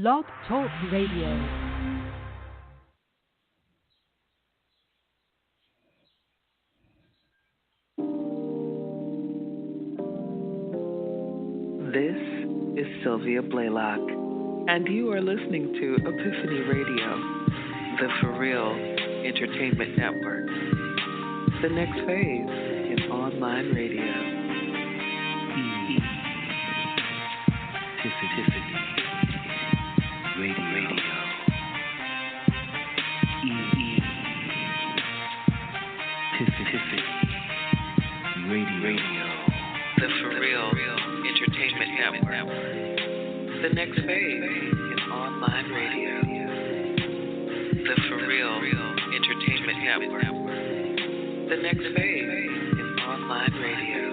Blog Talk Radio. This is Sylvia-l-Blalock, and you are listening to EPiphany Radio, the For Real Entertainment Network. The next phase in online radio. EPiphany Radio. EPiphany Radio. The For Real Entertainment Network. The next phase in online radio. The For Real Entertainment Network. The next phase in online radio.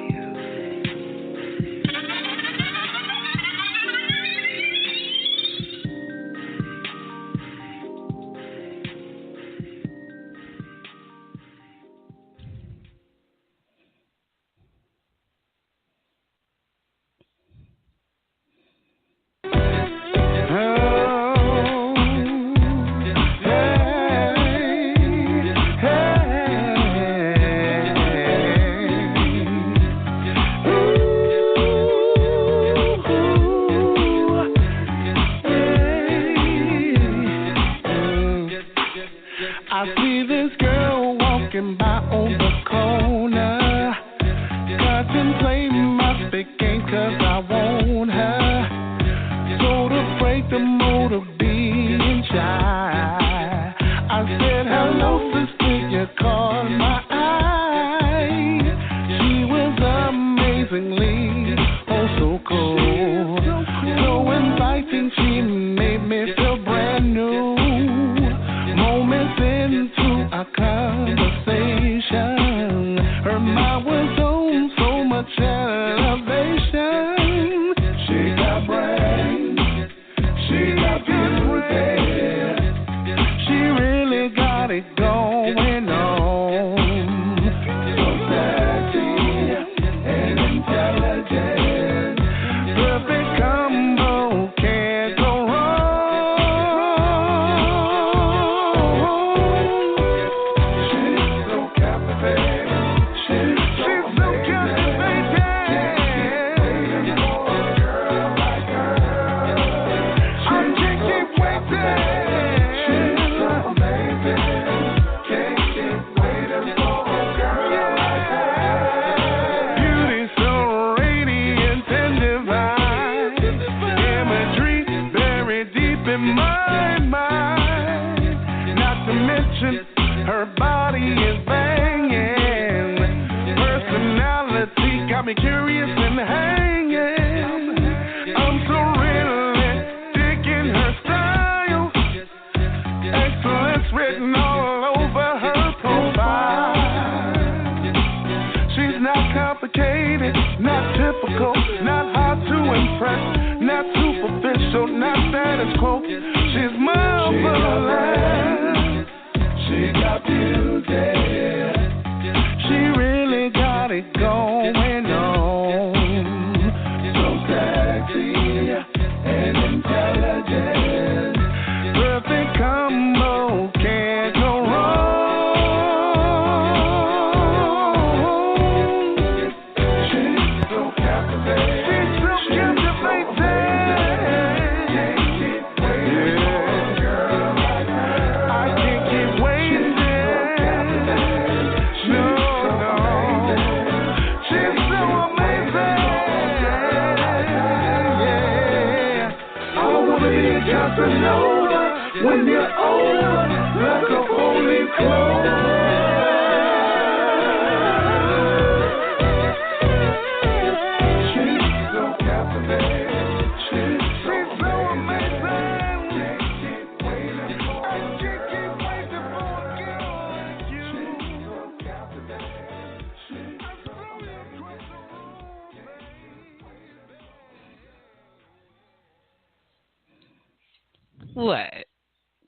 What?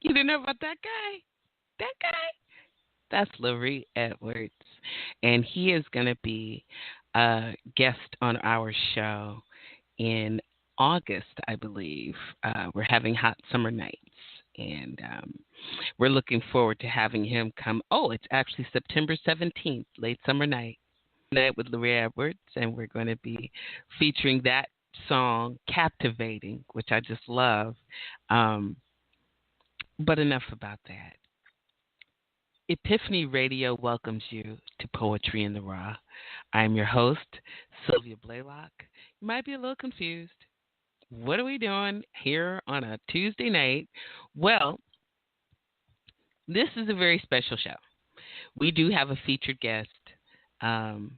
You didn't know about that guy? That guy? That's Larry Edwards. And he is going to be a guest on our show in August, I believe. We're having hot summer nights, and we're looking forward to having him come. Oh, it's actually September 17th, late summer night with Larry Edwards, and we're going to be featuring that song, Captivating, which I just love. But enough about that. EPiphany Radio welcomes you to Poetry in the Raw. I am your host, Sylvia-l-Blalock. You might be a little confused. What are we doing here on a Tuesday night? Well, this is a very special show. We do have a featured guest, and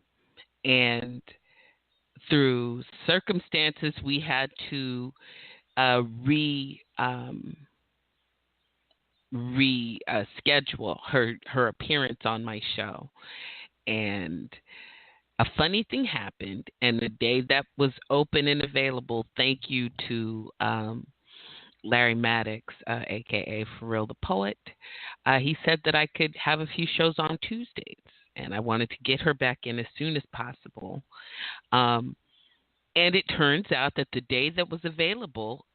through circumstances, we had to reschedule her appearance on my show. And a funny thing happened, and the day that was open and available, thank you to Larry Maddox, a.k.a. For Real the Poet, he said that I could have a few shows on Tuesdays, and I wanted to get her back in as soon as possible. And it turns out that the day that was available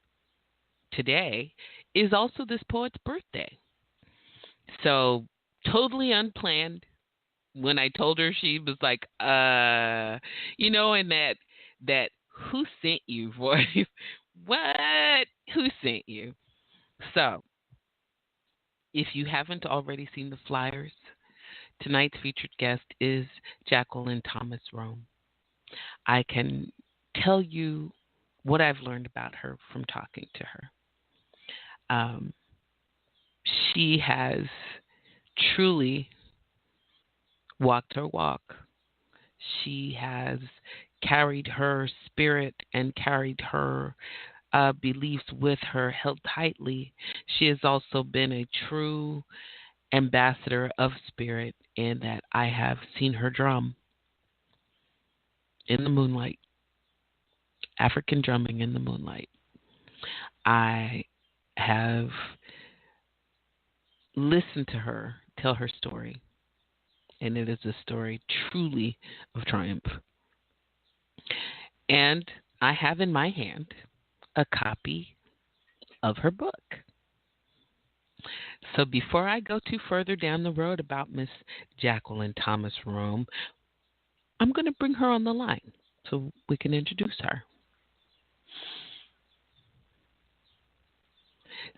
today is also this poet's birthday. So totally unplanned. When I told her, she was like, and that who sent you voice. What? Who sent you? So, if you haven't already seen the flyers, tonight's featured guest is Jacqueline Thomas Rome. I can tell you what I've learned about her from talking to her. She has truly walked her walk. She has carried her spirit and carried her beliefs with her, held tightly. She has also been a true ambassador of spirit in that I have seen her drum in the moonlight, African drumming in the moonlight. I have listened to her tell her story, and it is a story truly of triumph. And I have in my hand a copy of her book. So before I go too further down the road about Miss Jacqueline Thomas Rome, I'm going to bring her on the line so we can introduce her.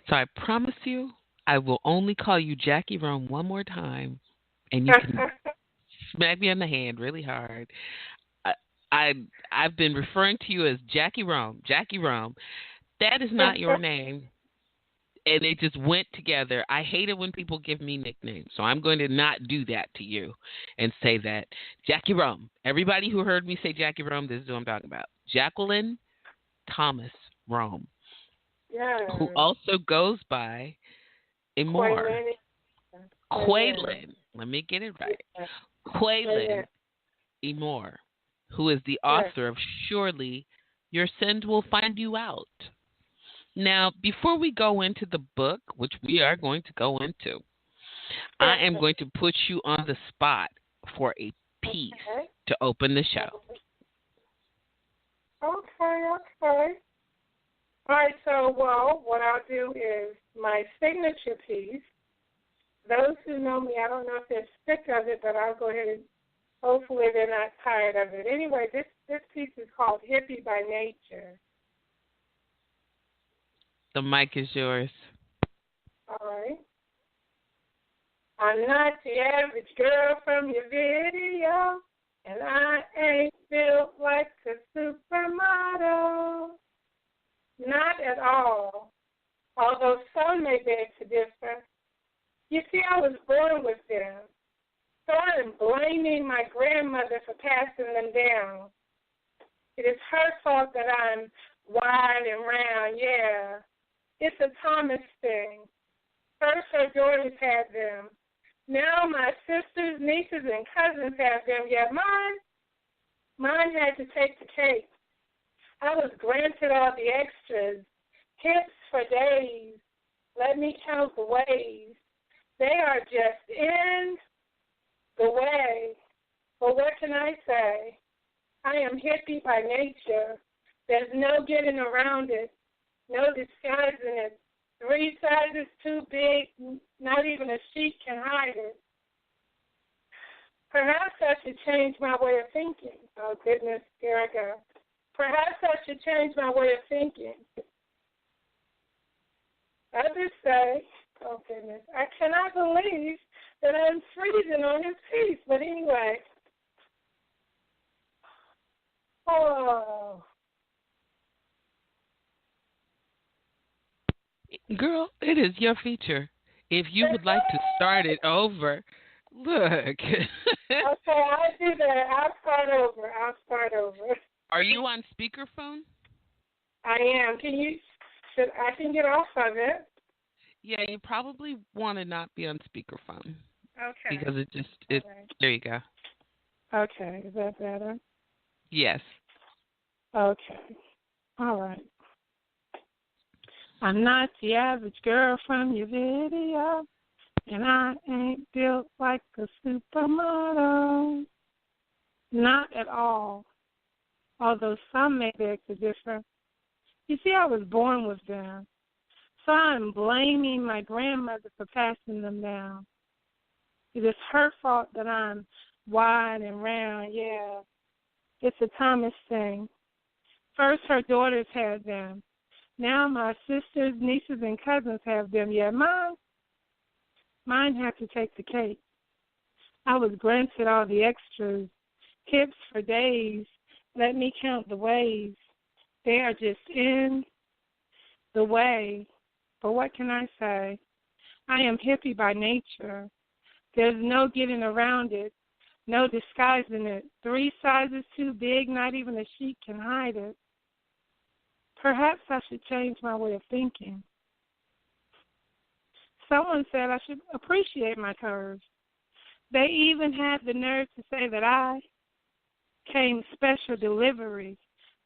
So I promise you, I will only call you Jackie Rome one more time, and you can smack me on the hand really hard. I've been referring to you as Jackie Rome. Jackie Rome. That is not your name. And they just went together. I hate it when people give me nicknames, so I'm going to not do that to you and say that Jackie Rome. Everybody who heard me say Jackie Rome, this is what I'm talking about. Jacqueline Thomas Rome, who also goes by Emor. Quelin. Let me get it right. quelin-emor, who is the author of Surely Your Sins Will Find You Out. Now, before we go into the book, which we are going to go into, I am going to put you on the spot for a piece to open the show. Okay. All right, so, what I'll do is my signature piece. Those who know me, I don't know if they're sick of it, but I'll go ahead and hopefully they're not tired of it. Anyway, this piece is called Hippie by Nature. The mic is yours. All right. I'm not the average girl from your video, and I ain't built like a supermodel. Not at all, although some may beg to differ. You see, I was born with them, so I am blaming my grandmother for passing them down. It is her fault that I'm wide and round, yeah. It's a Thomas thing. First her daughters had them. Now my sisters, nieces, and cousins have them, yet mine had to take the cake. I was granted all the extras, hips for days. Let me count the ways. They are just in the way. But what can I say? I am hippie by nature. The There's no getting around it, no disguising it. 3 sizes too big, not even a sheet can hide it. Perhaps I should change my way of thinking. Oh, goodness, here I go. Perhaps I should change my way of thinking. Others say, oh, goodness, I cannot believe that I'm freezing on his piece. But anyway, oh. Girl, it is your feature. If you would like to start it over, look. Okay, I'll do that. I'll start over. Are you on speakerphone? I am. I can get off of it. Yeah, you probably want to not be on speakerphone. Okay. Because Okay. There you go. Okay, is that better? Yes. Okay. All right. I'm not the average girl from your video, and I ain't built like a supermodel. Not at all, although some may beg to differ. You see, I was born with them, so I'm blaming my grandmother for passing them down. It is her fault that I'm wide and round, yeah. It's a Thomas thing. First, her daughters had them. Now my sisters, nieces, and cousins have them. Yeah, mine have to take the cake. I was granted all the extras, hips for days. Let me count the ways. They are just in the way. But what can I say? I am hippie by nature. There's no getting around it, no disguising it. 3 sizes too big, not even a sheet can hide it. Perhaps I should change my way of thinking. Someone said I should appreciate my curves. They even had the nerve to say that I came special delivery,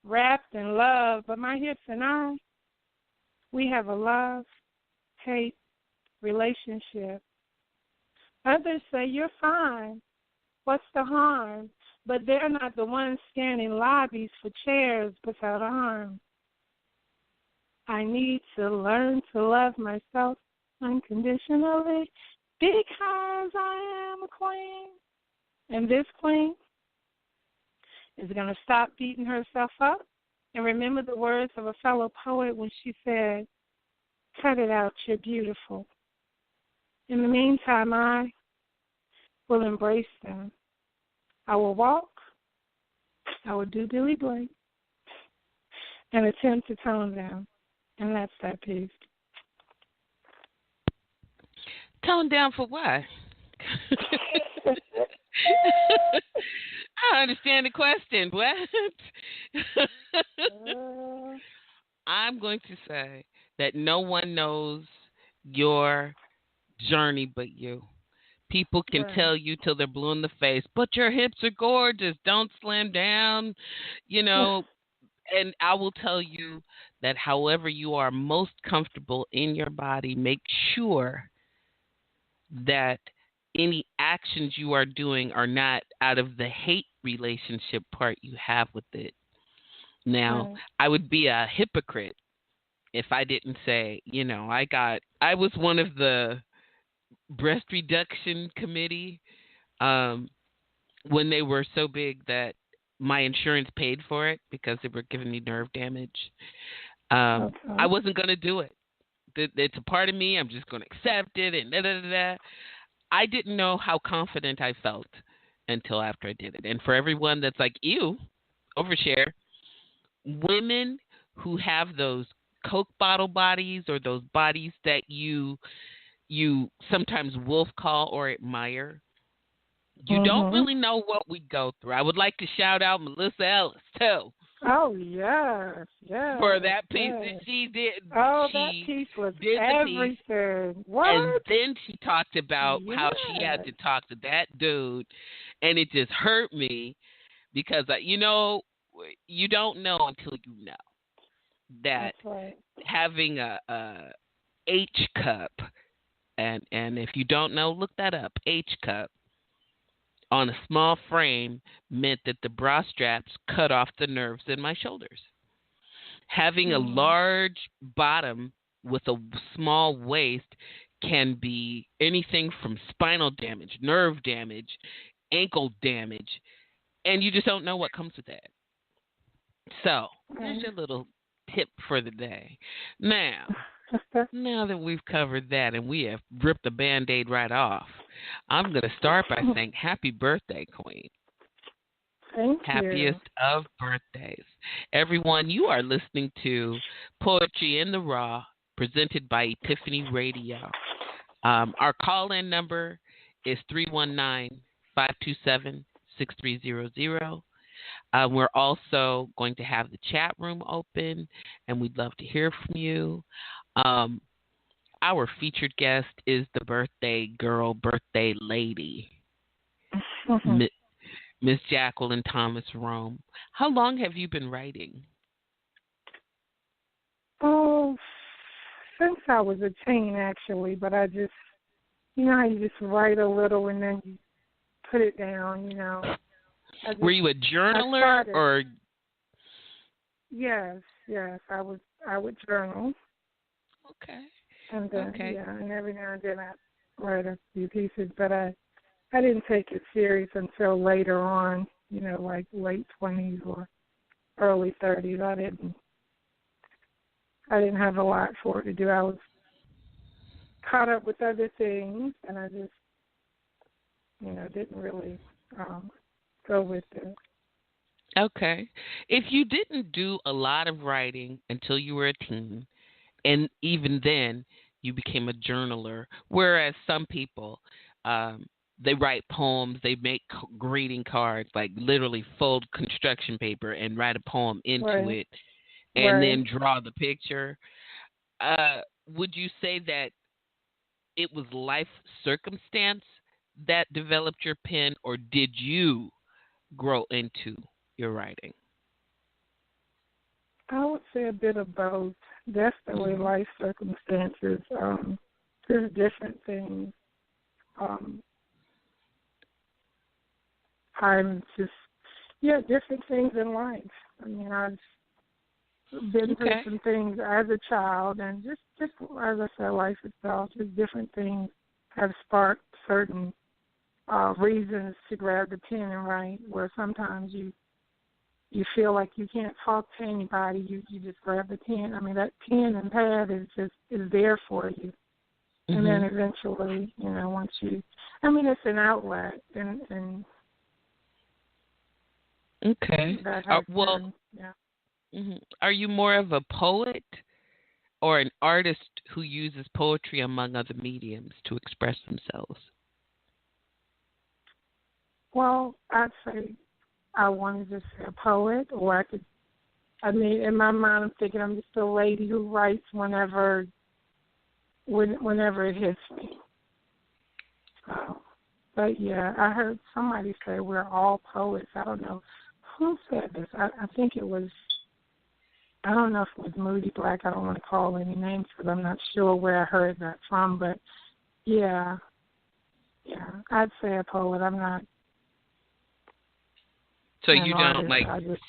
wrapped in love, but my hips and I, we have a love-hate relationship. Others say you're fine. What's the harm? But they're not the ones scanning lobbies for chairs without arms. I need to learn to love myself unconditionally because I am a queen. And this queen is going to stop beating herself up and remember the words of a fellow poet when she said, "Cut it out, you're beautiful." In the meantime, I will embrace them. I will walk. I will do Billy Blake and attempt to tone them. And that's that piece. Tone down for what? I don't understand the question. What? I'm going to say that no one knows your journey but you. People can tell you till they're blue in the face, but your hips are gorgeous. Don't slam down, And I will tell you that however you are most comfortable in your body, make sure that any actions you are doing are not out of the hate relationship part you have with it. Now, I would be a hypocrite if I didn't say, I was one of the breast reduction committee when they were so big that my insurance paid for it because they were giving me nerve damage. I wasn't going to do it. It's a part of me. I'm just going to accept it and da-da-da-da. I didn't know how confident I felt until after I did it. And for everyone that's like, ew, overshare, women who have those Coke bottle bodies or those bodies that you sometimes wolf call or admire, you don't really know what we go through. I would like to shout out Melissa Ellis, too. Oh, yes. For that piece that she did. Oh, that piece was everything. What? And then she talked about how she had to talk to that dude, and it just hurt me because, you don't know until you know that having a H cup, and if you don't know, look that up, H cup, on a small frame meant that the bra straps cut off the nerves in my shoulders. Having a large bottom with a small waist can be anything from spinal damage, nerve damage, ankle damage, and you just don't know what comes with that. So, here's your little tip for the day. Now that we've covered that and we have ripped the Band-Aid right off, I'm going to start by saying happy birthday, Queen. Thank Happiest of birthdays. Everyone, you are listening to Poetry in the Raw, presented by EPiphany Radio. Our call-in number is 319-527-6300. We're also going to have the chat room open, and we'd love to hear from you. Our featured guest is the birthday girl, birthday lady, Miss Jacqueline Thomas Rome. How long have you been writing? Oh, since I was a teen, actually, but I just, you know how you just write a little and then you put it down, you know. Were you a journaler or? Yes, I would journal. Okay. And then, and every now and then I write a few pieces, but I didn't take it serious until later on, you know, like late 20s or early 30s. I didn't have a lot for it to do. I was caught up with other things, and I just, you know, didn't really go with it. Okay. If you didn't do a lot of writing until you were a teen, and even then you became a journaler, whereas some people, they write poems, they make greeting cards, like literally fold construction paper and write a poem into it and then draw the picture. Would you say that it was life circumstance that developed your pen, or did you grow into your writing? I would say a bit of both. Definitely life circumstances. There's different things. I'm just, different things in life. I mean, I've been through some things as a child, and just as I said, life itself, just different things have sparked certain reasons to grab the pen and write, where sometimes you feel like you can't talk to anybody, you just grab the pen. I mean, that pen and pad is there for you. And then eventually, you know, once you, I mean, it's an outlet, and that has been, Are you more of a poet or an artist who uses poetry among other mediums to express themselves? Well, I'd say I wanted to say a poet, or in my mind I'm thinking I'm just a lady who writes whenever it hits me. But yeah, I heard somebody say we're all poets. I don't know who said this. I think it was, I don't know if it was Moody Black. I don't want to call any names because I'm not sure where I heard that from. But yeah, I'd say a poet. I'm not. So you don't artist,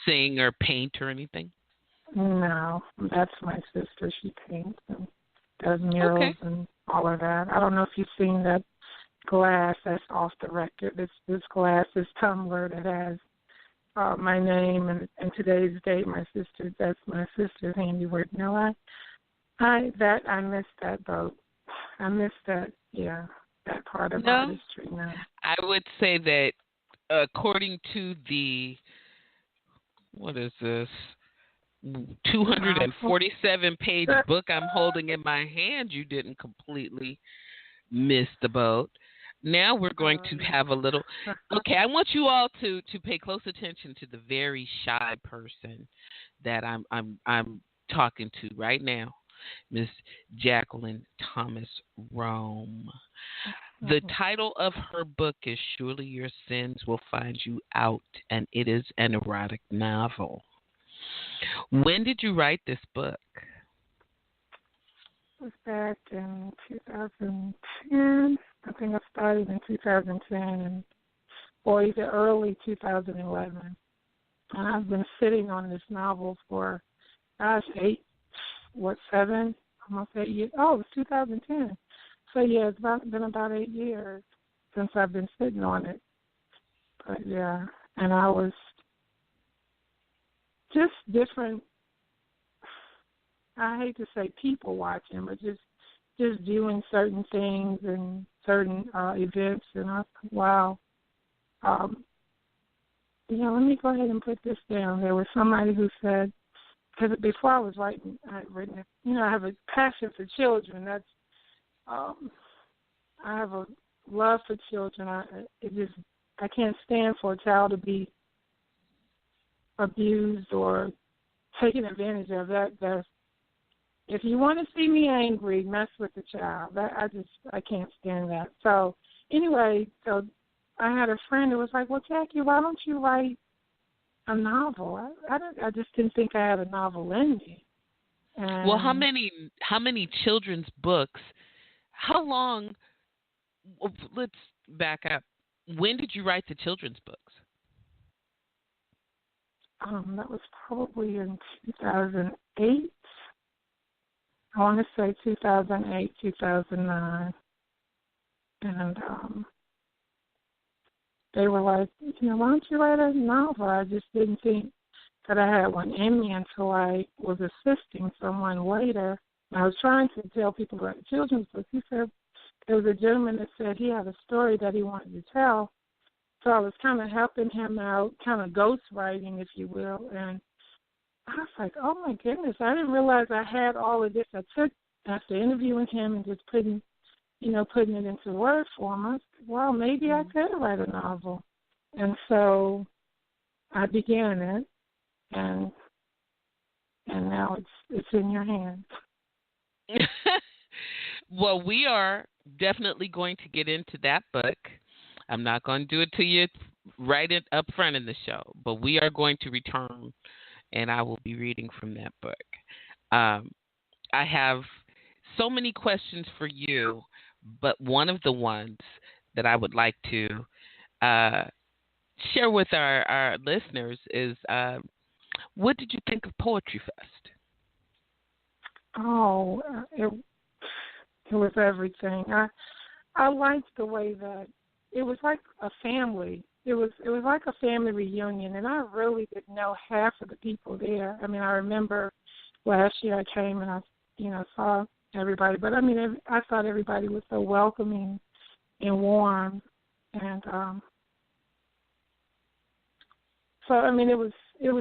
sing or paint or anything? No, that's my sister. She paints and does murals and all of that. I don't know if you've seen that glass that's off the record. This glass, this tumbler that has my name and today's date. That's my sister's handiwork. No, I missed that boat. I missed that. Yeah, that part of artistry. No, I would say that according to the, what is this, 247-page book I'm holding in my hand, you didn't completely miss the boat. Now we're going to have a little. Okay, I want you all to pay close attention to the very shy person that I'm talking to right now, Miss Jacqueline Thomas Rome. The title of her book is Surely Your Sins Will Find You Out, and it is an erotic novel. When did you write this book? It was back in 2010. I think I started in 2010 or either early 2011. And I've been sitting on this novel for gosh, 7, almost 8 years. Oh, it was 2010. So, yeah, it's been about 8 years since I've been sitting on it. But, yeah, and I was just different. I hate to say people watching, but just viewing certain things and certain events. And I thought, wow. Let me go ahead and put this down. There was somebody who said, because before I was writing, I had written it. I have a passion for children. That's I have a love for children. I can't stand for a child to be abused or taken advantage of. If you want to see me angry, mess with the child. I can't stand that. So anyway, I had a friend who was like, well, Jackie, why don't you write a novel? I just didn't think I had a novel in me. And well, how many children's books? How long? Let's back up. When did you write the children's books? That was probably in 2008. I want to say 2008, 2009. And they were like, why don't you write a novel? I just didn't think that I had one in me until I was assisting someone later. And I was trying to tell people about children's books. He said there was a gentleman that said he had a story that he wanted to tell. So I was kind of helping him out, kind of ghostwriting, if you will. And I was like, oh, my goodness, I didn't realize I had all of this. I took, after interviewing him and just putting it into word form, I was like, well, maybe I could write a novel. And so I began it, and now it's in your hands. Well, we are definitely going to get into that book. I'm not going to do it to you right up front in the show, but we are going to return, and I will be reading from that book. I have so many questions for you, but one of the ones that I would like to share with our listeners is, what did you think of Poetry Fest? Oh, it was everything. I liked the way that it was like a family. It was like a family reunion, and I really didn't know half of the people there. I mean, I remember last year I came and I saw everybody, but I mean, I thought everybody was so welcoming and warm, and so I mean, it was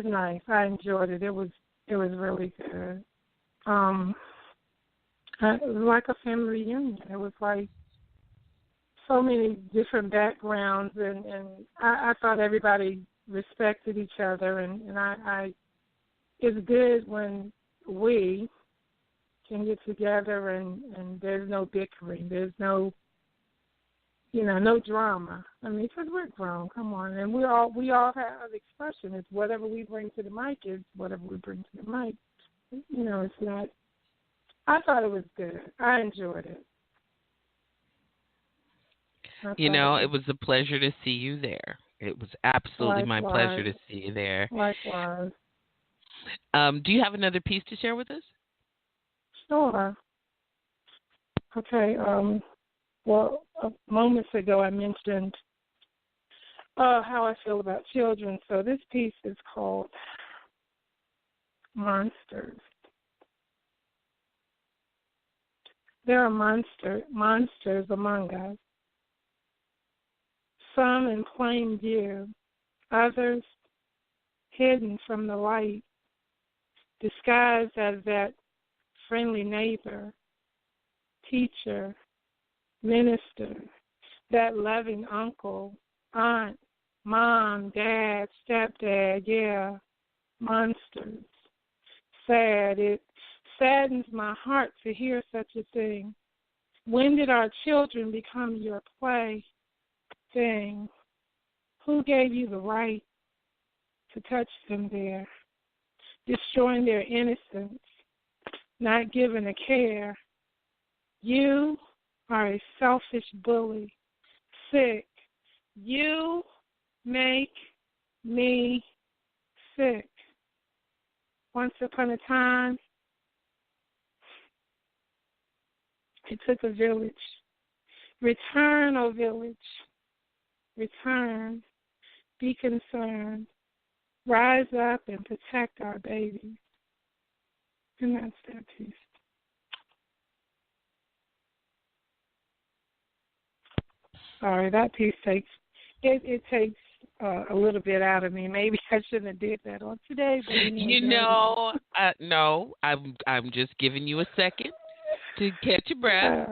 nice. I enjoyed it. It was really good. It was like a family reunion. It was like so many different backgrounds, and I thought everybody respected each other, and it's good when we can get together and there's no bickering, there's no no drama. I mean, because we're grown, come on, and we all have expression. It's whatever we bring to the mic is whatever we bring to the mic. It's not. I thought it was good. I enjoyed it. It was a pleasure to see you there. It was absolutely my pleasure to see you there. Likewise. Do you have another piece to share with us? Sure. Okay. Well, moments ago I mentioned how I feel about children. So this piece is called Monsters. There are monsters among us. Some in plain view, others hidden from the light, disguised as that friendly neighbor, teacher, minister, that loving uncle, aunt, mom, dad, stepdad, yeah, monsters. Sad. It saddens my heart to hear such a thing. When did our children become your plaything? Who gave you the right to touch them there, destroying their innocence, not giving a care? You are a selfish bully, sick. You make me sick. once upon a time, it took a village. Return, O village. Return. Be concerned. Rise up and protect our babies. And that's that piece. Sorry, that piece takes a little bit out of me. Maybe I shouldn't have did that on today. But anyway, no, I'm just giving you a second to catch your breath.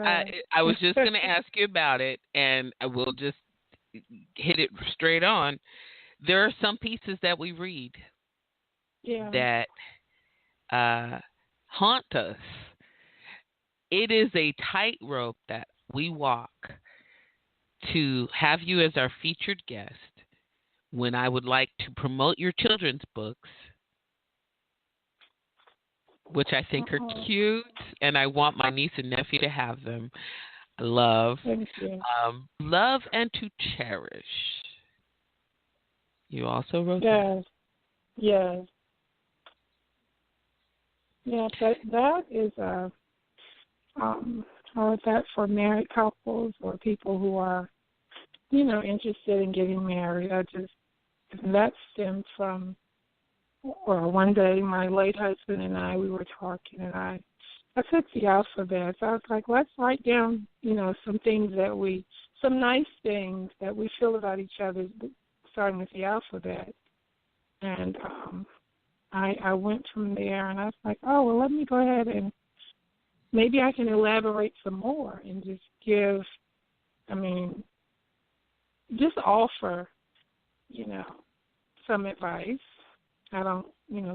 I was just going to ask you about it, and I will just hit it straight on. There are some pieces that we read that haunt us. It is a tightrope that we walk to have you as our featured guest when I would like to promote your children's books, which I think are cute, and I want my niece and nephew to have them. Love and to cherish. You also wrote that? Yes. Yeah, that is I wrote that for married couples or people who are, interested in getting married. That stemmed from, or one day my late husband and I, we were talking, and I took the alphabet. So I was like, let's write down, some things some nice things that we feel about each other, starting with the alphabet. And I went from there, and I was like, oh, well, let me go ahead and maybe I can elaborate some more and just just offer, some advice. I don't,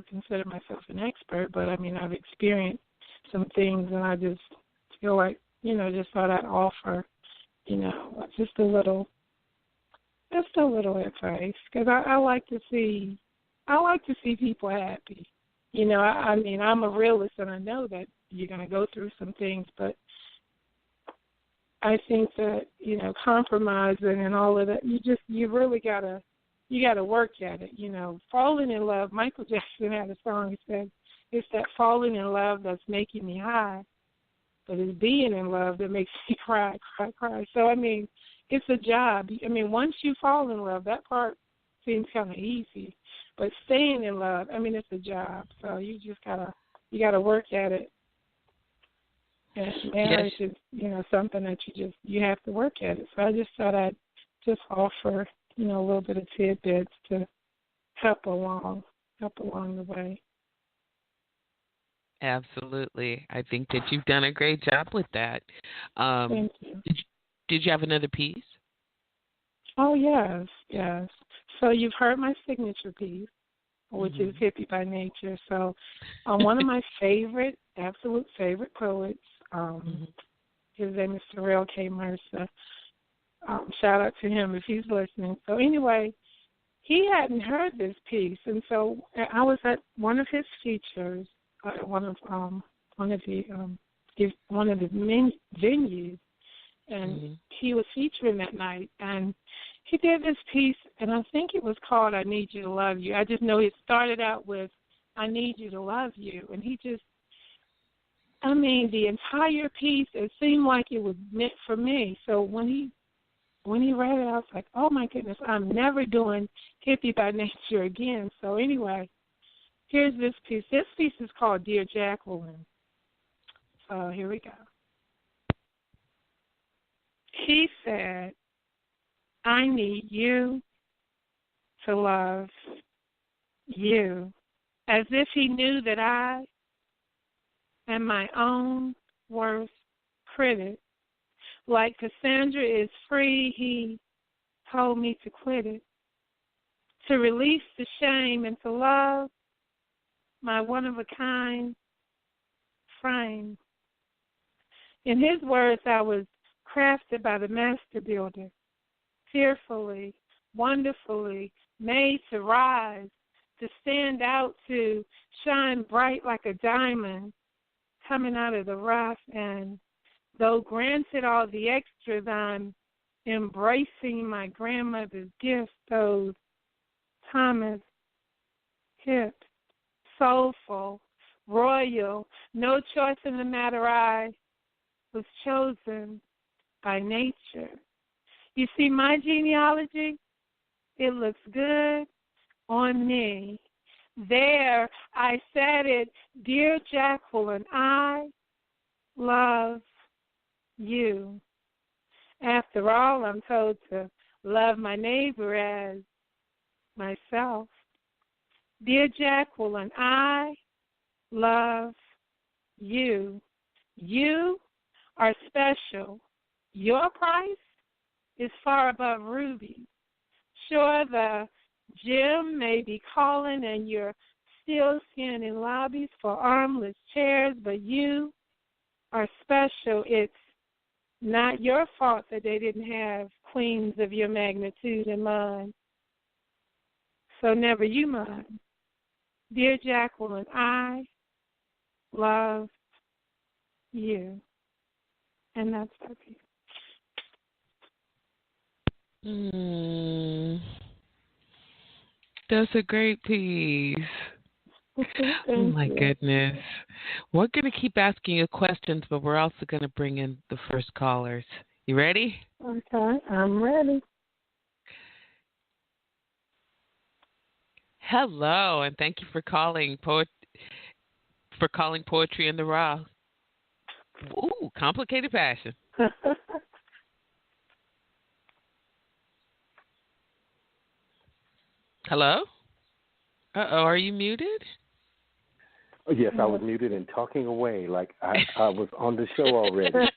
consider myself an expert, but I've experienced some things, and I just feel like, just thought I'd offer, just a little advice, because I like to see people happy. I'm a realist, and I know that you're going to go through some things, but I think that, compromising and all of that, you really gotta work at it. Falling in love, Michael Jackson had a song that said, it's that falling in love that's making me high, but it's being in love that makes me cry. So, it's a job. Once you fall in love, that part seems kind of easy, but staying in love, it's a job. So you just gotta work at it. And marriage is, something that you have to work at it. So I just thought I'd just offer, a little bit of tidbits to help along the way. Absolutely. I think that you've done a great job with that. Thank you. Did you have another piece? Oh, yes. So you've heard my signature piece, which is Hippie by Nature. So one of my absolute favorite poets, his name is Terrell K. Mercer. Shout out to him if he's listening. So anyway, he hadn't heard this piece, and so I was at one of his features, one of the venues, and he was featuring that night, and he did this piece, and I think it was called "I Need You to Love You." I just know it started out with "I Need You to Love You," and he just, the entire piece, it seemed like it was meant for me. So when he read it, I was like, oh my goodness, I'm never doing Hippie by Nature again. So anyway, here's this piece. This piece is called Dear Jacqueline. So here we go. He said, I need you to love you, as if he knew that I am my own worst critic. Like Cassandra is free, he told me to quit it, to release the shame and to love my one-of-a-kind frame. In his words, I was crafted by the master builder, fearfully, wonderfully made to rise, to stand out, to shine bright like a diamond coming out of the rough. And though granted all the extras, I'm embracing my grandmother's gift, those Thomas hips, soulful, royal, no choice in the matter. I was chosen by nature. You see, my genealogy, it looks good on me. There, I said it, dear Jacqueline, I love you. After all, I'm told to love my neighbor as myself. Dear Jacqueline, I love you. You are special. Your price is far above rubies. Sure, the gym may be calling and you're still scanning lobbies for armless chairs, but you are special. It's not your fault that they didn't have queens of your magnitude in mind. So never you mind. Dear Jacqueline, I love you. And that's our piece. That's a great piece. Oh, my goodness. We're going to keep asking you questions, but we're also going to bring in the first callers. You ready? Okay, I'm ready. Hello, and thank you for calling Poetry in the Raw. Ooh, complicated passion. Hello? Uh-oh, are you muted? Yes, I was muted and talking away like I was on the show already.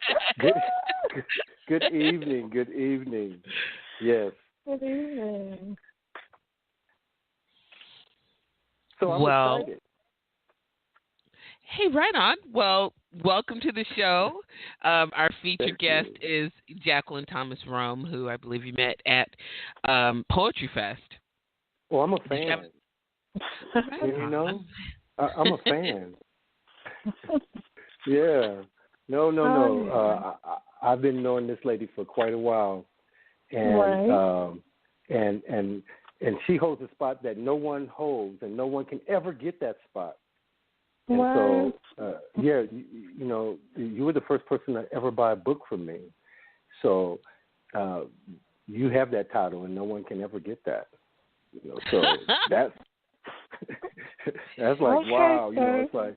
Good evening. Good evening. Yes. Good evening. So I'm excited. Hey, right on. Well, welcome to the show. Our featured guest is Jacqueline Thomas Rome, who I believe you met at Poetry Fest. Well, I'm a fan. You know? I'm a fan. Yeah. No. I've been knowing this lady for quite a while, and and she holds a spot that no one holds, and no one can ever get that spot. And so, you know, you were the first person to ever buy a book from me. So you have that title, and no one can ever get that. You know, so that's like, wow. You know, it's like,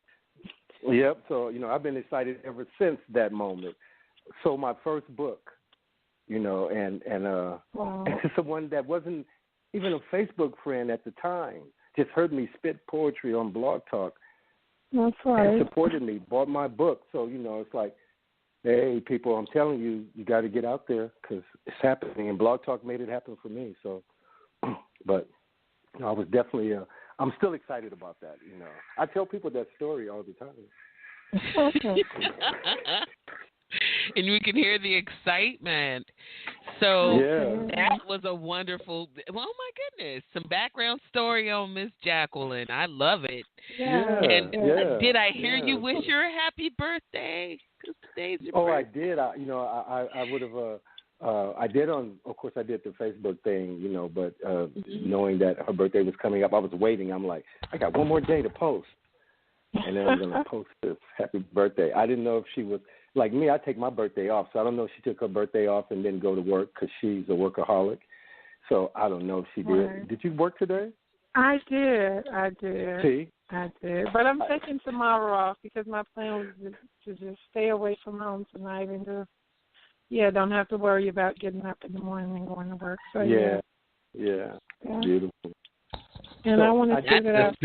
yep. So, you know, I've been excited ever since that moment. So my first book, you know, and someone that wasn't even a Facebook friend at the time just heard me spit poetry on Blog Talk. That's right. And supported me, bought my book. So, you know, it's like, hey, people, I'm telling you, you got to get out there because it's happening. And Blog Talk made it happen for me. So, but you know, I was definitely, I'm still excited about that, you know. I tell people that story all the time. And we can hear the excitement. So that was a wonderful, oh my goodness, some background story on Miss Jacqueline. I love it. Yeah. And did I hear you wish her a happy birthday? Today's your birthday. I did. I would have, I did of course I did the Facebook thing, you know, but knowing that her birthday was coming up, I was waiting. I'm like, I got one more day to post. And then I'm going to post this happy birthday. I didn't know if she was, like me, I take my birthday off, so I don't know if she took her birthday off and then go to work because she's a workaholic. So I don't know if she did. Right. Did you work today? I did. See? I did. But I'm taking tomorrow off because my plan was to just stay away from home tonight and just, don't have to worry about getting up in the morning and going to work. So yeah. Beautiful. And so I want to say that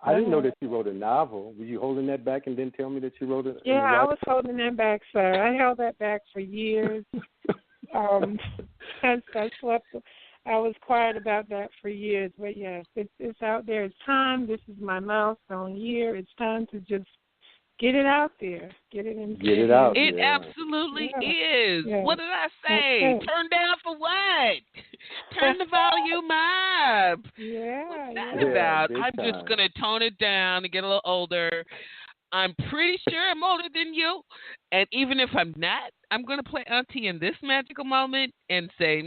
I didn't know that you wrote a novel. Were you holding that back and then tell me that you wrote it? Yeah, I was holding that back, sir. I held that back for years. I was quiet about that for years. But, yes, it's out there. It's time. This is my milestone year. It's time to just get it out there. Get it out. It absolutely is. Yeah. What did I say? Okay. Turn down for what? Turn the volume up. What's that about? I'm just going to tone it down and get a little older. I'm pretty sure I'm older than you. And even if I'm not, I'm going to play Auntie in this magical moment and say,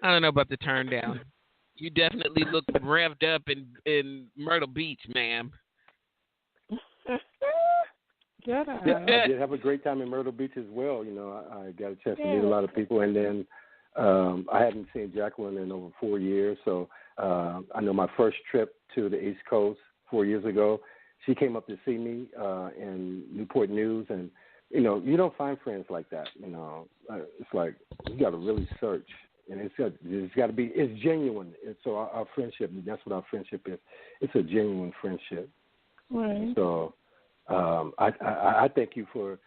I don't know about the turn down. You definitely look revved up in Myrtle Beach, ma'am. I did have a great time in Myrtle Beach as well. You know, I got a chance to meet a lot of people, and then I hadn't seen Jacqueline in over 4 years. So I know my first trip to the East Coast 4 years ago, she came up to see me in Newport News, and you know, you don't find friends like that. You know, it's like you got to really search, and it's got to be, it's genuine. And so our friendship, that's what our friendship is. It's a genuine friendship. Right. So I thank you for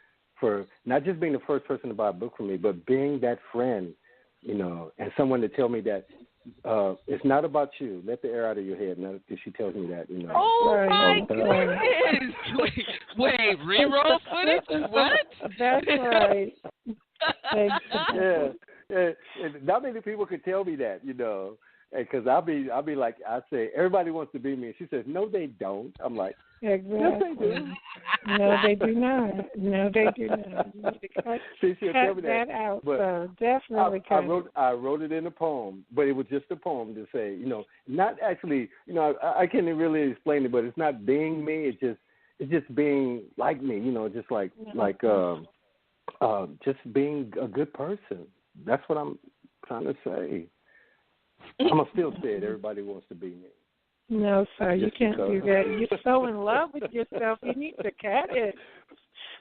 not just being the first person to buy a book from me, but being that friend, you know, and someone to tell me that it's not about you. Let the air out of your head. Now, if she tells me that, you know. Oh my goodness! Wait, reroll footage? What? That's right. Yeah. Not many people could tell me that, you know, because I'll be like, I say, everybody wants to be me. And she says, no, they don't. I'm like, exactly. Yes, they do. No, they do not. No, they do not. You need to cut, tell me that out. But So definitely I wrote it in a poem, but it was just a poem to say, you know, not actually, you know, I can't really explain it, but it's not being me. It's just being like me, you know, just like just being a good person. That's what I'm trying to say. I'm gonna still say it. Everybody wants to be me. No, sir, you Just can't because. do that. You're so in love with yourself. You need to cat it.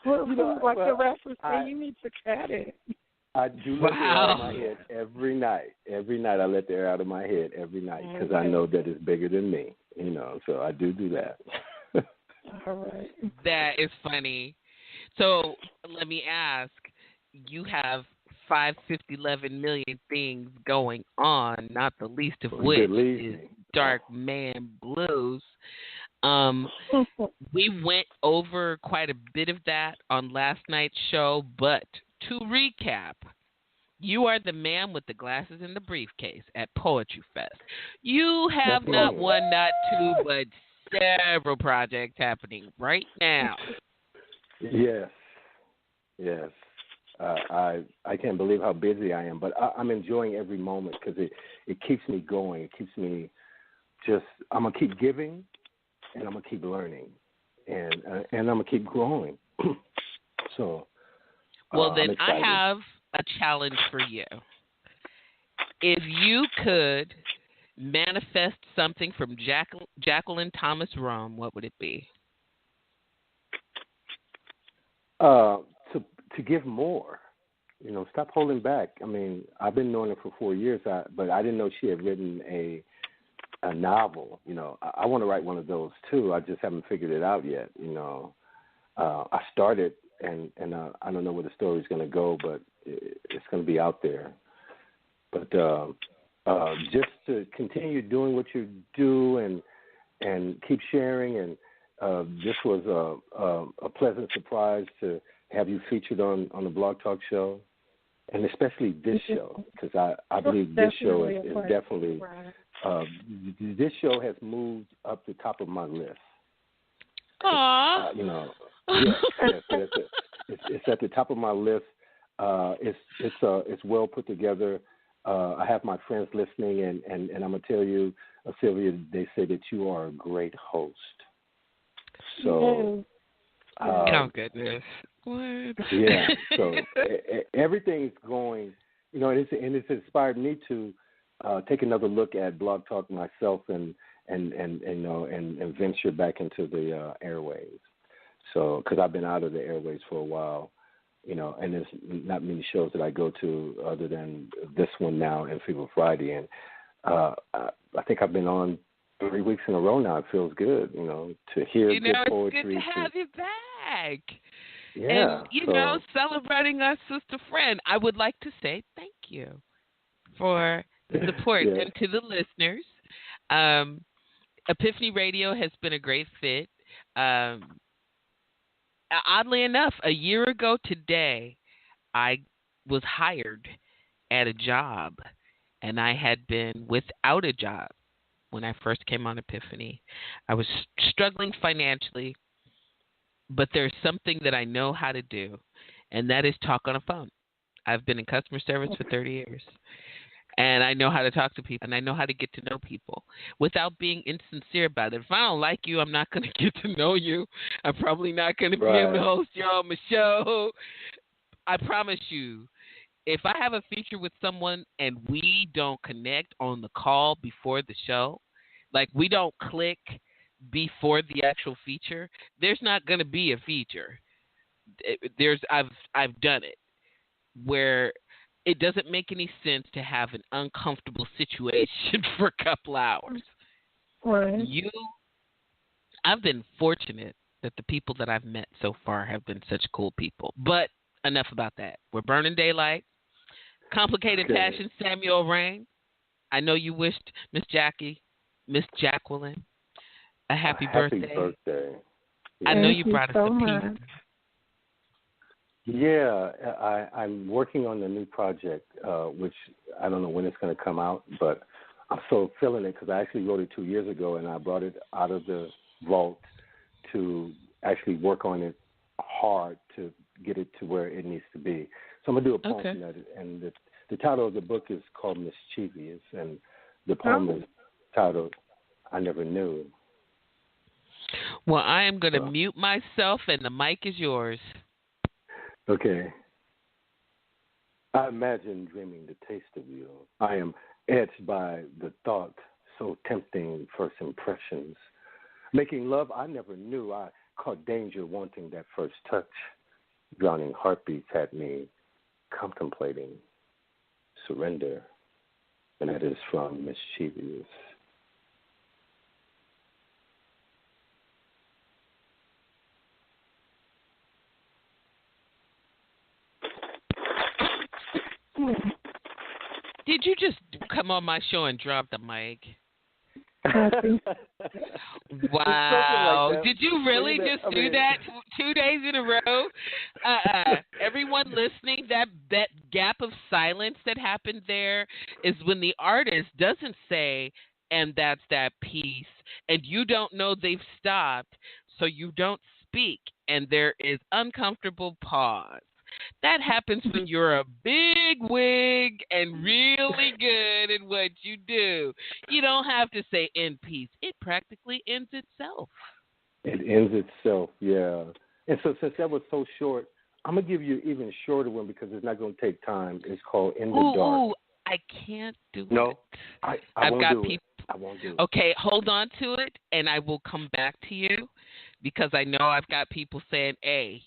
Well, like the rappers say, you need to cat it. I do let the air out of my head every night. Every night I let the air out of my head every night because I know that it's bigger than me. You know, so I do that. All right. That is funny. So let me ask, you have 511 million things going on, not the least of which is Dark Man Blues. We went over quite a bit of that on last night's show, but to recap, you are the man with the glasses and the briefcase at Poetry Fest. You have not one, not two, but several projects happening right now. Yes. I can't believe how busy I am, but I'm enjoying every moment because it keeps me going. It keeps me I'm going to keep giving, and I'm going to keep learning, and I'm going to keep growing. So, well, then I have a challenge for you. If you could manifest something from Jacqueline Thomas Rome, what would it be? To give more, you know, stop holding back. I mean, I've been knowing her for 4 years, but I didn't know she had written a novel. You know, I want to write one of those too. I just haven't figured it out yet. You know, I started, and I don't know where the story's going to go, but it's going to be out there. But just to continue doing what you do and keep sharing, and this was a pleasant surprise to have you featured on the Blog Talk show, and especially this show, because I believe this show is definitely, this show has moved up the top of my list. Aww. You know, yes, it's at the top of my list. It's well put together. I have my friends listening, and I'm going to tell you, Sylvia, they say that you are a great host. So, oh goodness, what? Yeah, so everything's going, you know, and it's inspired me to take another look at Blog Talk myself and venture back into the airwaves. So, because I've been out of the airwaves for a while, you know, and there's not many shows that I go to other than this one now and Fever Friday, and I think I've been on 3 weeks in a row now. It feels good, you know, to hear good poetry. It's good to have you back. Yeah. And, you know, celebrating our sister friend, I would like to say thank you for the support. And to the listeners, EPiphany Radio has been a great fit. Oddly enough, a year ago today, I was hired at a job, and I had been without a job when I first came on EPiphany. I was struggling financially, but there's something that I know how to do, and that is talk on a phone. I've been in customer service for 30 years. And I know how to talk to people, and I know how to get to know people without being insincere about it. If I don't like you, I'm not going to get to know you. I'm probably not going to be able to host you on my show. I promise you, if I have a feature with someone and we don't connect on the call before the show, like we don't click before the actual feature, there's not going to be a feature. I've done it where it doesn't make any sense to have an uncomfortable situation for a couple hours. Right. I've been fortunate that the people that I've met so far have been such cool people. But enough about that. We're burning daylight. Complicated Passion, Samuel Rain. I know you wished Miss Jacqueline, a happy birthday. Happy birthday. Yeah. I know you brought us a piece. Yeah, I'm working on a new project, which I don't know when it's going to come out, but I'm so feeling it because I actually wrote it 2 years ago, and I brought it out of the vault to actually work on it hard to get it to where it needs to be. So I'm going to do a poem from that, and the title of the book is called Mischievous, and the poem is titled I Never Knew. Well, I am going to mute myself, and the mic is yours. Okay. I imagine dreaming the taste of you. I am edged by the thought, so tempting first impressions. Making love I never knew. I caught danger wanting that first touch. Drowning heartbeats had me contemplating surrender. And that is from Mischievous. Did you just come on my show and drop the mic? Wow. Like did you really just do that 2 days in a row? Everyone listening, that gap of silence that happened there is when the artist doesn't say, and that's that piece, and you don't know they've stopped, so you don't speak, and there is uncomfortable pause. That happens when you're a big wig and really good at what you do. You don't have to say in peace. It practically ends itself. It ends itself, yeah. And so since that was so short, I'm going to give you an even shorter one because it's not going to take time. It's called In the Dark. Ooh, I can't do it. No, I I've won't got do people. it. I won't do it. Okay, hold on to it, and I will come back to you because I know I've got people saying, hey,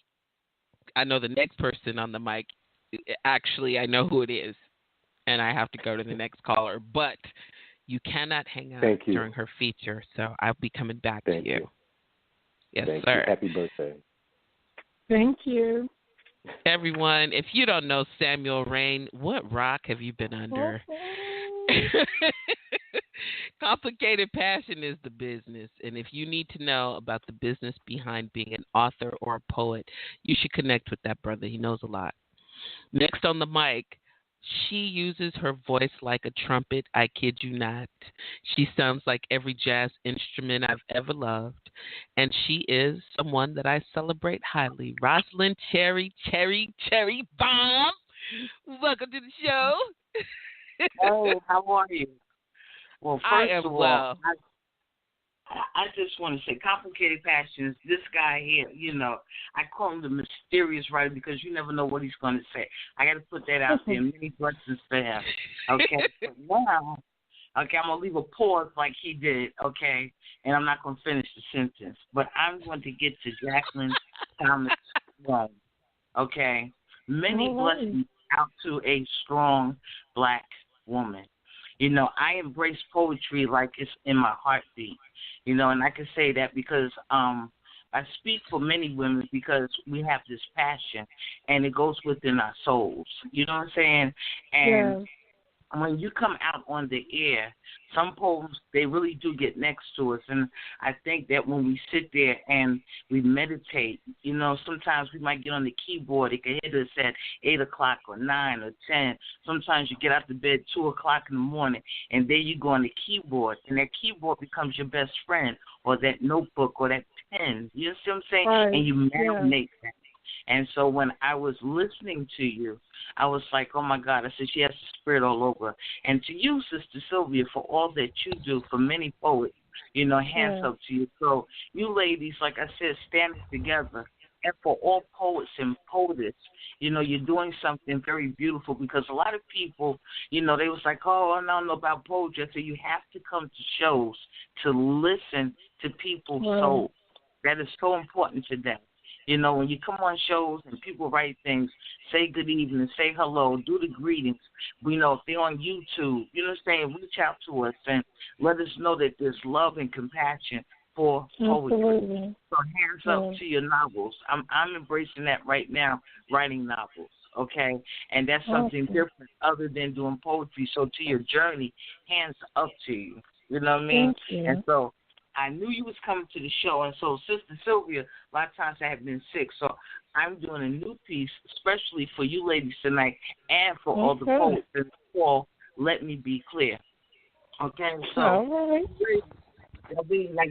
I know the next person on the mic. Actually, I know who it is, and I have to go to the next caller. But you cannot hang out during her feature, so I'll be coming back to you. Yes, Thank sir. You. Happy birthday. Thank you. Everyone, if you don't know Samuel Rain, what rock have you been under? Complicated Passion is the business, and if you need to know about the business behind being an author or a poet, you should connect with that brother. He knows a lot. Next on the mic, she uses her voice like a trumpet. I kid you not. She sounds like every jazz instrument I've ever loved, and she is someone that I celebrate highly. Rosalind Cherry Bomb. Welcome to the show. Hey, how are you? Well, first of all, well. I just want to say, Complicated Passions, this guy here, I call him the mysterious writer because you never know what he's going to say. I got to put that out there. Many blessings to him. Okay? But now, I'm going to leave a pause like he did, okay? And I'm not going to finish the sentence. But I'm going to get to Jacqueline Thomas Rome, okay? Many blessings out to a strong black woman. I embrace poetry like it's in my heartbeat, and I can say that because I speak for many women because we have this passion, and it goes within our souls. You know what I'm saying? And when you come out on the air, some poems, they really do get next to us. And I think that when we sit there and we meditate, sometimes we might get on the keyboard. It can hit us at 8 o'clock or 9 or 10. Sometimes you get out of bed 2 o'clock in the morning, and there you go on the keyboard, and that keyboard becomes your best friend, or that notebook or that pen. You see what I'm saying? Right. And you marinate that. And so when I was listening to you, I was like, oh, my God. I said, she has the spirit all over. And to you, Sister Sylvia, for all that you do for many poets, hands up to you. So you ladies, like I said, standing together. And for all poets and poetess, you're doing something very beautiful, because a lot of people, they was like, oh, I don't know about poetry. I said, you have to come to shows to listen to people's souls. That is so important to them. When you come on shows and people write things, say good evening, say hello, do the greetings. If they're on YouTube, reach out to us and let us know that there's love and compassion for poetry. Absolutely. So hands up to your novels. I'm embracing that right now, writing novels, okay? And that's something different other than doing poetry. So to your journey, hands up to you. You know what I mean? And so I knew you was coming to the show, and so Sister Sylvia, a lot of times I have been sick, so I'm doing a new piece, especially for you ladies tonight, and for all the poets in the fall. Let me be clear, okay? So, all right.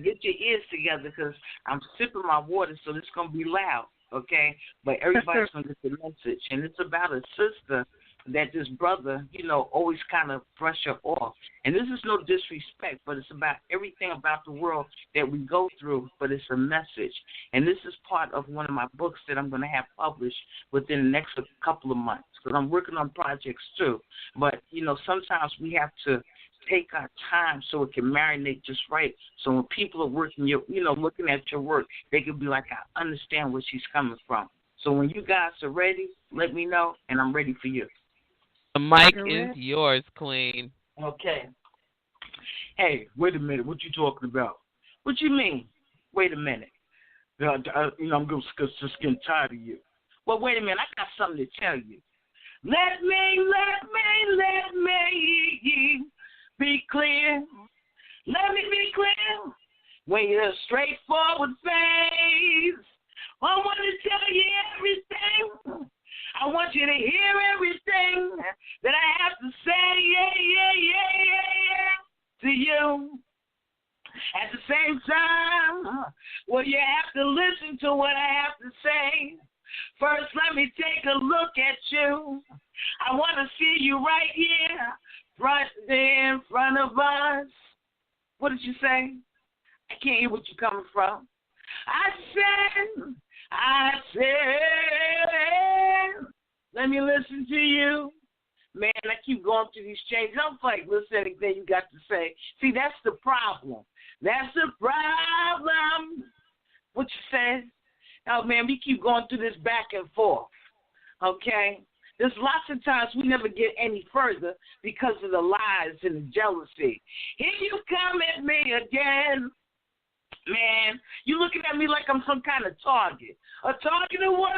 get your ears together, because I'm sipping my water, so it's gonna be loud, okay? But everybody's gonna get the message, and it's about a sister that this brother, always kind of brush her off. And this is no disrespect, but it's about everything about the world that we go through, but it's a message. And this is part of one of my books that I'm going to have published within the next couple of months, because I'm working on projects too. But, sometimes we have to take our time so it can marinate just right. So when people are working, looking at your work, they can be like, I understand where she's coming from. So when you guys are ready, let me know, and I'm ready for you. The mic is yours, Queen. Okay. Hey, wait a minute. What you talking about? What you mean? Wait a minute. I'm just getting tired of you. Well, wait a minute. I got something to tell you. Let me be clear. Let me be clear. When you're straightforward face, I want to tell you everything. I want you to hear everything that I have to say, to you. At the same time, you have to listen to what I have to say. First, let me take a look at you. I want to see you right here, in front of us. What did you say? I can't hear what you're coming from. I said, let me listen to you. Man, I keep going through these changes. I'm like, listen to anything you got to say. See, that's the problem. That's the problem. What you said? Oh, man, we keep going through this back and forth. Okay? There's lots of times we never get any further because of the lies and the jealousy. Here you come at me again. Man, you looking at me like I'm some kind of target. A target of what?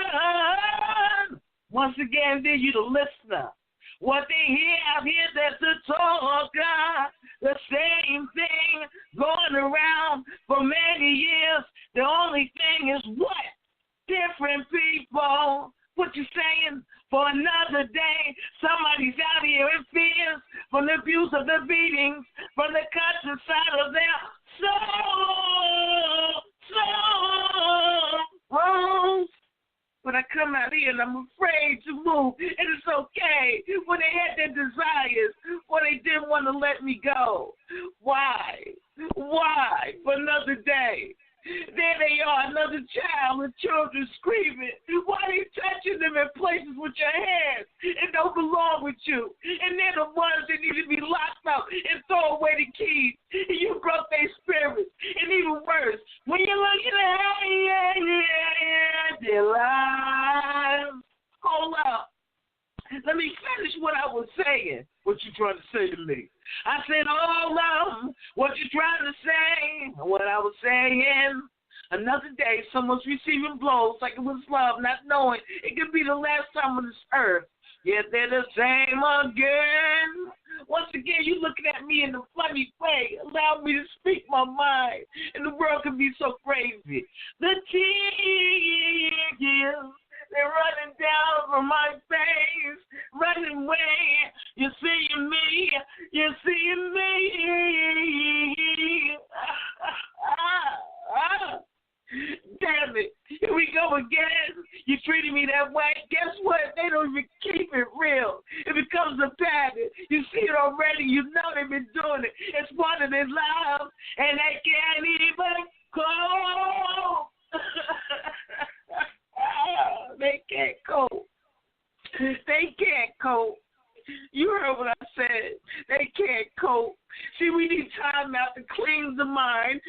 Once again, then you the listener. What they hear out here, that's the talker. The same thing going around for many years. The only thing is what? Different people. What you saying? For another day, somebody's out here in fears from the abuse of the beatings, from the cuts inside of their soul. When I come out here and I'm afraid to move, and it's okay. When they had their desires, when they didn't want to let me go. Why? For another day. There they are, another child and children screaming. Why are you touching them in places with your hands? It don't belong with you. And they're the ones that need to be locked up and throw away the keys. And you broke their spirits. And even worse, when you look at their lives. Hold up. Let me finish what I was saying. What you trying to say to me? I said, hold on. What you trying to say? What I was saying. Another day, someone's receiving blows like it was love, not knowing it could be the last time on this earth. Yet they're the same again. Once again, you looking at me in a funny way. Allow me to speak my mind. And the world can be so crazy. The tears. They're running down from my face, running away. You're seeing me. Damn it. Here we go again. You treat right, guess what? They don't even keep it real. It becomes a pattern. You see it already. You know they've been doing it. It's part of their lives, and they can't even cope. They can't cope. They can't cope. You heard what I said. They can't cope. See, we need time out to clean the mind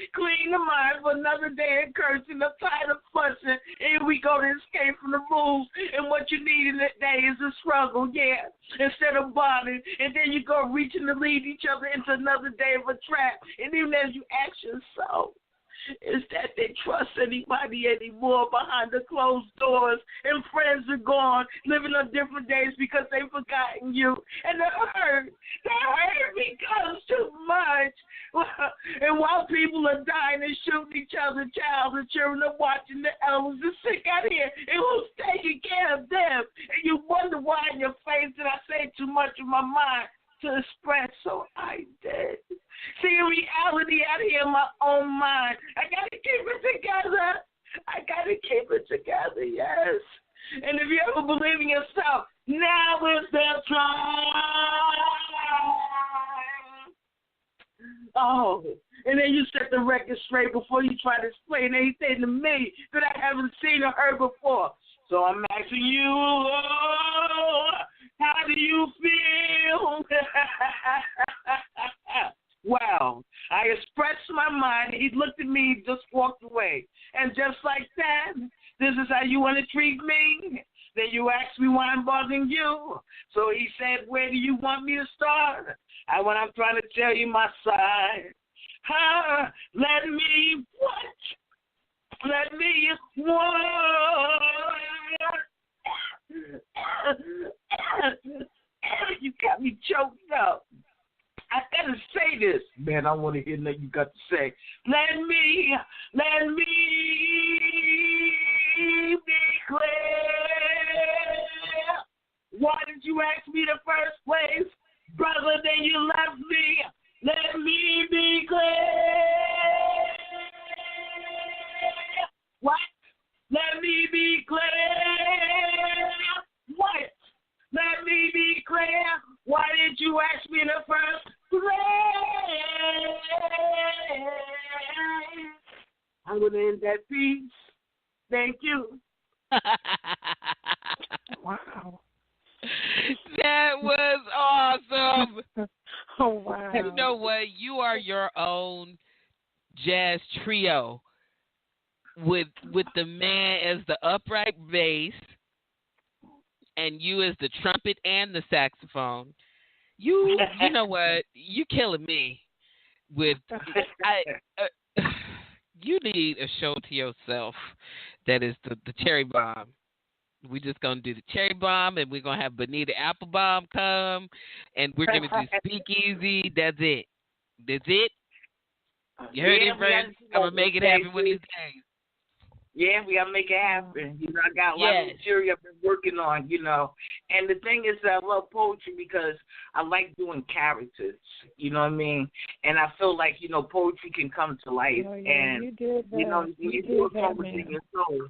for another day of cursing, I'm tired of fussing. Here we go to escape from the rules, and what you need in that day is a struggle, yeah, instead of bonding. And then you go reaching to lead each other into another day of a trap. And even as you ask yourself, is that they trust anybody anymore behind the closed doors, and friends are gone, living on different days because they've forgotten you, and the hurt becomes too much. And while people are dying and shooting each other, child and children are watching the elders are sick out here, and who's taking care of them? And you wonder why in your face did I say too much of my mind to express, so I did. See, in reality, out here in my own mind, I got to keep it together. Yes. And if you ever believe in yourself, now is the time. Oh, and then you set the record straight before you try to explain anything to me that I haven't seen or heard before. So I'm asking you, how do you feel? Wow. I expressed my mind. He looked at me, he just walked away. And just like that, this is how you want to treat me? Then you asked me why I'm bothering you. So he said, where do you want me to start? When I'm trying to tell you my side. Let me what? Let me what? You got me choked up. I gotta say this. Man, I want to hear nothing you got to say. Let me be clear. Why did you ask me in the first place? Brother, then you left me. Let me be clear. What? Let me be clear. What? Let me be clear. Why did you ask me in the first place? I'm going to end that piece. Thank you. Wow. That was awesome. Oh, wow. You know what? You are your own jazz trio with the man as the upright bass and you as the trumpet and the saxophone. You know what? You killing me with you need a show to yourself that is the cherry bomb. We're just going to do the cherry bomb, and we're going to have Bonita Applebaum come, and we're going to do Speakeasy. That's it. You heard it, friends? I'm going to make it happen one of these days. Yeah, we got to make it happen. You know, I got a lot of material I've been working on, you know. And the thing is that I love poetry because I like doing characters, you know what I mean? And I feel like, you know, poetry can come to life. Oh, yeah, and, you did that. You know, you do it from within your soul.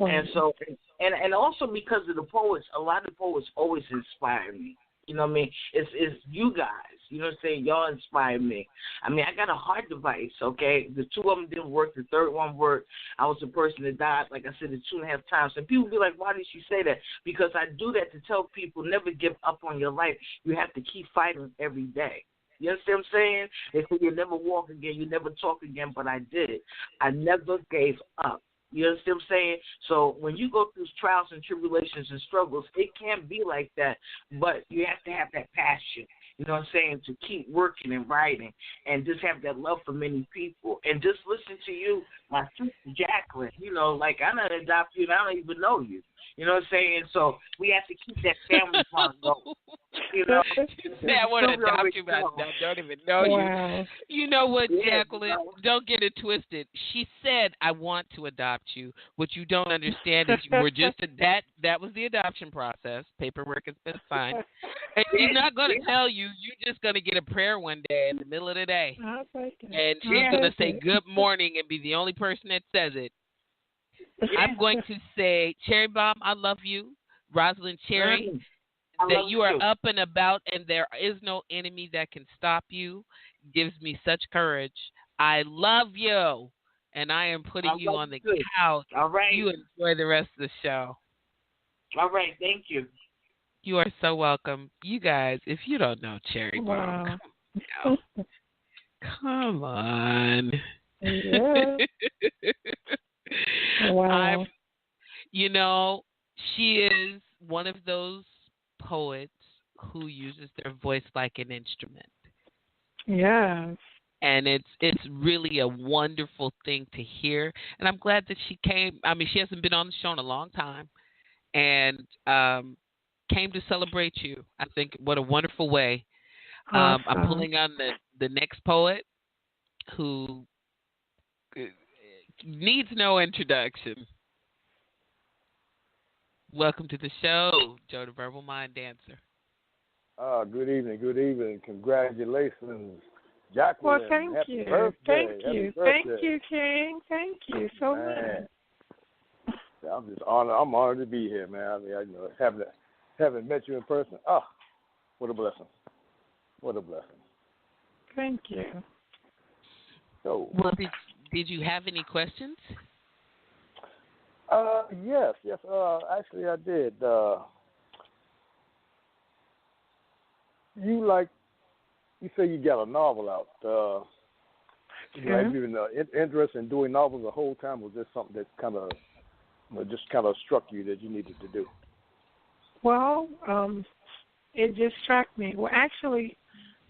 And so, and also because of the poets, a lot of poets always inspire me. You know what I mean? It's you guys. You know what I'm saying? Y'all inspire me. I mean, I got a heart device, okay? The two of them didn't work. The third one worked. I was the person that died, like I said, 2.5 times. And people be like, why did she say that? Because I do that to tell people never give up on your life. You have to keep fighting every day. You understand what I'm saying? They say you never walk again, you never talk again, but I did. I never gave up. You understand what I'm saying? So when you go through trials and tribulations and struggles, it can't be like that, but you have to have that passion. You know what I'm saying, to keep working and writing and just have that love for many people. And just listen to you, my sister Jacqueline, you know, like I don't adopt you and I don't even know you. You know what I'm saying? So we have to keep that family bond going. You know? I want to adopt you, but I don't even know you. You know what, Jacqueline? Don't get it twisted. She said, I want to adopt you. What you don't understand is we're just that was the adoption process. Paperwork has been signed. And she's not going to tell you. You're just going to get a prayer one day in the middle of the day. And she's going to say good morning and be the only person that says it. I'm going to say, Cherry Bomb, I love you. Rosalind Cherry, that you are up and about and there is no enemy that can stop you, gives me such courage. I love you. And I am putting you on the couch. All right. You enjoy the rest of the show. All right. Thank you. You are so welcome. You guys, if you don't know Cherry Bomb, come on. Yeah. Wow. She is one of those poets who uses their voice like an instrument. Yes. And it's really a wonderful thing to hear. And I'm glad that she came. I mean, she hasn't been on the show in a long time. And came to celebrate you. I think what a wonderful way. Awesome. I'm pulling on the next poet who needs no introduction. Welcome to the show, Joe the Verbal Mind Dancer. Good evening. Congratulations, Jacqueline. Well, thank Happy you. Birthday. Thank you. Happy birthday. Thank you, King. Thank you so much. I'm just honored. I'm honored to be here, man. I mean, haven't met you in person. Oh, what a blessing. What a blessing. Thank you. So, well, did you have any questions? Yes. Actually, I did. You say you got a novel out. Have you been interested in doing novels the whole time, or was this something that kind of struck you that you needed to do? Well, it just struck me. Well, actually,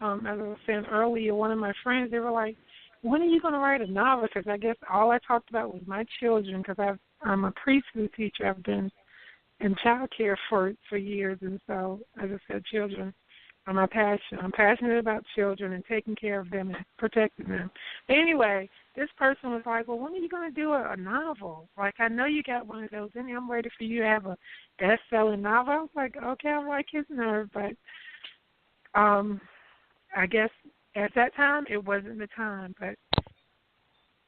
as I was saying earlier, one of my friends, they were like, when are you going to write a novel? Because I guess all I talked about was my children, because I'm a preschool teacher. I've been in child care for years, and so, as I said, children are my passion. I'm passionate about children and taking care of them and protecting them. But anyway, this person was like, well, when are you going to do a novel? Like, I know you got one of those in there. I'm ready for you to have a best-selling novel. I was like, okay, I like his nerve, but I guess at that time it wasn't the time. But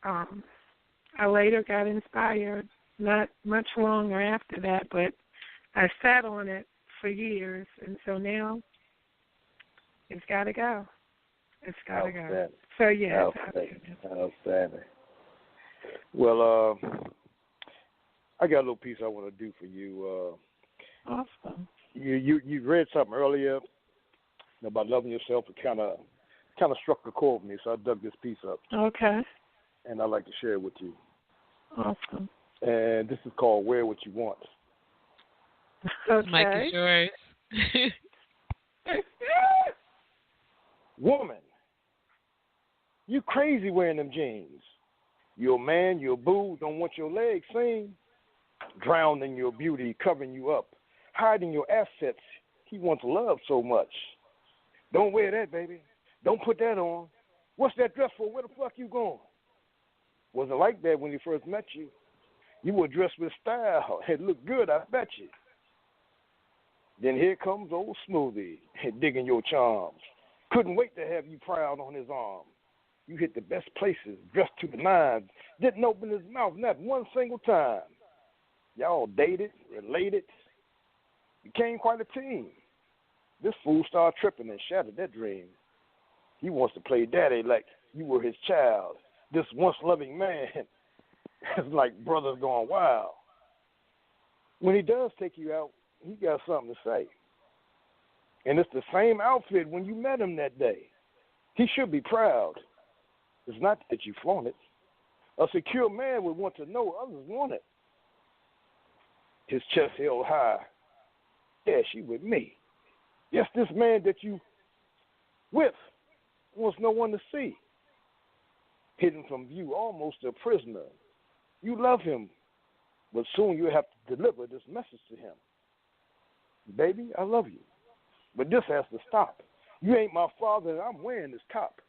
I later got inspired, not much longer after that, but I sat on it for years, and so now it's got to go. It's got to go. So, yeah. Outstanding. Well, I got a little piece I want to do for you. Awesome. You read something earlier about loving yourself. It kind of struck a chord with me, so I dug this piece up. Okay. And I'd like to share it with you. Awesome. And this is called Wear What You Want. Okay. Mike is yours. Woman, you crazy wearing them jeans. Your man, your boo, don't want your legs seen. Drowned in your beauty, covering you up. Hiding your assets, he wants love so much. Don't wear that, baby. Don't put that on. What's that dress for? Where the fuck you going? Wasn't like that when he first met you. You were dressed with style. It looked good, I bet you. Then here comes old Smoothie, digging your charms. Couldn't wait to have you proud on his arm. You hit the best places, dressed to the nines. Didn't open his mouth not one single time. Y'all dated, related, became quite a team. This fool started tripping and shattered that dream. He wants to play daddy like you were his child. This once loving man is like brothers gone wild. When he does take you out, he got something to say. And it's the same outfit when you met him that day. He should be proud. It's not that you flaunt it. A secure man would want to know others want it. His chest held high. Yeah, she with me. Yes, this man that you with wants no one to see. Hidden from view, almost a prisoner. You love him, but soon you'll have to deliver this message to him. Baby, I love you, but this has to stop. You ain't my father, and I'm wearing this top.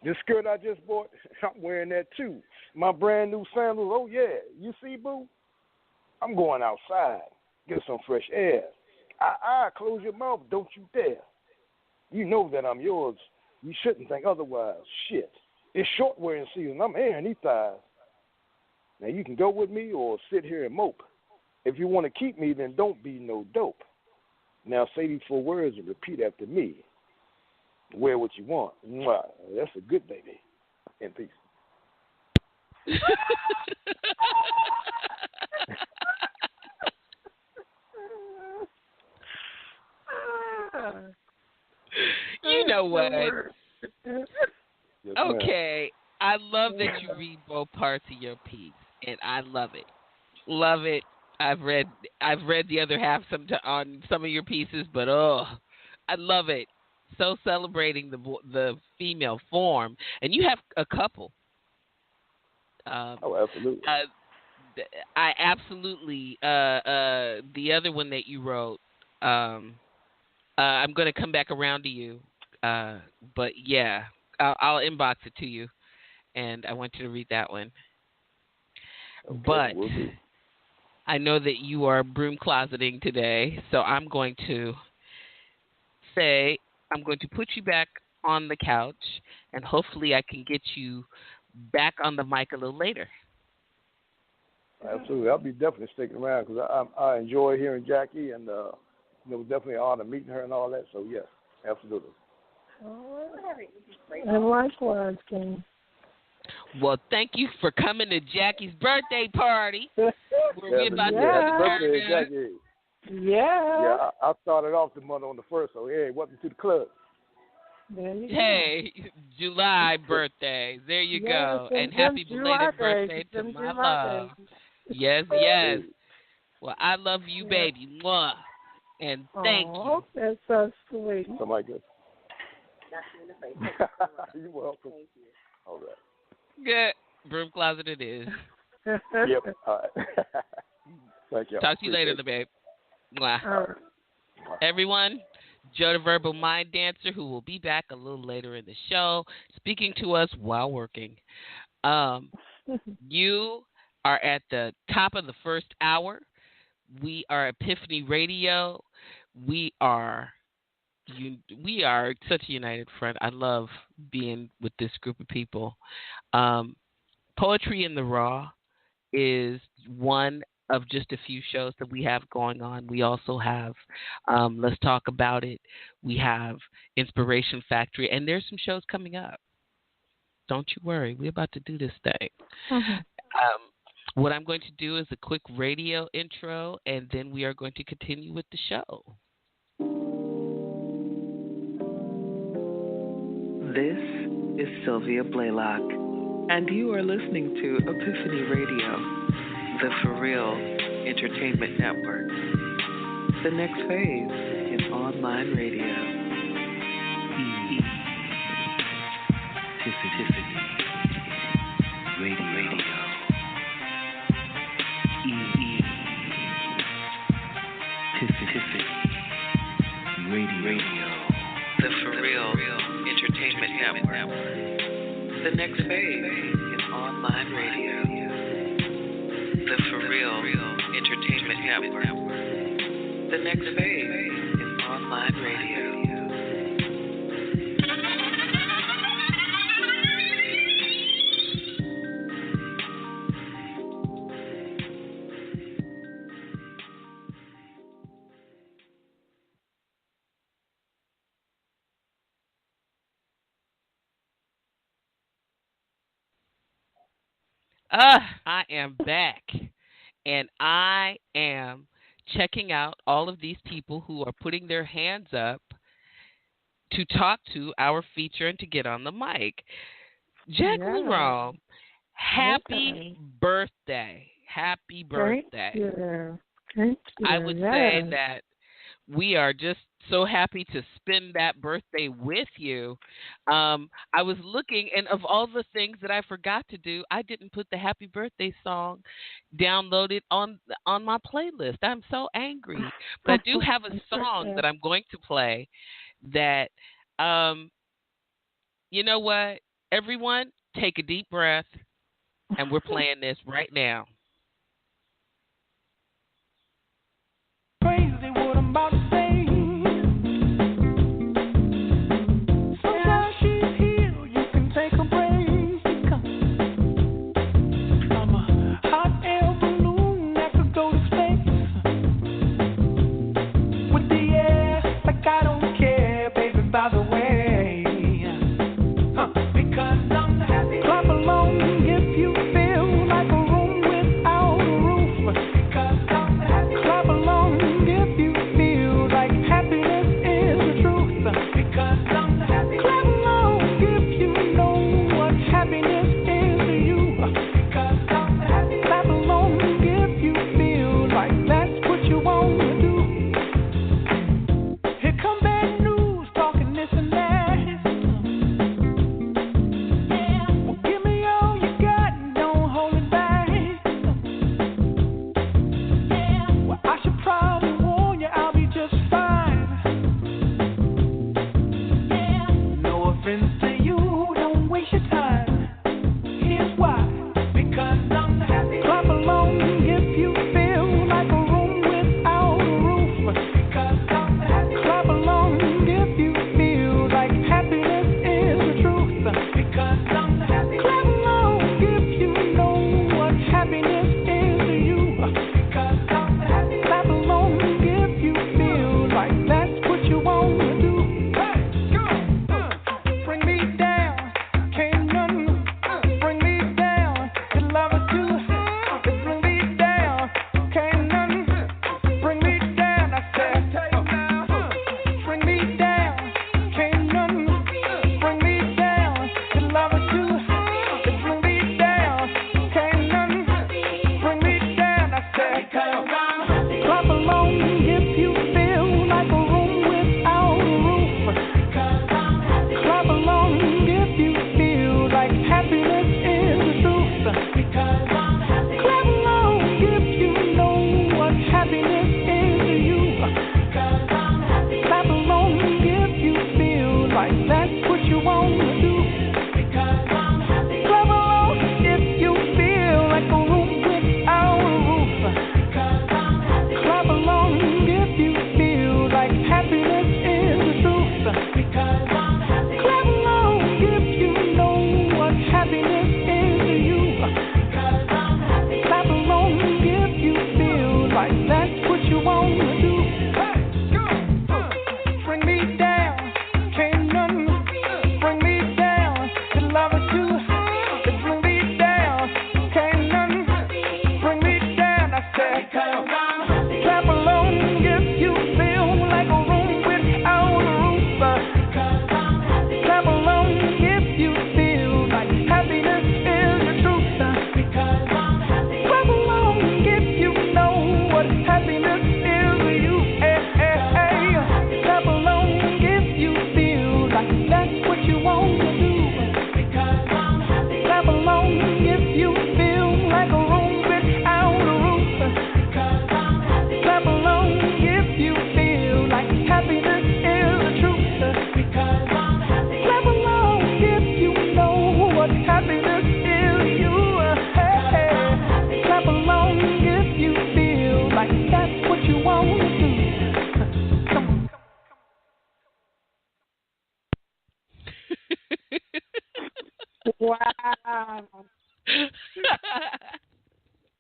This skirt I just bought, I'm wearing that too. My brand new sandals, oh yeah. You see, boo? I'm going outside, get some fresh air. Close your mouth, don't you dare. You know that I'm yours. You shouldn't think otherwise. Shit. It's short wearing season. I'm airing these thighs. Now, you can go with me or sit here and mope. If you want to keep me, then don't be no dope. Now, say these 4 words and repeat after me. Wear what you want. Mwah. That's a good baby. In peace. You know what? Yes, Okay. I love that you read both parts of your piece, and I love it. Love it. I've read the other half on some of your pieces, but I love it. So celebrating the female form, and you have a couple. Absolutely. I absolutely. The other one that you wrote, I'm going to come back around to you, but yeah, I'll inbox it to you, and I want you to read that one. Okay, but will do. I know that you are broom closeting today, so I'm going to put you back on the couch, and hopefully I can get you back on the mic a little later. Absolutely. I'll be definitely sticking around because I enjoy hearing Jackie, and it was definitely an honor meeting her and all that. So, yes, absolutely. And likewise, King. Well, thank you for coming to Jackie's birthday party. We're about to happy birthday, Jackie. Yeah. Yeah, I started off the month on the 1st, so hey, welcome to the club. There you Hey, July birthday. There you go. And happy belated birthday to my love. Yes, yes. Well, I love you, baby. Mwah. And thank you. That's so sweet. Somebody good. You're welcome. Thank you. All right. Good. Broom closet it is. Yep. All right. Thank you. Talk to you later, babe. Mwah. Right. Everyone, Joe the Verbal Mind Dancer, who will be back a little later in the show, speaking to us while working. You are at the top of the first hour. We are EPiphany Radio. We are such a united front. I love being with this group of people. Poetry in the Raw is one of just a few shows that we have going on. We also have Let's Talk About It. We have Inspiration Factory, and there's some shows coming up. Don't you worry. We're about to do this thing. Mm-hmm. What I'm going to do is a quick radio intro, and then we are going to continue with the show. This is Sylvia-l-Blalock, and you are listening to EPiphany Radio, the For Real Entertainment Network. The next phase in online radio. EPiphany Radio. EPiphany Radio. The For Real Entertainment Network. The next phase in online radio. The For Real Entertainment Network. The next phase in online radio. I am back, and I am checking out all of these people who are putting their hands up to talk to our feature and to get on the mic. Jacqueline Rome, happy birthday. Happy birthday. Thank you. I would say that we are just so happy to spend that birthday with you. I was looking, and of all the things that I forgot to do, I didn't put the happy birthday song downloaded on my playlist. I'm so angry. But I do have a song that I'm going to play that, you know what? Everyone, take a deep breath, and we're playing this right now. Crazy what I'm about to say. Sometimes she's here, you can take a break. I'm a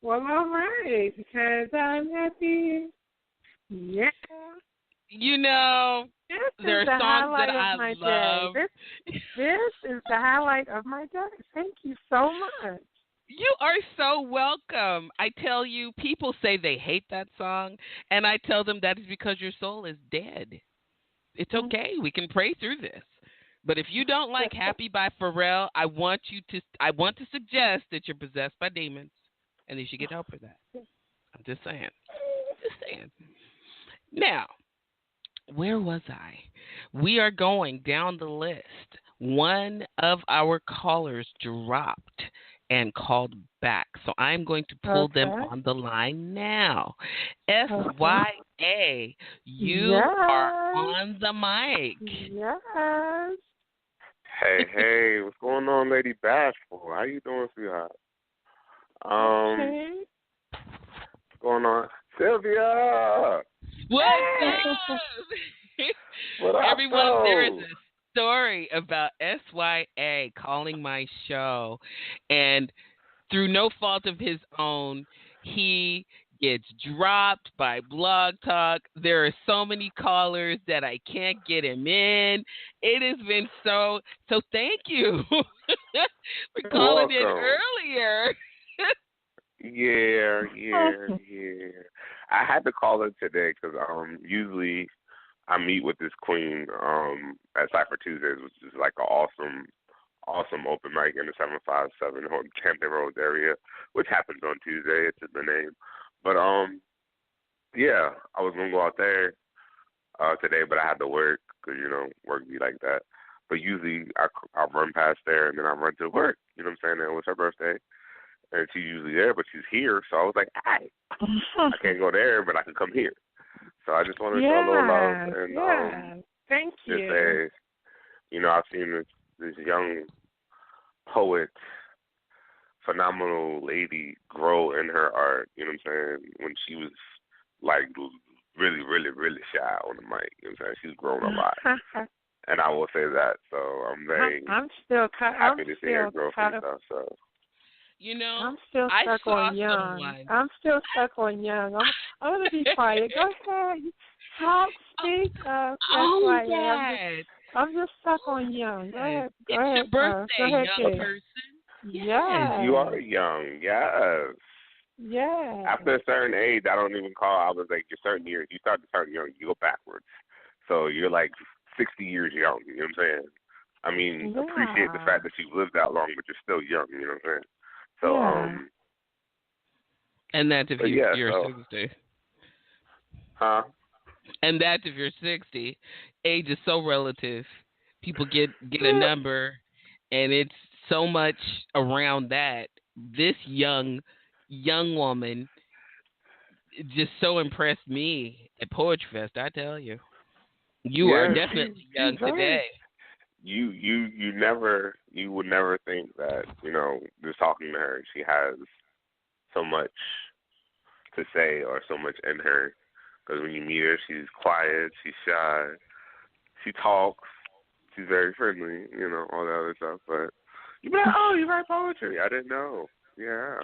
Well, all right, because I'm happy. Yeah. You know, there are songs that I love. This is the highlight of my day. Thank you so much. You are so welcome. I tell you, people say they hate that song, and I tell them that is because your soul is dead. It's okay. We can pray through this. But if you don't like Happy by Pharrell, I want to suggest that you're possessed by demons, and you should get help for that. I'm just saying. Now, where was I? We are going down the list. One of our callers dropped and called back. So I'm going to pull them on the line now. SYA, you are on the mic. Yes. Hey, what's going on, Lady Bashful? How you doing, sweetheart? What's going on? Sylvia! What's up? What up, Everyone, there is a story about SYA calling my show, and through no fault of his own, he gets dropped by Blog Talk. There are so many callers that I can't get him in. It has been so thank you for calling in earlier. Yeah. I had to call her today because usually I meet with this queen at Cypher Tuesdays, which is like an awesome open mic in the 757 Hampton Roads area, which happens on Tuesday. It's in the name. But yeah, I was gonna go out there today, but I had to work because work be like that. But usually I run past there and then I run to work. You know what I'm saying? And it was her birthday. And she's usually there, but she's here. So I was like, hey, I can't go there, but I can come here. So I just wanted to show a little love. And, thank you. Just say, I've seen this young poet, phenomenal lady grow in her art, you know what I'm saying, when she was, like, really, really, really shy on the mic. You know what I'm saying? She's grown a lot. And I will say that. So I'm very happy to see her grow from stuff. So. I'm still stuck on young. I'm going to be quiet. Go ahead. Talk, speak. I'm just stuck on young. Go ahead. It's your birthday, young person. Yes. You are young. Yes. Yeah. After a certain age, I don't even call. I was like, certain years, you start to turn young, you go backwards. So you're like 60 years young. You know what I'm saying? I mean, appreciate the fact that you've lived that long, but you're still young. You know what I'm saying? So, and that's if you're 60. Huh? And that's if you're 60. Age is so relative. People get a number, and it's so much around that. This young woman just so impressed me at Poetry Fest. I tell you, you are definitely young today. You would never think that, just talking to her, she has so much to say or so much in her. Because when you meet her, she's quiet, she's shy, she talks, she's very friendly, all that other stuff. But you'd be like, oh, you write poetry? I didn't know. Yeah.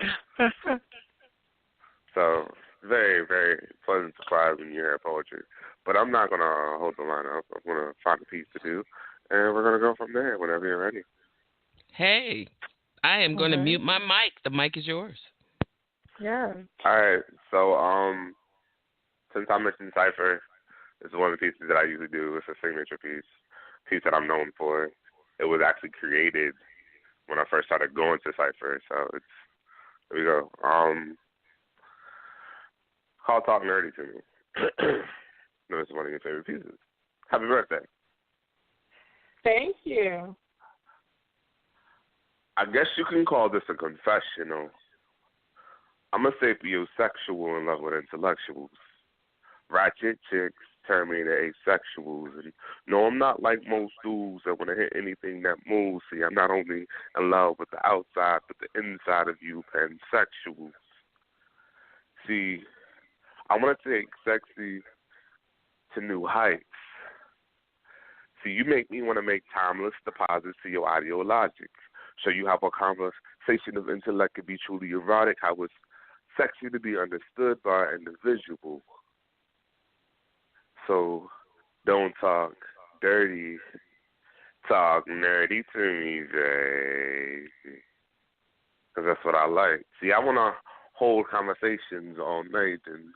So, very, very pleasant surprise when you hear poetry. But I'm not going to hold the line up. I'm going to find a piece to do. And we're going to go from there whenever you're ready. Hey, I am going to mute my mic. The mic is yours. Yeah. All right. So, since I mentioned Cypher, this is one of the pieces that I usually do. It's a signature piece that I'm known for. It was actually created when I first started going to Cypher. So, here we go. Called Talk Nerdy to Me. This is one of your favorite pieces. Happy birthday. Thank you. I guess you can call this a confessional. I'm a sapiosexual in love with intellectuals. Ratchet chicks turn me into asexuals. And no, I'm not like most dudes that want to hit anything that moves. See, I'm not only in love with the outside, but the inside of you, pansexuals. See, I want to take sexy to new heights. See, you make me want to make timeless deposits to your ideologic. show you how a conversation of intellect can be truly erotic, how it's sexy to be understood by an individual. So don't talk dirty, talk nerdy to me, baby. Because that's what I like. See, I want to hold conversations all night and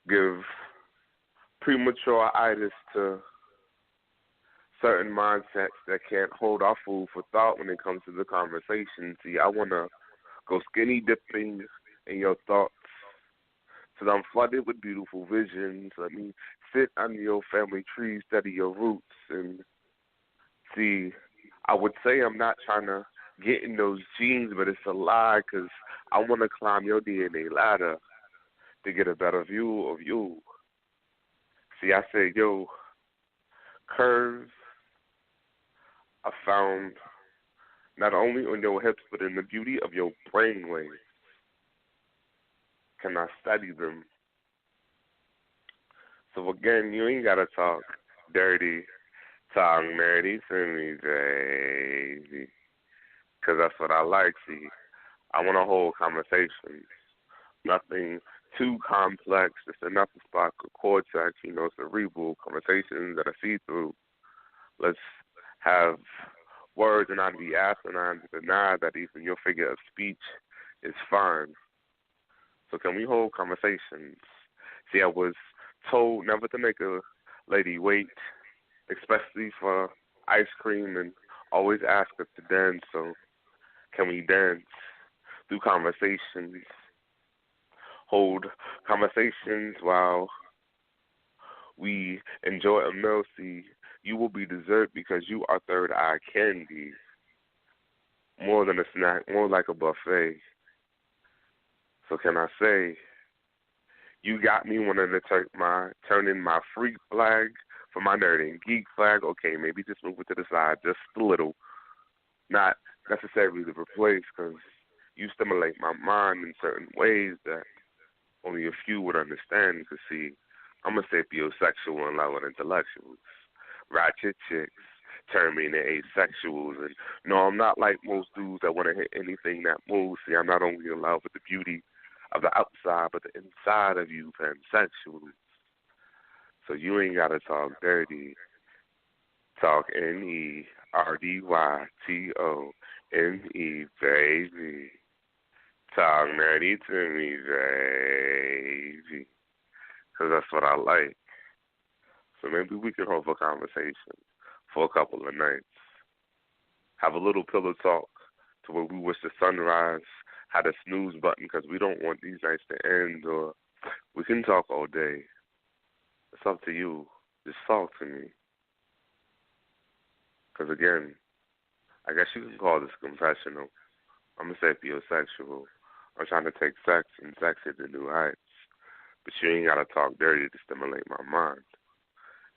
give premature itis to certain mindsets that can't hold our food for thought when it comes to the conversation. See, I want to go skinny dipping in your thoughts so that I'm flooded with beautiful visions. Let me sit under your family tree, study your roots, and see, I would say I'm not trying to get in those genes, but it's a lie because I want to climb your DNA ladder to get a better view of you. See, I said, yo, curves are found not only on your hips, but in the beauty of your brainwaves. Can I study them? So again, you ain't got to talk dirty, talk nerdy to me, baby. Because that's what I like. See, I want to hold conversations. Nothing too complex, just enough to spark a cortex, cerebral conversations that I see through. Let's have words and not be asinine to deny that even your figure of speech is fine. So can we hold conversations? See, I was told never to make a lady wait, especially for ice cream, and always ask us to dance. So can we dance through conversations? Hold conversations while we enjoy a meal. See, you will be dessert because you are third eye candy. More than a snack, more like a buffet. So can I say, you got me wanting to turn in my freak flag for my nerd and geek flag. Okay, maybe just move it to the side just a little. Not necessarily to replace, because you stimulate my mind in certain ways that only a few would understand. Because, see, I'm a sapiosexual and love with intellectuals. Ratchet chicks turn me into asexuals. And no, I'm not like most dudes that want to hit anything that moves. See, I'm not only in love with the beauty of the outside, but the inside of you, pansexuals. So you ain't got to talk dirty. Talk NERDYTONE, baby. Talk nerdy to me, baby. Because that's what I like. So maybe we can hold a conversation for a couple of nights. Have a little pillow talk to where we wish the sunrise had a snooze button, because we don't want these nights to end, or we can talk all day. It's up to you. Just talk to me. Because, again, I guess you can call this confessional. I'm a sapiosexual. I'm trying to take sex and sexy to new heights. But you ain't got to talk dirty to stimulate my mind.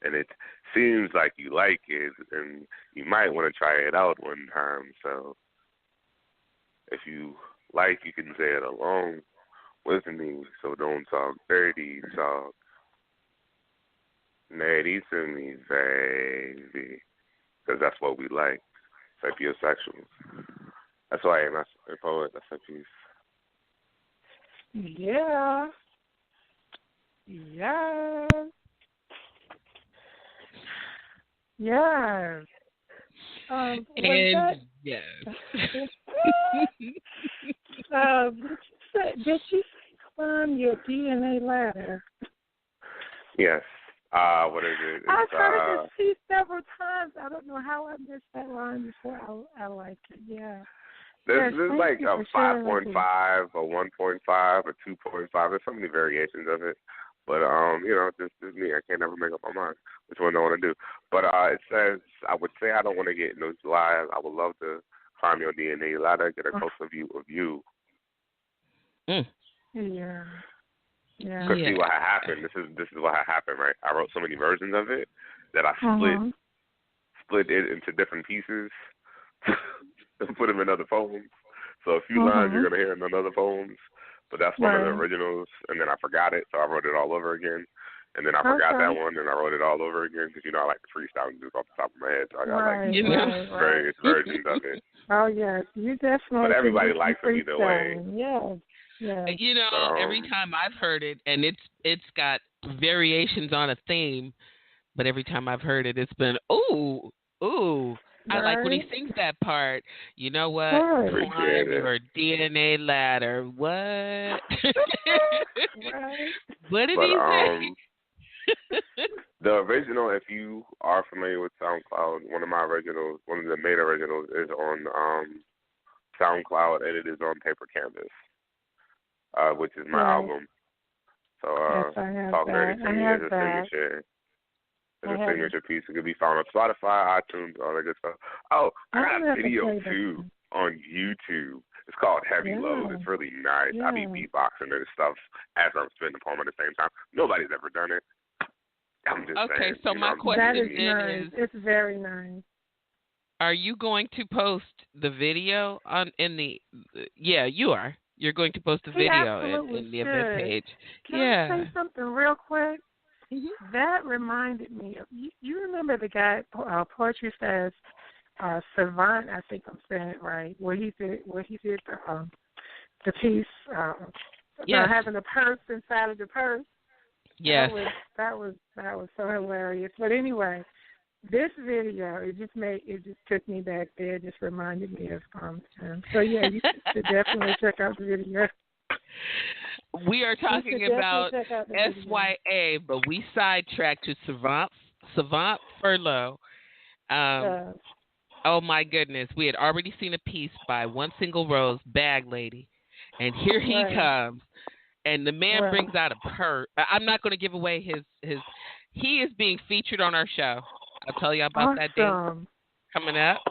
And it seems like you like it, and you might want to try it out one time. So if you like, you can say it along with me. So don't talk dirty, talk nerdy to me, baby. Because that's what we like, sapiosexuals. That's why I'm a poet. That's a piece. Yeah. Yes. Yes. And yes. Did you climb your DNA ladder? Yes. What is it? I've heard it see several times. I don't know how I missed that line before. I like it. Yeah. There's yes, like a 5.5, a 1.5, a 2.5. There's so many variations of it. But, this is me. I can't never make up my mind which one I want to do. But it says, I would say I don't want to get in those lives. I would love to climb your DNA ladder, get a closer view of you. Mm. Yeah. Yeah. Because see what happened. This is what happened, right? I wrote so many versions of it that I split it into different pieces and put them in other poems. So a few lines you're gonna hear in another poems, but that's one of the originals. And then I forgot it, so I wrote it all over again. And then I forgot that one, and I wrote it all over again because, I like to freestyle and do it off the top of my head. So I got various versions of it. Oh, yes. You definitely. But everybody likes it either way. Yes. Yes. Every time I've heard it, and it's got variations on a theme, but every time I've heard it, it's been, ooh. I like when he sings that part. You know what? Climb your DNA ladder. What? What did he say? The original, if you are familiar with SoundCloud, one of the main originals is on SoundCloud, and it is on Paper Canvas, which is my album. So, Talk Nerdy to Me is a signature. It's a signature piece. It can be found on Spotify, iTunes, all that good stuff. Oh, I got a video, too, on YouTube. It's called Heavy Load. It's really nice. I be beatboxing and stuff as I'm spinning the poem at the same time. Nobody's ever done it. I'm just saying. Okay, so my question is, it's very nice. Are you going to post the video Yeah, you are. You're going to post the video in the event page. Can I say something real quick? Mm-hmm. That reminded me of you remember the guy Poetry Says Savant, I think I'm saying it right, where he did the piece about having a purse inside of the purse. Yes. That was so hilarious. But anyway, this video it just took me back there. It just reminded me of him. So yeah, you should definitely check out the video. We are talking about SYA, but we sidetracked to Savant Furlough. Oh my goodness, we had already seen a piece by One Single Rose, Bag Lady, and here he comes. And the man brings out a purse. I'm not going to give away his. He is being featured on our show. I'll tell you about that day coming up.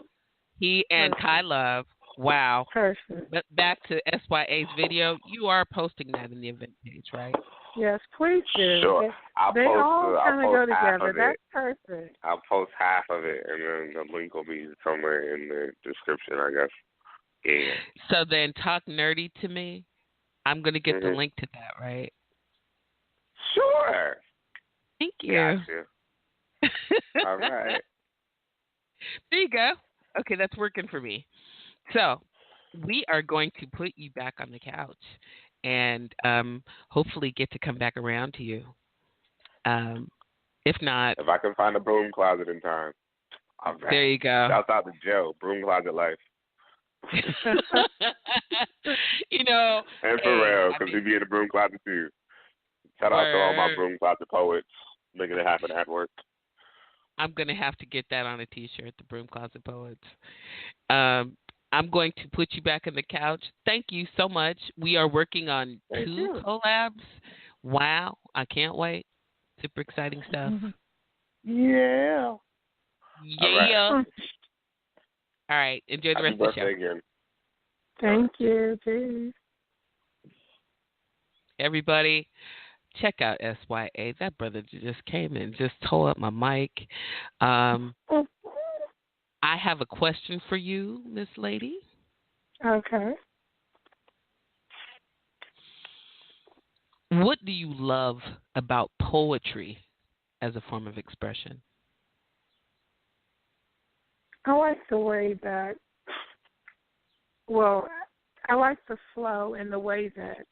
He and Kai Love. Wow. Perfect. But back to SYA's video. You are posting that in the event page, right? Yes, please do. Sure. They all kind of go together. That's perfect. I'll post half of it, and then the link will be somewhere in the description, I guess. Yeah. So then Talk Nerdy to Me. I'm going to get the link to that, right? Sure. Thank you. Gotcha. All right. There you go. Okay, that's working for me. So we are going to put you back on the couch and hopefully get to come back around to you. If not... If I can find a broom closet in time. There you go. Shout out to Joe, Broom Closet Life. And for real, because he be in the broom closet too. Shout out to all my broom closet poets making it happen at work. I'm going to have to get that on a T-shirt, the Broom Closet Poets. I'm going to put you back on the couch. Thank you so much. We are working on 2 collabs. Wow. I can't wait. Super exciting stuff. Yeah. Yeah. All right. Enjoy the rest of the show. Again. Thank you. Peace. Everybody, check out SYA. That brother just came in, just tore up my mic. I have a question for you, Miss Lady. Okay. What do you love about poetry as a form of expression? I like the way that, I like the flow and the way that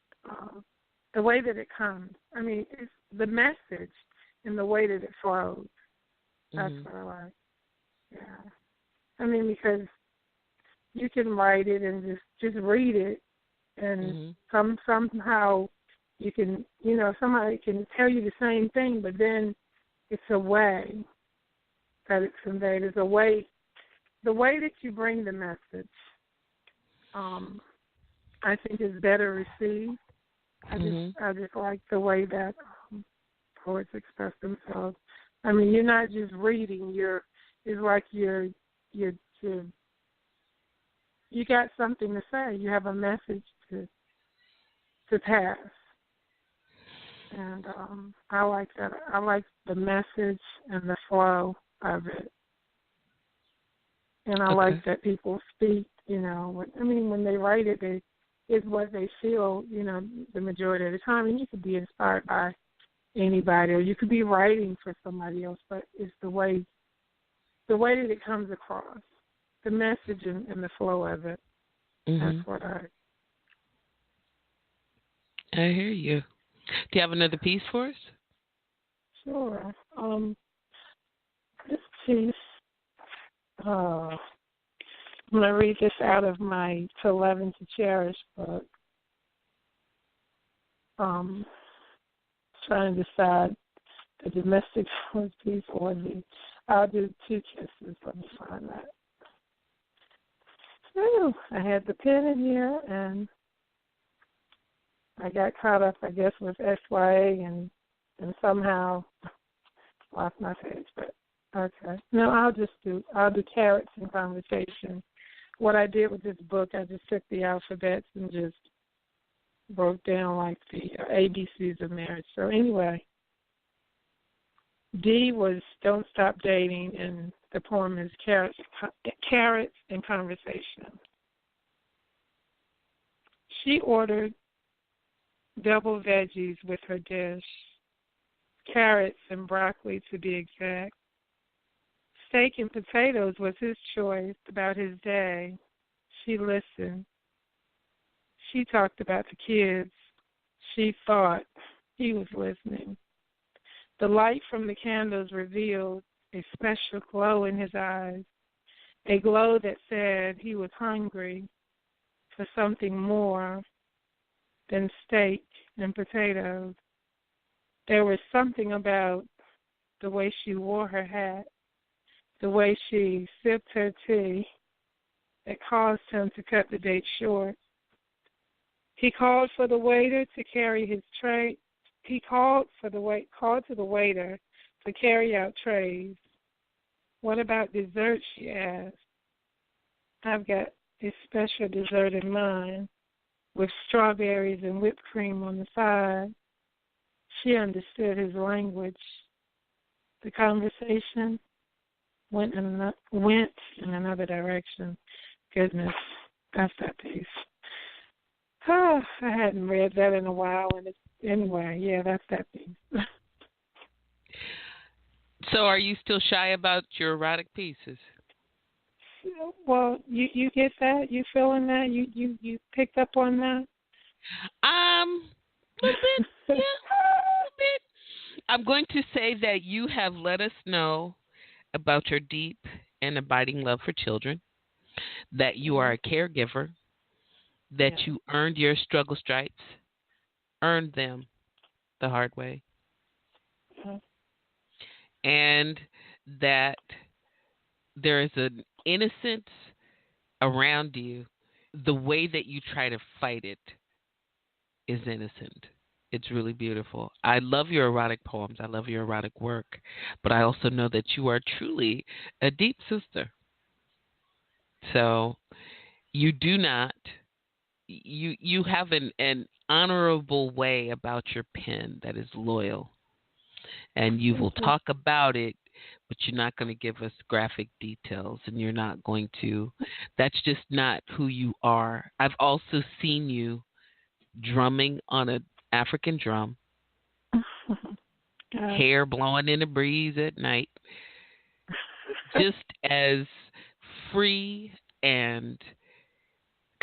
it comes. I mean, it's the message and the way that it flows. That's what I like. Yeah. I mean, because you can write it and just read it, and somehow you can, somebody can tell you the same thing, but then it's a way that it's conveyed. It's a way. The way that you bring the message, I think is better received. I just like the way that poets express themselves. I mean, you're not just reading. It's like you got something to say. You have a message to pass, and I like that. I like the message and the flow of it. And I like that people speak, when they write it, it's what they feel, the majority of the time. And you can be inspired by anybody, or you could be writing for somebody else, but it's the way that it comes across, the message and the flow of it. Mm-hmm. That's what I hear you. Do you have another piece for us? Sure. This piece, I'm going to read this out of my To Love and to Cherish book. Trying to decide the domestic violence piece or I'll do Two Kisses. Let me find that. So I had the pen in here, and I got caught up, I guess, with SYA and somehow lost my page. But okay, no, I'll do Carrots in Conversation. What I did with this book, I just took the alphabets and just broke down like the ABCs of marriage. So anyway, D was Don't Stop Dating, and the poem is Carrots in Conversation. She ordered double veggies with her dish, carrots and broccoli to be exact. Steak and potatoes was his choice about his day. She listened. She talked about the kids. She thought he was listening. The light from the candles revealed a special glow in his eyes, a glow that said he was hungry for something more than steak and potatoes. There was something about the way she wore her hat, the way she sipped her tea, that caused him to cut the date short. He called for the waiter to carry his tray. He called to the waiter to carry out trays. What about dessert, she asked. I've got a special dessert in mind with strawberries and whipped cream on the side. She understood his language. The conversation went in another direction. Goodness, that's that piece. I hadn't read that in a while, and anyway, yeah, that's that piece. So are you still shy about your erotic pieces? Well, you get that? You feeling that? You picked up on that? A little bit, yeah, a little bit. I'm going to say that you have let us know about your deep and abiding love for children, that you are a caregiver, that you earned your struggle stripes, earned them the hard way, and that there is an innocence around you. The way that you try to fight it is innocent. It's really beautiful. I love your erotic poems. I love your erotic work. But I also know that you are truly a deep sister. So you do not, you have an honorable way about your pen that is loyal. And you will talk about it, but you're not going to give us graphic details, and you're not going to, that's just not who you are. I've also seen you drumming on an African drum, hair blowing in the breeze at night, just as free and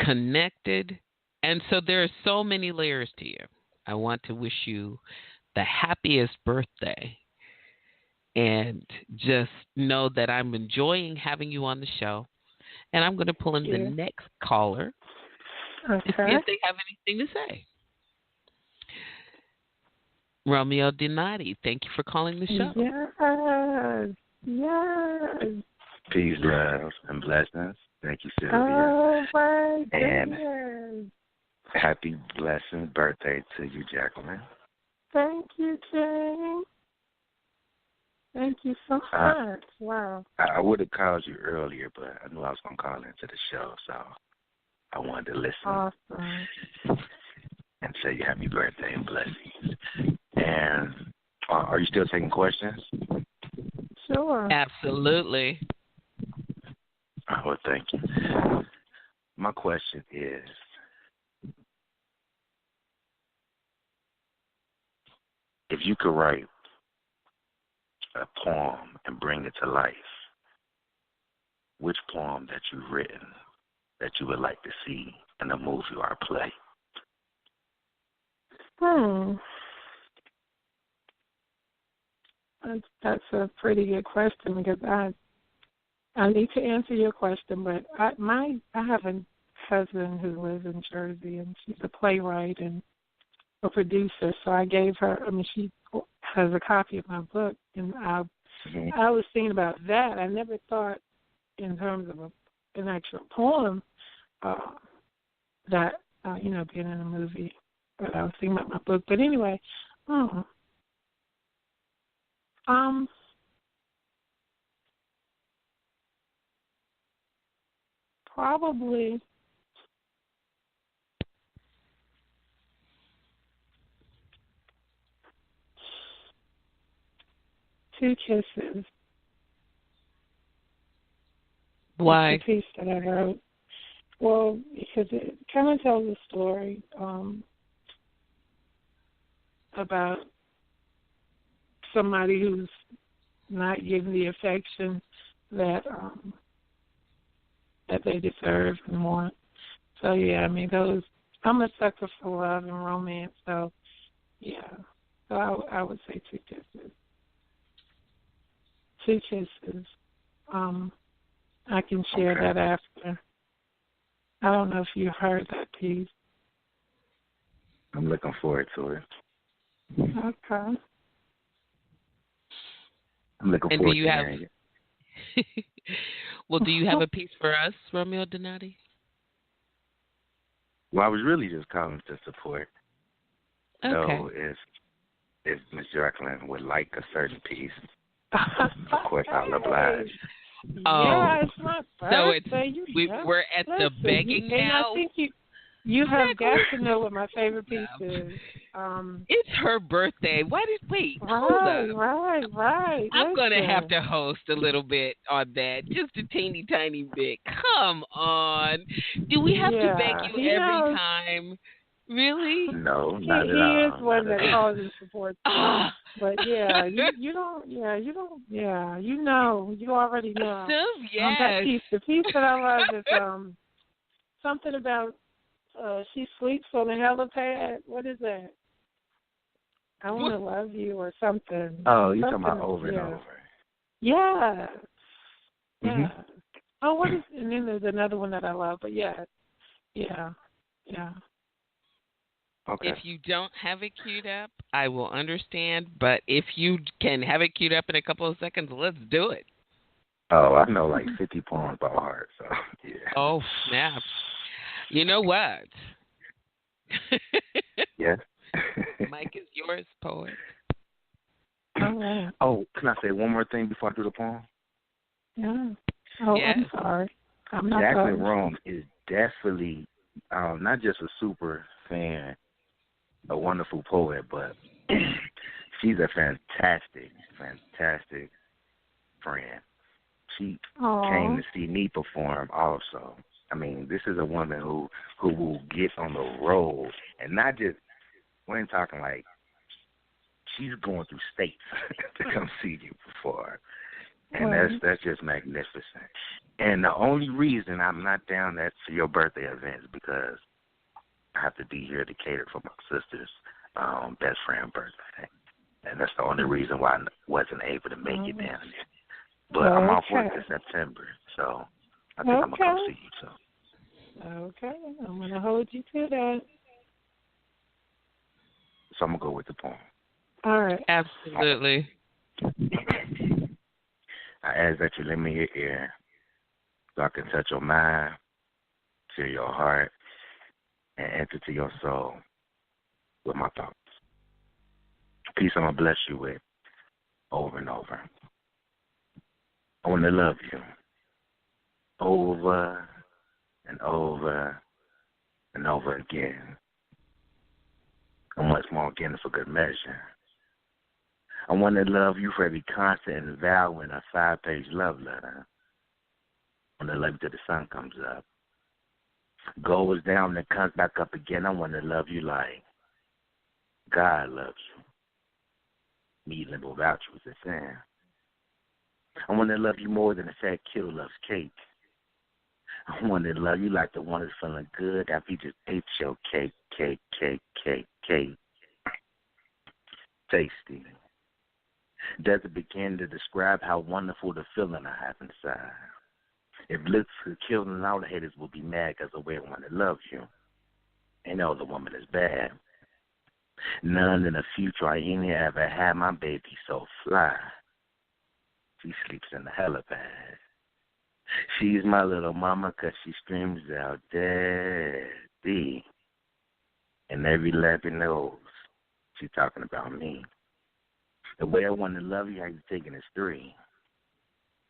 connected. And so there are so many layers to you. I want to wish you the happiest birthday, and just know that I'm enjoying having you on the show. And I'm going to pull in the next caller to see if they have anything to say. Romeo Donati, thank you for calling the show. Yes. Peace, love, and blessings. Thank you, Sylvia. Oh, my goodness. And happy blessed birthday to you, Jacqueline. Thank you, Jane. Thank you so much. Wow. I would have called you earlier, but I knew I was going to call into the show, so I wanted to listen. Awesome. And say happy birthday and blessings. And are you still taking questions? Sure. Absolutely. Well, thank you. My question is, if you could write a poem and bring it to life, which poem that you've written that you would like to see in a movie or a play? That's a pretty good question because I need to answer your question, but I have a cousin who lives in Jersey, and she's a playwright and a producer. So I gave her. I mean, she has a copy of my book, and I was thinking about that. I never thought in terms of an actual poem that being in a movie. But I was thinking about my book. But anyway, probably Two Kisses. Why? That's the piece that I wrote. Well, because it kind of tells a story about somebody who's not getting the affection that they deserve and want. So yeah, I mean I'm a sucker for love and romance. So yeah, so I would say Two Kisses. Two Kisses. I can share that after. I don't know if you heard that piece. I'm looking forward to it. Okay. I'm looking forward to hearing it. Well, do you have a piece for us, Romeo Donati? Well, I was really just calling to support. Okay. So if Miss Jacqueline would like a certain piece, of course I'll oblige. Yeah, it's my birthday. So we're at the begging now. I think you have got to know what my favorite piece is. It's her birthday. Wait, hold up. Right. I'm going to have to host a little bit on that, just a teeny tiny bit. Come on. Do we have to beg you every time? Really? No, not at all. He is one that calls and supports. But yeah, you already know. Yes. That piece, the piece that I love is something about she sleeps on a helipad. What is that? I want to love you or something. Oh, you're talking about over and over. Yeah. Mm-hmm. Oh, what is? And then there's another one that I love. But yeah. Okay. If you don't have it queued up, I will understand. But if you can have it queued up in a couple of seconds, let's do it. Oh, I know like 50 poems by heart, so yeah. Oh, snap. You know what? Yes. Mike is yours, poet. Oh, can I say one more thing before I do the poem? Yeah. Oh, yes. I'm sorry. I'm not Jacqueline Rome is definitely not just a super fan, a wonderful poet, but she's a fantastic friend. She came to see me perform also. I mean, this is a woman who will get on the road and not just, we ain't talking like, she's going through states to come see you perform. And that's just magnificent. And the only reason I'm not down at your birthday event is because I have to be here to cater for my sister's best friend birthday. And that's the only reason why I wasn't able to make it down there. But I'm off work in September, so I think I'm going to come see you. So. Okay, I'm going to hold you to that. So I'm going to go with the poem. All right. Absolutely. I ask that you lend me your ear so I can touch your mind, feel your heart, and enter to your soul with my thoughts. Peace I'm going to bless you with over and over. I want to love you over and over and over again. And once more again for good measure. I want to love you for every constant and vow in a 5-page love letter. I want to love you till the sun comes up. Goes down and comes back up again. I want to love you like God loves you. Me limbo vouchers a fan. I want to love you more than a fat kid loves cake. I want to love you like the one that's feeling good after you just ate your cake. Tasty. Does it begin to describe how wonderful the feeling I have inside? If looks could kill, then all the haters will be mad because the way I want to love you. Ain't no other woman is bad. None in the future I ain't ever had my baby so fly. She sleeps in the helipad. She's my little mama 'cause she screams out, Daddy. And every lesbian knows she's talking about me. The way I want to love you, how you taking is 3.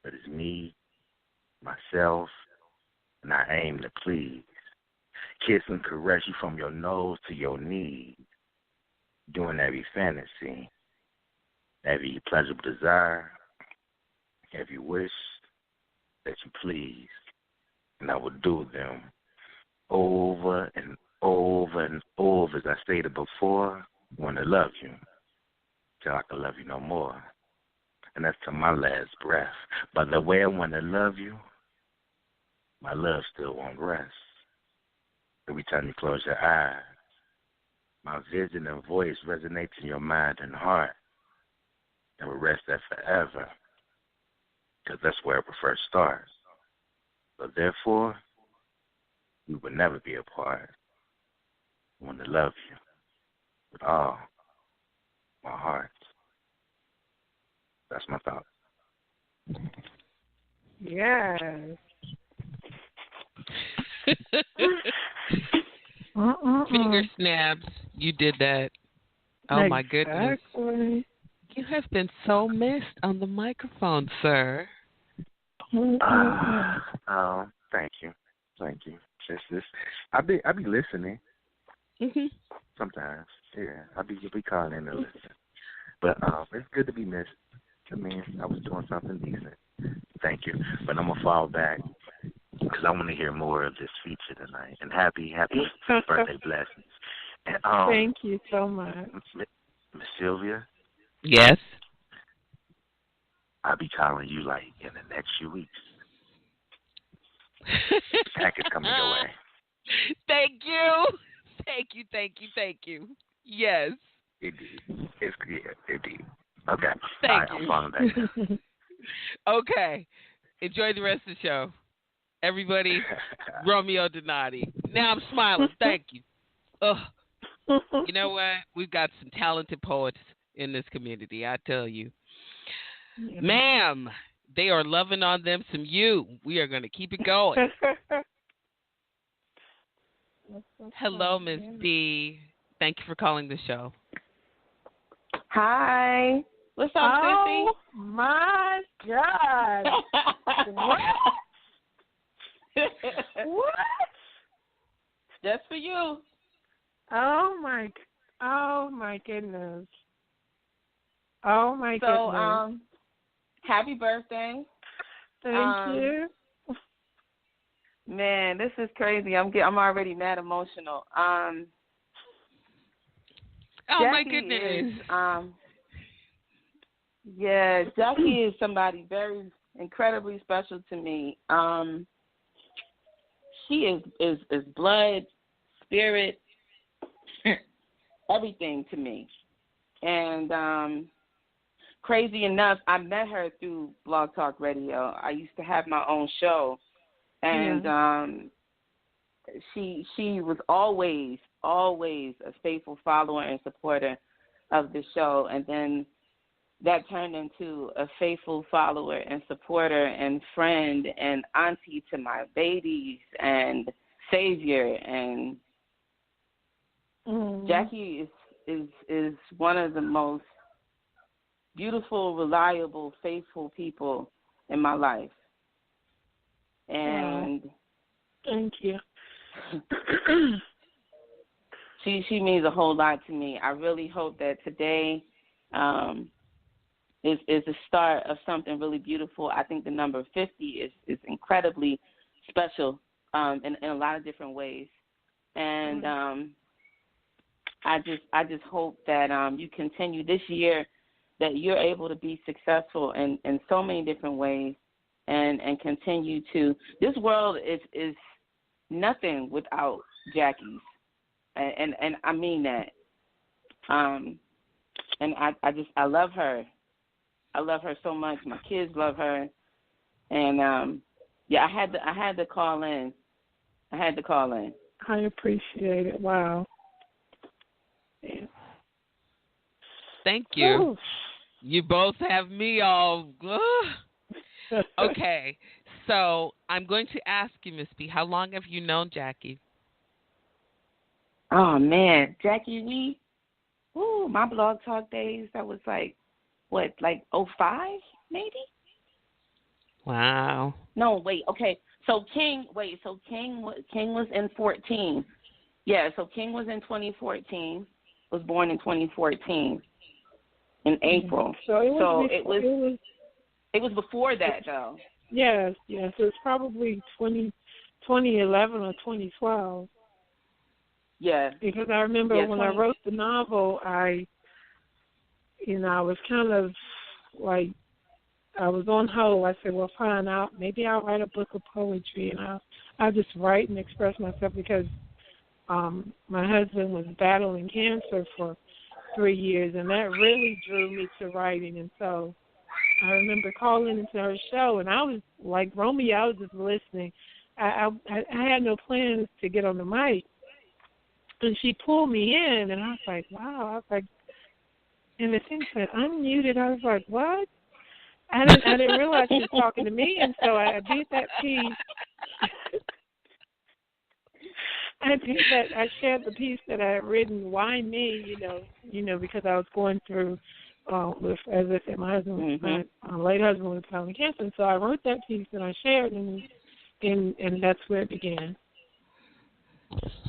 But it's me, myself, and I aim to please. Kiss and caress you from your nose to your knees. Doing every fantasy, every pleasurable desire, every wish that you please. And I will do them over and over and over, as I stated before, want to love you till I can love you no more. And that's to my last breath. But the way I want to love you, my love still won't rest. Every time you close your eyes, my vision and voice resonates in your mind and heart and will rest there forever, because that's where it will first start. So therefore, we will never be apart. I want to love you with all my heart. That's my thought. Yes. Finger snaps. You did that. Oh, my goodness. Exactly. You have been so missed on the microphone, sir. Oh, thank you. Just, I be listening. Sometimes, yeah. I be calling in to listen. But it's good to be missed. I mean, I was doing something decent. Thank you. But I'm gonna fall back because I want to hear more of this feature tonight. And happy birthday blessings. And, thank you so much, Miss Sylvia. Yes. I'll be calling you like in the next few weeks. Package coming your way. Thank you. Yes. Indeed. Indeed. Okay. Thank you. I'm falling back. Okay. Enjoy the rest of the show. Everybody, Romeo Donati. Now I'm smiling. Thank you. Ugh. You know what? We've got some talented poets in this community, I tell you. Yeah. Ma'am, they are loving on them some you. We are going to keep it going. Hello, Miss B. Thank you for calling the show. Hi. What's up, Sissy? Oh, my God. What? What? Just for you. Oh, my goodness. Oh, my goodness. Happy birthday. Thank you. Man, this is crazy. I'm already mad emotional. Oh, Jackie my goodness. Jackie is somebody very incredibly special to me. She is blood, spirit, everything to me. And crazy enough, I met her through Blog Talk Radio. I used to have my own show, and she was always a faithful follower and supporter of the show, and then that turned into a faithful follower and supporter and friend and auntie to my babies and savior. And Jackie is one of the most beautiful, reliable, faithful people in my life. And thank you. She means a whole lot to me. I really hope that today is the start of something really beautiful. I think the number 50 is incredibly special in a lot of different ways. And I just hope that you continue this year. that you're able to be successful in so many different ways and continue to. This world is nothing without Jackie's, and I mean that. And I love her. I love her so much. My kids love her, and I had to call in. I appreciate it. Wow. Yeah. Thank you. You both have me all. Okay, so I'm going to ask you, Miss B, how long have you known Jackie? Oh man, Jackie, my Blog Talk days. That was like 05 maybe. Wow. No, wait. Okay, so King was in 14. Yeah, so King was in 2014. Was born in 2014 in April. So it was before that though. Yes. It was probably 2011 or 2012. Yeah. Because I remember when I wrote the novel, I was kind of like, I was on hold. I said, well, fine, maybe I'll write a book of poetry, and I'll just write and express myself because my husband was battling cancer for 3 years, and that really drew me to writing. And so I remember calling into her show, and I was like Romeo, I was just listening. I had no plans to get on the mic. And she pulled me in, and I was like, wow. I was like, and the thing said, unmuted. I was like, what? I didn't realize she was talking to me, and so I did that piece. I shared the piece that I had written, Why Me, because I was going through, with, as I said, my husband, my late husband was battling cancer, and so I wrote that piece and I shared, and that's where it began.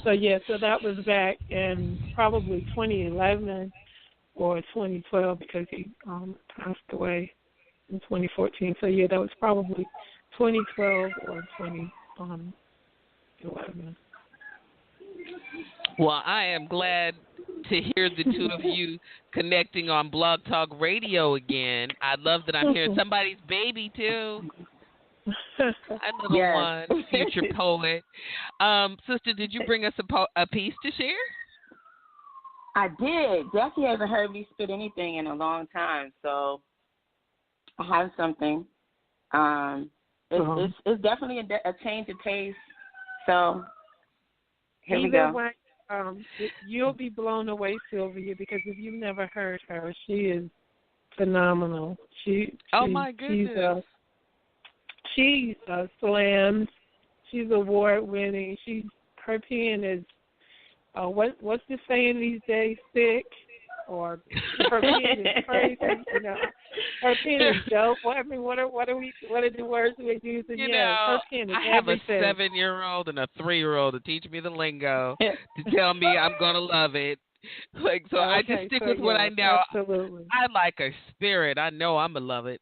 So that was back in probably 2011 or 2012 because he passed away in 2014. So that was probably 2012 or 2011. Well, I am glad to hear the two of you connecting on Blog Talk Radio again. I love that I'm hearing somebody's baby too. A little one, future poet. Sister, did you bring us a piece to share? I did. Jackie hasn't heard me spit anything in a long time, so I have something. It's definitely a change of pace. So here we go. Way, you'll be blown away, Sylvia, because if you've never heard her, she is phenomenal. Oh my goodness. She slams. She's award-winning. Her pen is, what's the saying these days, thick? Or her pen is crazy. Her pen is dope. What are the words we're using? Her pen is I have everything. a 7-year-old and a 3-year-old to teach me the lingo, to tell me I'm going to love it. I just stick with what I know. Absolutely. I like her spirit. I know I'm going to love it.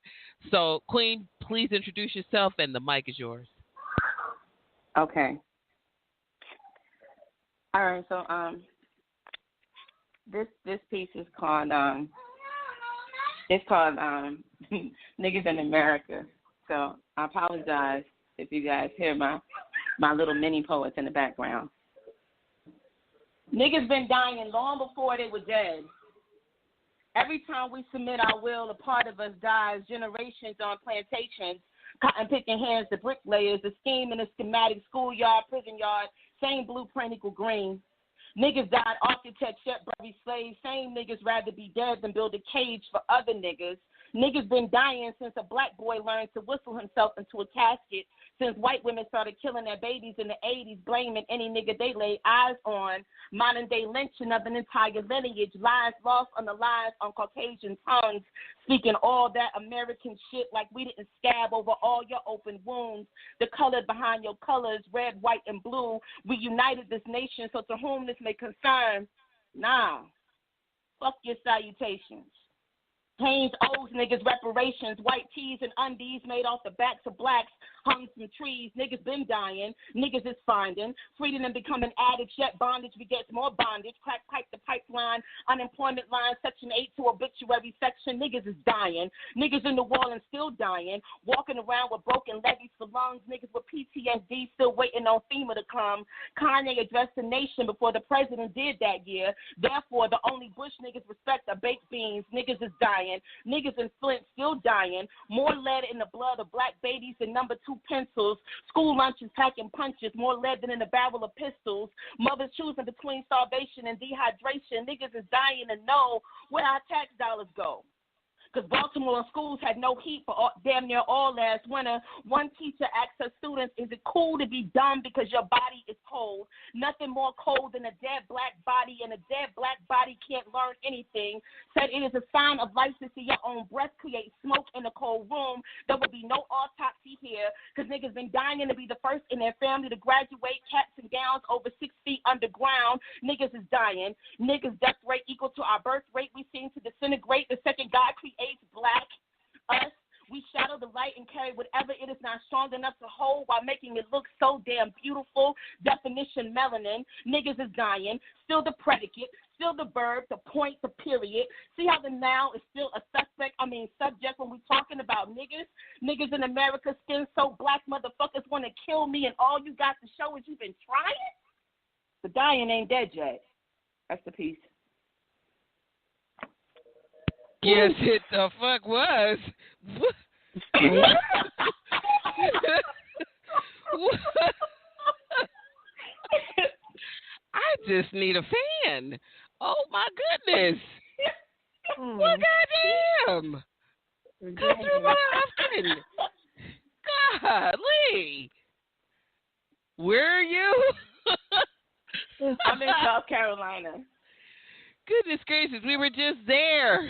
So, Queen, please introduce yourself, and the mic is yours. Okay. All right. So, this piece is called Niggas in America. So I apologize if you guys hear my little mini poets in the background. Niggas been dying long before they were dead. Every time we submit our will, a part of us dies. Generations on plantations, cotton picking hands to bricklayers, the scheme in a schematic, schoolyard, prison yard, same blueprint equal green. Niggas died, architects, shep, buried slaves. Same niggas rather be dead than build a cage for other niggas. Niggas been dying since a black boy learned to whistle himself into a casket. Since white women started killing their babies in the 80s, blaming any nigga they laid eyes on. Modern day lynching of an entire lineage. Lies lost on the lies on Caucasian tongues. Speaking all that American shit like we didn't scab over all your open wounds. The color behind your colors, red, white, and blue. We united this nation, so to whom this may concern, nah, fuck your salutations. Haynes owes niggas reparations. White tees and undies made off the backs of blacks hung from trees. Niggas been dying. Niggas is finding. Freedom and becoming addicts, yet bondage begets more bondage. Crack pipe the pipeline. Unemployment line, section 8 to obituary section. Niggas is dying. Niggas in the wall and still dying. Walking around with broken legs for lungs. Niggas with PTSD still waiting on FEMA to come. Kanye addressed the nation before the president did that year. Therefore, the only Bush niggas respect are baked beans. Niggas is dying. Niggas in Flint still dying. More lead in the blood of black babies than number 2 pencils. School lunches packing punches. More lead than in a barrel of pistols. Mothers choosing between starvation and dehydration. Niggas is dying to know where our tax dollars go. Because Baltimore schools had no heat for damn near all last winter. One teacher asked her students, is it cool to be dumb because your body is cold? Nothing more cold than a dead black body, and a dead black body can't learn anything. Said it is a sign of life to see your own breath create smoke in a cold room. There will be no autopsy here because niggas been dying to be the first in their family to graduate, caps and gowns over 6 feet underground. Niggas is dying. Niggas' death rate equal to our birth rate. We seem to disintegrate. The second God creates black, us, we shadow the light and carry whatever it is not strong enough to hold while making it look so damn beautiful. Definition melanin. Niggas is dying. Still the predicate. Still the verb, the point, the period. See how the noun is still a subject when we're talking about niggas? Niggas in America, skin so black, motherfuckers want to kill me, and all you got to show is you've been trying? The dying ain't dead yet. That's the piece. Yes, it the fuck was. I just need a fan. Oh my goodness. Well, goddamn. Come through more often. Golly. Where are you? I'm in South Carolina. Goodness gracious, we were just there.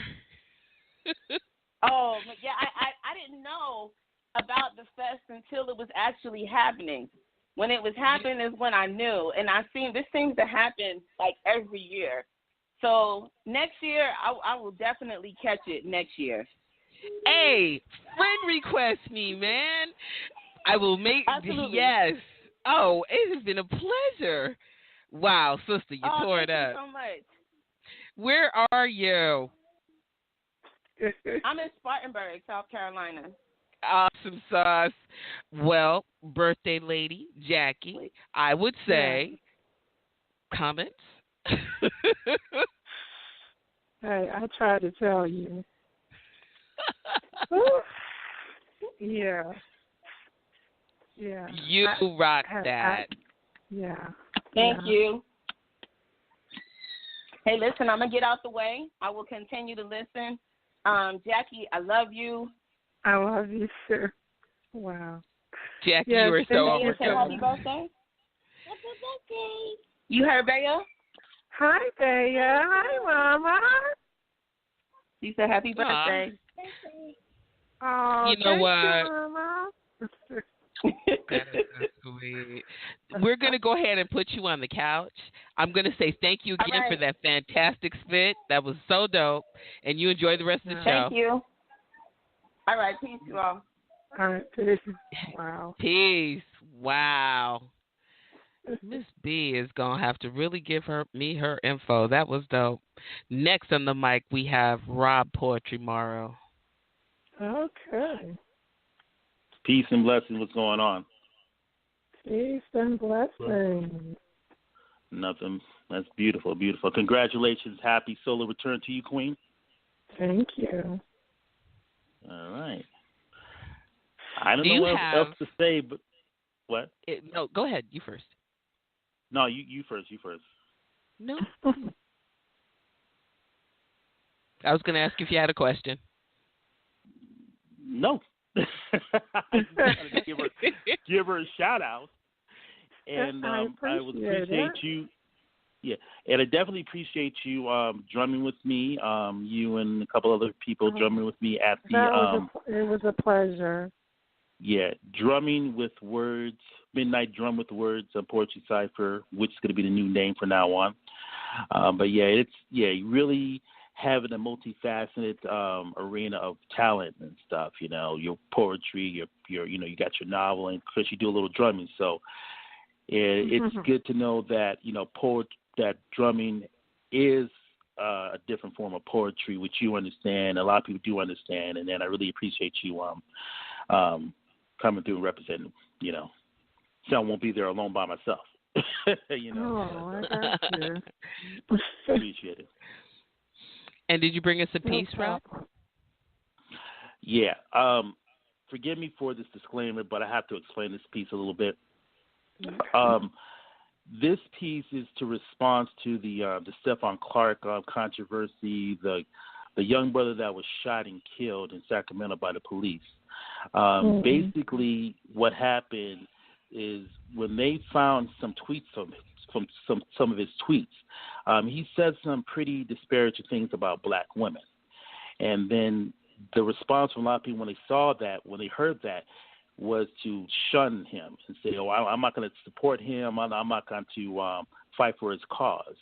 Oh, yeah, I didn't know about the fest until it was actually happening. When it was happening is when I knew, and this seems to happen like every year. So next year, I will definitely catch it next year. Hey, friend request me, man. I will make. Absolutely. Yes. Oh, it has been a pleasure. Wow, sister, you tore it up. Thank you so much. Where are you? I'm in Spartanburg, South Carolina. Awesome sauce. Well, birthday lady, Jackie, I would say comments. Hey, I tried to tell you. Yeah. You rock that. Thank you. Hey, listen, I'm going to get out the way. I will continue to listen. Jackie, I love you. I love you, sir. Wow. Jackie, you are so overcome. Happy birthday. Happy birthday. You heard Bea? Hi, Bea. Hi, Mama. She said happy birthday. Oh, you know what? You, Mama. That is sweet. We're going to go ahead and put you on the couch. I'm going to say thank you again for that fantastic spit. That was so dope. And you enjoy the rest of the show. Thank you. All right. Peace, you all. All right. Peace. Wow. Peace. Wow. Miss B is going to have to really give me her info. That was dope. Next on the mic, we have Rob Poetry Morrow. Okay. Peace and blessings. What's going on? Peace and blessings. Nothing. That's beautiful, beautiful. Congratulations. Happy solo return to you, Queen. Thank you. All right. I don't know what else to say, but what? No, go ahead. You first. No, you first. You first. No. I was going to ask if you had a question. No. I just give her a shout out, and I would appreciate you. Yeah, and I definitely appreciate you drumming with me. You and a couple other people drumming with me at the. It was a pleasure. Yeah, drumming with words, Midnight Drum with Words, Poetry Cipher, which is going to be the new name from now on. But yeah, you really having a multifaceted arena of talent and stuff. You know, your poetry, your you know, you got your novel, and of course you do a little drumming. So it's good to know that, you know, that drumming is a different form of poetry, which you understand. A lot of people do understand, and then I really appreciate you coming through and representing. You know, so I won't be there alone by myself. You know. Oh, I got you. Appreciate it. And did you bring us a piece, Rob? Yeah. Forgive me for this disclaimer, but I have to explain this piece a little bit. This piece is to respond to the Stephon Clark controversy, the young brother that was shot and killed in Sacramento by the police. Basically, what happened is when they found some tweets from some of his tweets, he said some pretty disparaging things about black women. And then the response from a lot of people when they saw that, when they heard that, was to shun him and say, "Oh, I'm not going to support him. I'm not going to fight for his cause."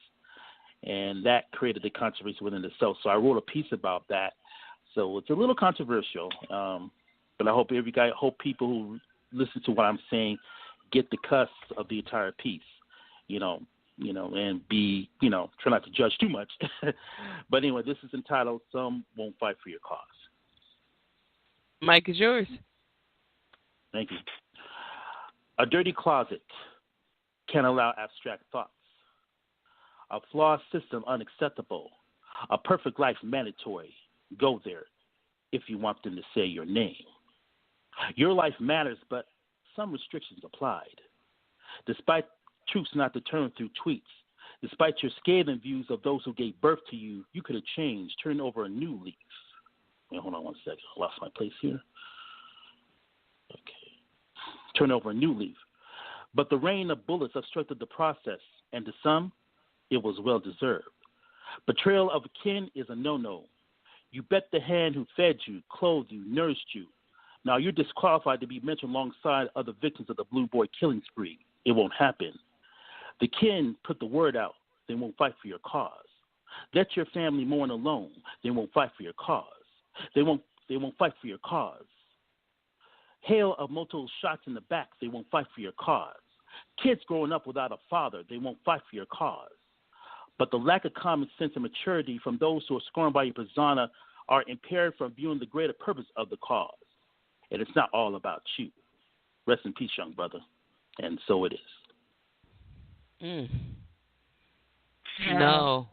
And that created the controversy within itself. So I wrote a piece about that. So it's a little controversial, but I hope people who listen to what I'm saying get the cusp of the entire piece, you know, and be, you know, try not to judge too much. But anyway, this is entitled "Some Won't Fight for Your Cause." Mike is yours. Thank you. A dirty closet can't allow abstract thoughts. A flawed system unacceptable. A perfect life mandatory. Go there if you want them to say your name. Your life matters, but some restrictions applied. Despite truths not determined through tweets, despite your scathing views of those who gave birth to you, you could have changed, turned over a new leaf. Wait, hold on one second. I lost my place here. Okay. Turn over a new leaf. But the rain of bullets obstructed the process, and to some, it was well-deserved. Betrayal of kin is a no-no. You bet the hand who fed you, clothed you, nourished you. Now you're disqualified to be mentioned alongside other victims of the Blue Boy killing spree. It won't happen. The kin put the word out. They won't fight for your cause. Let your family mourn alone. They won't fight for your cause. They won't fight for your cause. Hail of multiple shots in the back, they won't fight for your cause. Kids growing up without a father, they won't fight for your cause. But the lack of common sense and maturity from those who are scorned by your persona are impaired from viewing the greater purpose of the cause. And it's not all about you. Rest in peace, young brother. And so it is. No.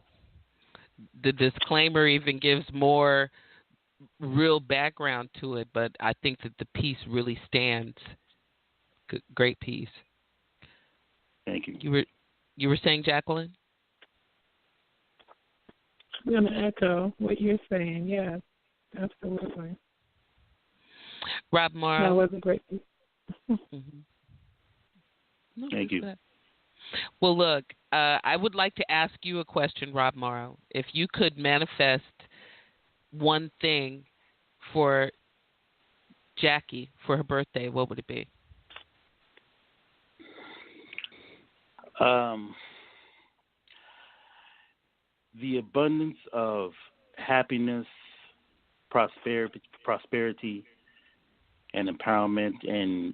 The disclaimer even gives more real background to it, but I think that the piece really stands. Great piece. Thank you. You were saying, Jacqueline? I'm going to echo what you're saying. Yes, absolutely. Rob Morrow. That was a great piece. No, thank you. Well, look, I would like to ask you a question, Rob Morrow. If you could manifest one thing for Jackie for her birthday, what would it be? The abundance of happiness, prosperity, and empowerment, and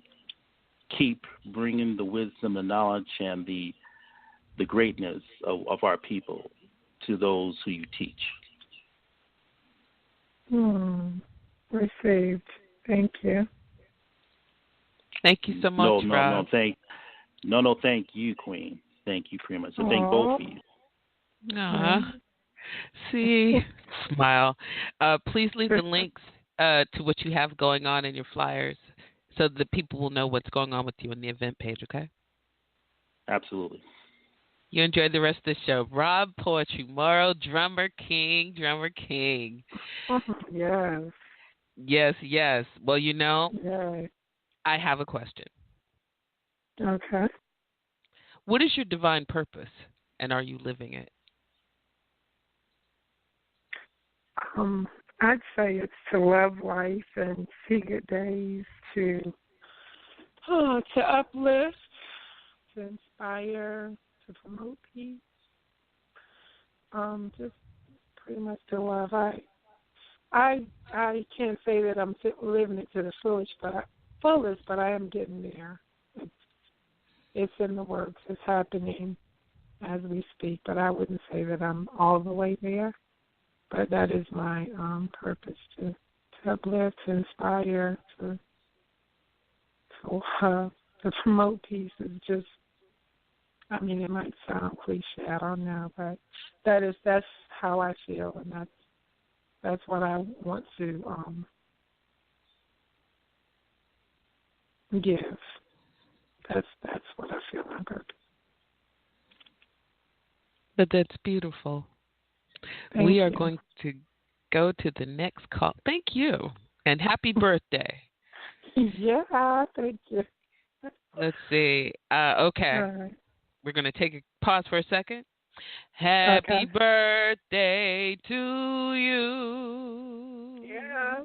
keep bringing the wisdom, the knowledge, and the greatness of our people to those who you teach. Received. Thank you. Thank you so much, Rob. Thank you, Queen. Thank you, pretty much. So thank both of you. See, smile. Please leave the links to what you have going on in your flyers so that people will know what's going on with you on the event page, okay? Absolutely. You enjoy the rest of the show. Rob Poetry Morrow, Drummer King. Yes. Well, you know, I have a question. Okay. What is your divine purpose, and are you living it? I'd say it's to love life and see good days, to uplift, to inspire, to promote peace. Just pretty much the love. I can't say that I'm living it to the fullest, but I am getting there. It's in the works. It's happening as we speak, but I wouldn't say that I'm all the way there. But that is my purpose, to uplift, to inspire, to promote peace. Is just, I mean, it might sound cliche, I don't know, but that's how I feel, and that's what I want to give. That's what I feel my purpose. But that's beautiful. We are going to go to the next call. Thank you, and happy birthday. Yeah, thank you. Let's see. Okay. Right. We're going to take a pause for a second. Happy birthday to you. Yeah.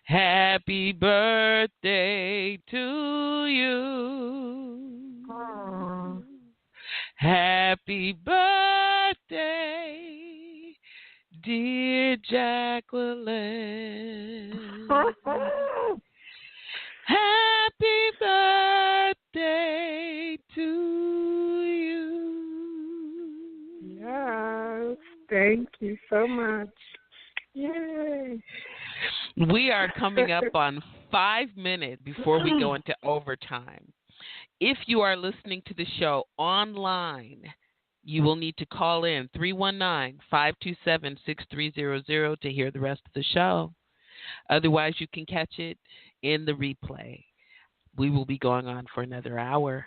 Happy birthday to you. Aww. Happy birthday, dear Jacqueline. Happy birthday to you. Yes, thank you so much. Yay. We are coming up on 5 minutes before we go into overtime. If you are listening to the show online, you will need to call in 319-527-6300 to hear the rest of the show. Otherwise, you can catch it in the replay. We will be going on for another hour.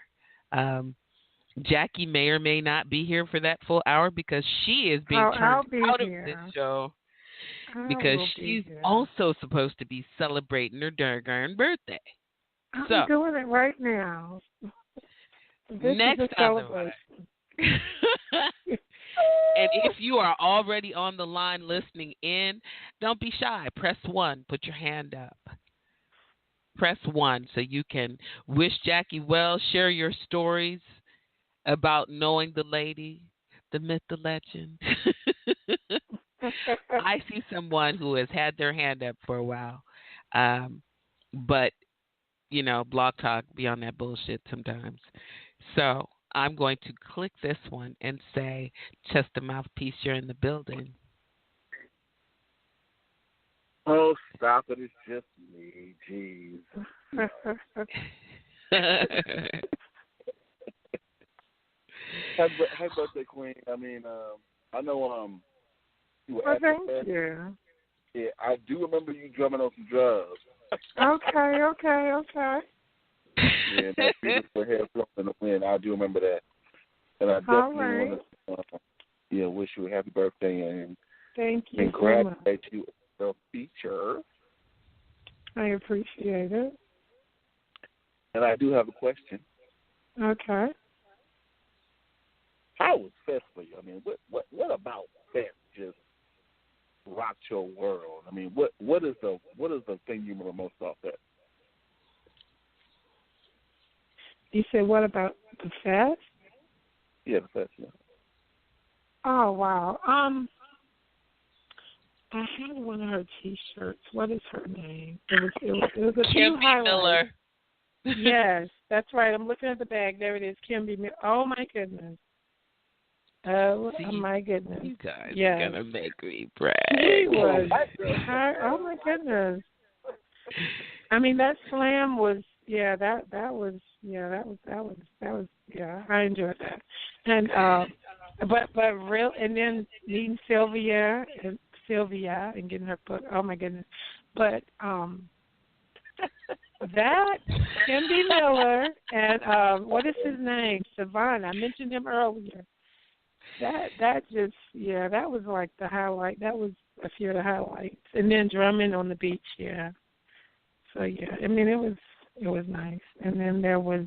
Jackie may or may not be here for that full hour because she is being turned out of this show because she's also supposed to be celebrating her darn birthday. I'm doing it right now. This next is a celebration. And if you are already on the line listening in, don't be shy. Press 1. Put your hand up. Press 1 so you can wish Jackie well, share your stories about knowing the lady, the myth, the legend. I see someone who has had their hand up for a while. But, you know, Blog Talk be on that bullshit sometimes. So I'm going to click this one and say, Chest the Mouthpiece, you're in the building. Oh, stop it. It's just me. Jeez. Happy birthday, Queen. I mean, I know you were at thank the you. Yeah, I do remember you drumming on some drums. Okay. Yeah, that beautiful hair flowing in the wind. I do remember that. And I definitely want to wish you a happy birthday and thank you congratulate you on the feature. I appreciate it. And I do have a question. Okay. How was Fest for you? I mean, what about Fest just rocked your world? I mean, what is the thing you remember most off that? You said what about the Fest? Yeah, the Fest. Yeah. Oh wow. I had one of her T-shirts. What is her name? It was a few highlights. Miller. Yes, that's right. I'm looking at the bag. There it is, Kimby Miller. Oh my goodness. Oh my goodness. You guys yes. are gonna make me brag. She was. Oh my goodness. I mean, that slam was. Yeah, that was. Yeah, that was. Yeah, I enjoyed that. And but real. And then meeting Sylvia and getting her book. Oh my goodness. But that Kimby Miller and what is his name? Savon. I mentioned him earlier. That just that was like the highlight. That was a few of the highlights. And then drumming on the beach, yeah. So yeah, I mean it was nice. And then there was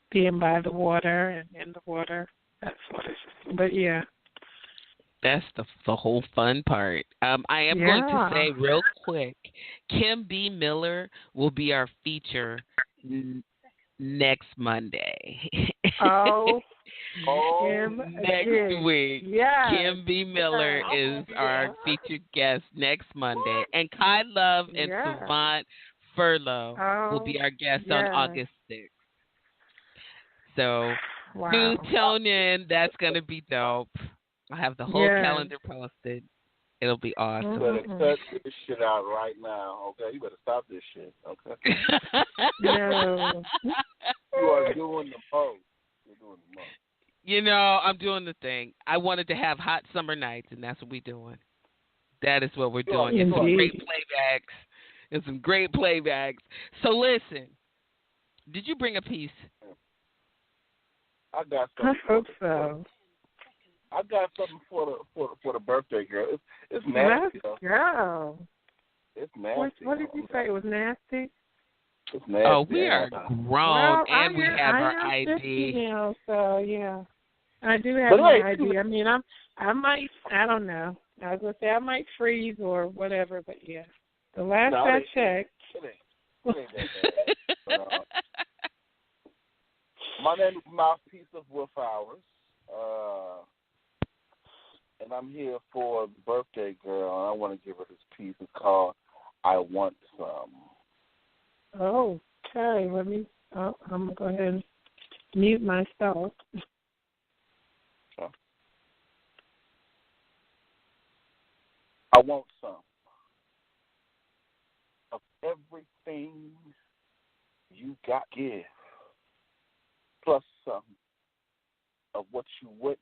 being by the water and in the water. That's what it's. But yeah. That's the whole fun part. I am going to say real quick, Kim B. Miller will be our feature next Monday. Oh, Next week, yeah. Kim B. Miller is our featured guest next Monday. And Kai Love and Savant Furlow will be our guests on August 6th. So do tune in. That's going to be dope. I'll have the whole calendar posted. It'll be awesome. You better cut this shit out right now, okay? You better stop this shit, okay? No. You are doing the most. You're doing the most. You know, I'm doing the thing. I wanted to have hot summer nights, and that's what we're doing. That is what we're doing. And some great playbacks. And some great playbacks. So listen, did you bring a piece? I got something. I hope so. I got something for the birthday girl. It's nasty. Let's go. It's nasty. What did you say? It was nasty? It's nasty. Oh, we are grown, and we have our ID. Email, so yeah, I do have my ID. I mean, I don't know. I was gonna say I might freeze or whatever, but yeah, the last I checked. It ain't that bad. My name is Mouthpiece of Wolf Hours, and I'm here for the birthday girl, and I want to give her this piece. It's called "I Want Some." Oh, okay. I'm going to go ahead and mute myself. I want some of everything you got to give, plus some of what you wouldn't.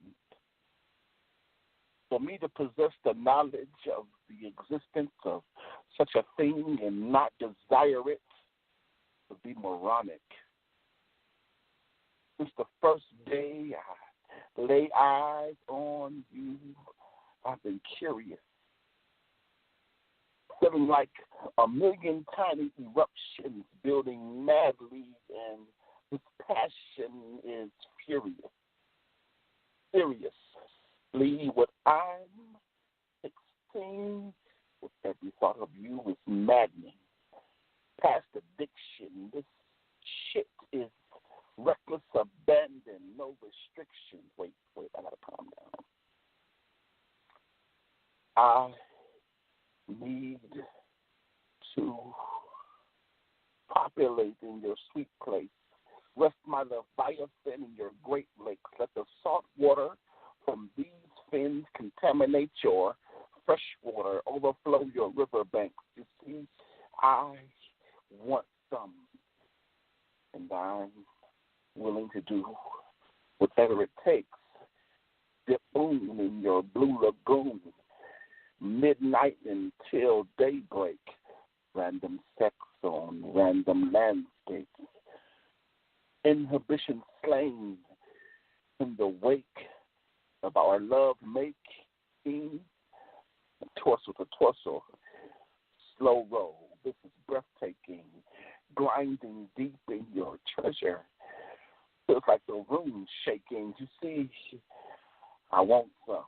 For me to possess the knowledge of the existence of such a thing and not desire it would be moronic. Since the first day I lay eyes on you, I've been curious, feeling like a million tiny eruptions building madly, and this passion is furious. Seriously, what I'm 16 with every thought of you is maddening. Past addiction, this shit is reckless abandon, no restrictions. Wait, I gotta calm down. I need to populate in your sweet place. Rest my Leviathan in your great lakes. Let the salt water from these fins contaminate your fresh water, overflow your riverbanks. You see, I want some, and I'm willing to do whatever it takes. Dip boom in your blue lagoon, midnight until daybreak, random sex on random landscapes, inhibition slain in the wake of our love making, torso to torso, slow roll. This is breathtaking, grinding deep in your treasure. Feels like the room shaking. You see, I want some.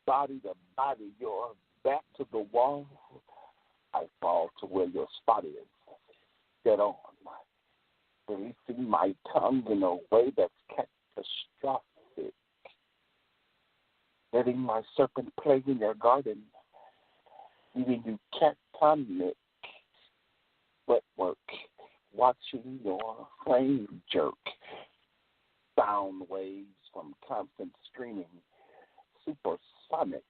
Body to body, your back to the wall. I fall to where your spot is. Get on. Releasing my tongue in a way that's catastrophic. Letting my serpent play in your garden. Leaving you catatonic. Wet work. Watching your flame jerk. Sound waves from constant streaming. Supersonic.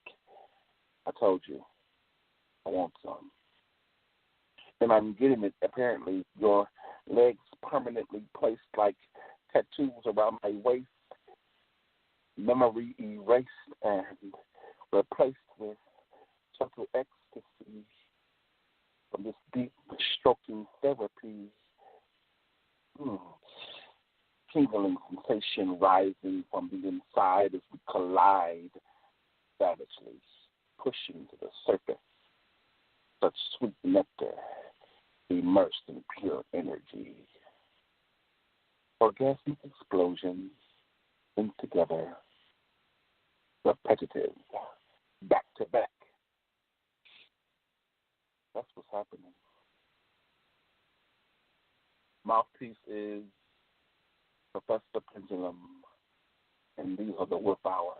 I told you. I want some. And I'm getting it, apparently. Your legs permanently placed like tattoos around my waist. Memory erased and replaced with subtle ecstasy from this deep stroking therapy. Tingling sensation rising from the inside as we collide savagely, pushing to the surface. Such sweet nectar, immersed in pure energy. Orgasmic explosions, linked together, repetitive, back to back. That's what's happening. Mouthpiece is Professor Pendulum, and these are the whip hours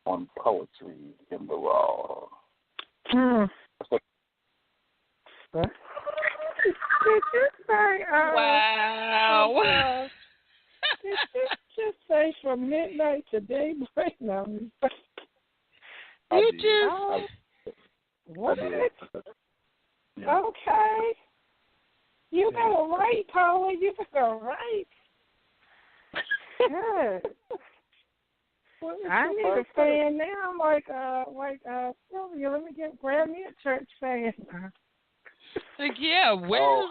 on Poetry in the Raw. Did you say, wow. Did you just say from midnight to daybreak? No. You just... What? Yeah. Okay. You got to write, Paula. You got to write. Good. I need a fan now. I'm like Sylvia, let me grab me a church fan. Like, yeah, where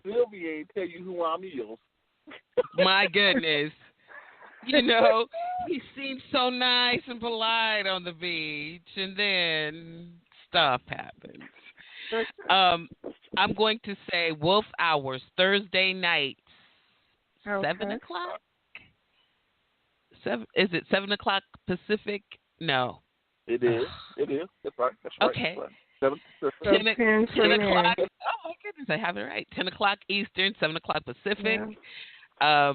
Sylvia ain't tell you who I'm is. My goodness. You know, he seemed so nice and polite on the beach, and then stuff happens. I'm going to say Wolf Hours, Thursday night, 7 o'clock? Is it 7 o'clock Pacific? No. It is. It is. That's right. That's right. Okay. That's right. 10 o'clock. Oh, my goodness, I have it right. 10 o'clock Eastern, 7 o'clock Pacific. Yeah.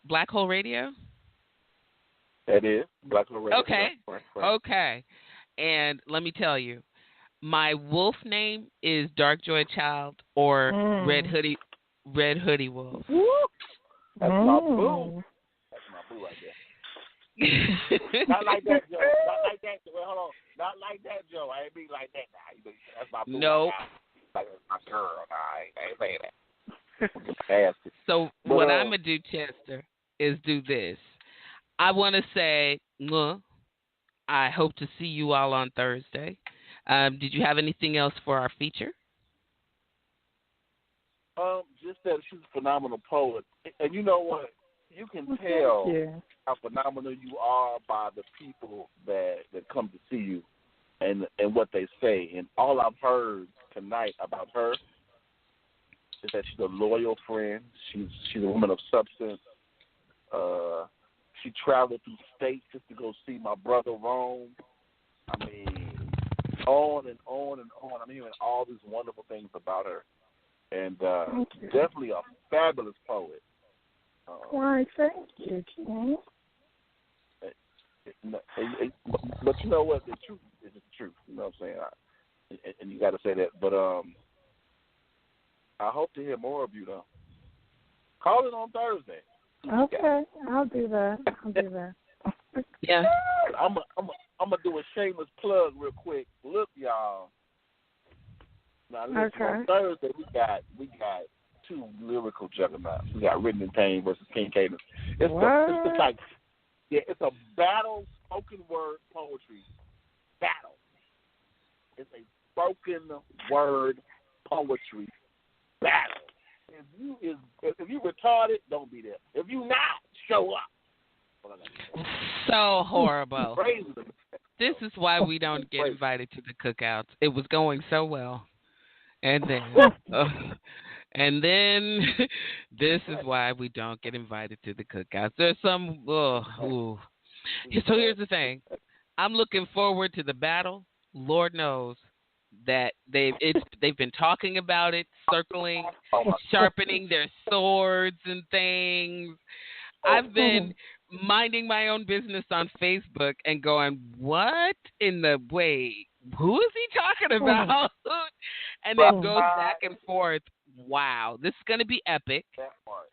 Black Hole Radio? That is. Black Hole Radio. Okay. Right, right. Okay. And let me tell you, my wolf name is Dark Joy Child or Red Hoodie Wolf. That's my boo. That's my boo right there. Not like that, Joe. Not like that. Wait, hold on. Not like that, Joe. I ain't mean like that now. That's my boo. No. Like that's my girl. I ain't saying that. So what I'm going to do, Chester, is do this. I want to say, I hope to see you all on Thursday. Did you have anything else for our feature? Just that she's a phenomenal poet. And you know what? You can tell how phenomenal you are by the people that come to see you and what they say. And all I've heard tonight about her is that she's a loyal friend. She's a woman of substance. She traveled through states just to go see my brother Rome. I mean, on and on and on. I'm hearing all these wonderful things about her. And definitely a fabulous poet. Why, thank you, Ken. But you know what? The truth is the truth. You know what I'm saying? And you got to say that. But I hope to hear more of you, though. Call it on Thursday. Okay, I'll do that. Yeah. I'm gonna do a shameless plug real quick. Look, y'all. Now listen, on Thursday we got two lyrical juggernauts. We got Written in Pain versus King Cadence. It's a battle spoken word poetry battle. It's a spoken word poetry battle. If you retarded, don't be there. If you not, show up. So horrible. Crazy. This is why we don't get invited to the cookouts. It was going so well. And then this is why we don't get invited to the cookouts. There's some So here's the thing. I'm looking forward to the battle. Lord knows that they've been talking about it, circling, sharpening their swords and things. I've been minding my own business on Facebook and going, what in the way? Who is he talking about? And it goes back and forth. Wow, this is going to be epic. That part.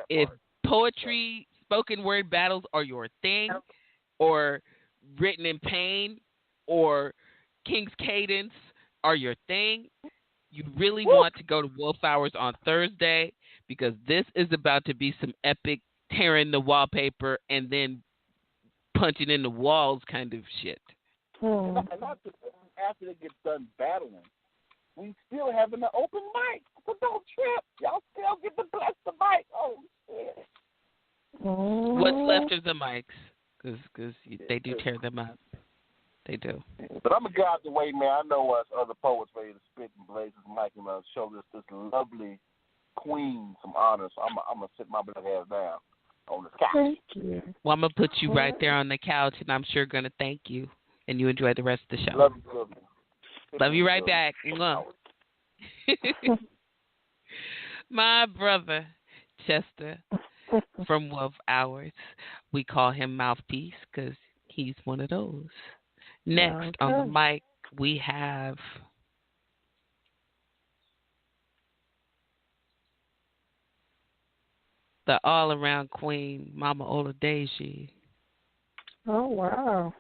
If poetry, spoken word battles are your thing, or Written in Pain, or King's Cadence are your thing, you really want to go to Wolf Hours on Thursday, because this is about to be some epic tearing the wallpaper and then punching in the walls kind of shit. And not just after they get done battling, we still having an open mic. So don't trip. Y'all still get to bless the mic. Oh, shit. What's left of the mics? Because they do tear them up. They do. But I'm going to get out the way, man. I know us other poets ready to spit and blaze this mic and show this lovely queen some honor. So I'm going to sit my black ass down on this couch. Thank you. Well, I'm going to put you right there on the couch, and I'm sure going to thank you. And you enjoy the rest of the show. Love you. Love you right back. My brother, Chester, from Wolf Hours. We call him Mouthpiece because he's one of those. Next on the mic, we have the all-around queen, Mama Oladeji. Oh, wow.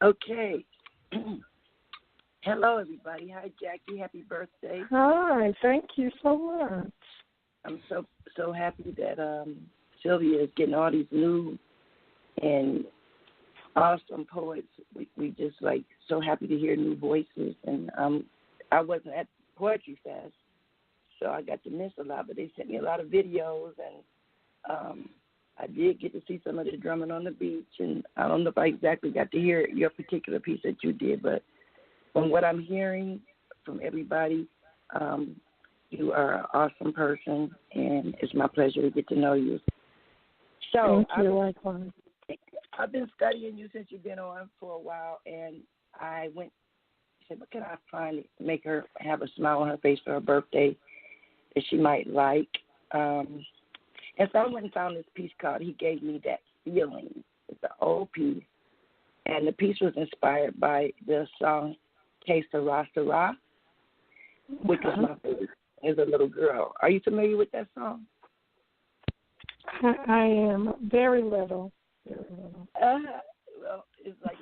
Okay. Hello, everybody. Hi, Jackie. Happy birthday. Hi. Thank you so much. I'm so happy that Sylvia is getting all these new and awesome poets. We just so happy to hear new voices. And I wasn't at Poetry Fest, so I got to miss a lot. But they sent me a lot of videos, and I did get to see some of the drumming on the beach. And I don't know if I exactly got to hear your particular piece that you did, but from what I'm hearing from everybody, you are an awesome person, and it's my pleasure to get to know you. So thank you, likewise. I've been studying you since you've been on for a while, and I said, what can I find to make her have a smile on her face for her birthday that she might like? And so I went and found this piece called He Gave Me That Feeling. It's an old piece, and the piece was inspired by the song Que Sera Sera, which was my favorite as a little girl. Are you familiar with that song? I am very little. Well, it's like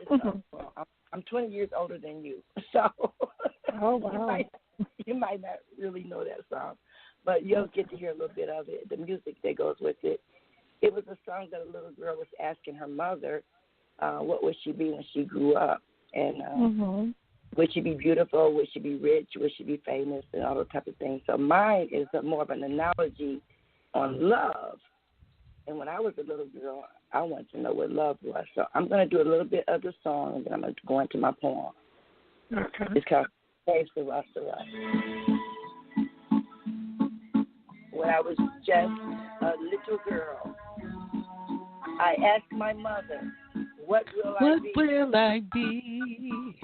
I'm 20 years older than you, so oh wow, you might not really know that song, but you'll get to hear a little bit of it. The music that goes with it. It was a song that a little girl was asking her mother, what would she be when she grew up, and would she be beautiful? Would she be rich? Would she be famous? And all those type of things. So mine is more of an analogy on love. And when I was a little girl, I wanted to know what love was. So I'm going to do a little bit of the song, and then I'm going to go into my poem. Okay. It's called Que Sera Sera. When I was just a little girl, I asked my mother, what will I be? What will I be?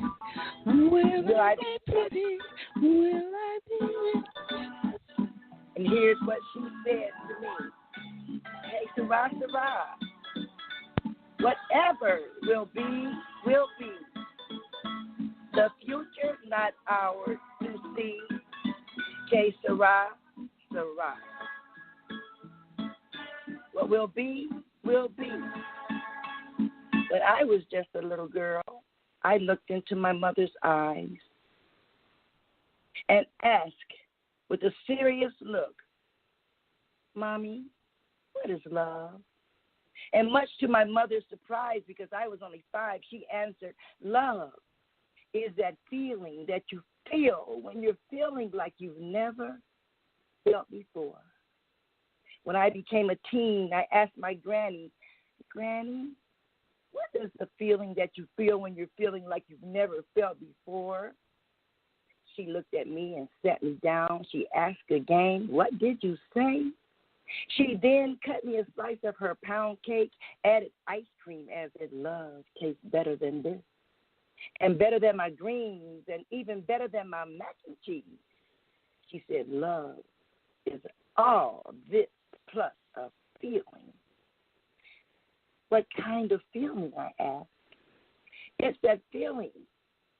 Will I be pretty? Will I be rich? And here's what she said to me. Hey, Sera Sera, whatever will be, will be. The future's not ours to see. Que Sera Sera. What will be, will be. When I was just a little girl, I looked into my mother's eyes and asked with a serious look, Mommy, what is love? And much to my mother's surprise, because I was only 5, she answered, love is that feeling that you feel when you're feeling like you've never felt before. When I became a teen, I asked my granny, Granny, what is the feeling that you feel when you're feeling like you've never felt before? She looked at me and sat me down. She asked again, what did you say? She then cut me a slice of her pound cake, added ice cream as if love tastes better than this, and better than my dreams, and even better than my mac and cheese. She said, love is all this plus a feeling. What kind of feeling, I asked. It's that feeling,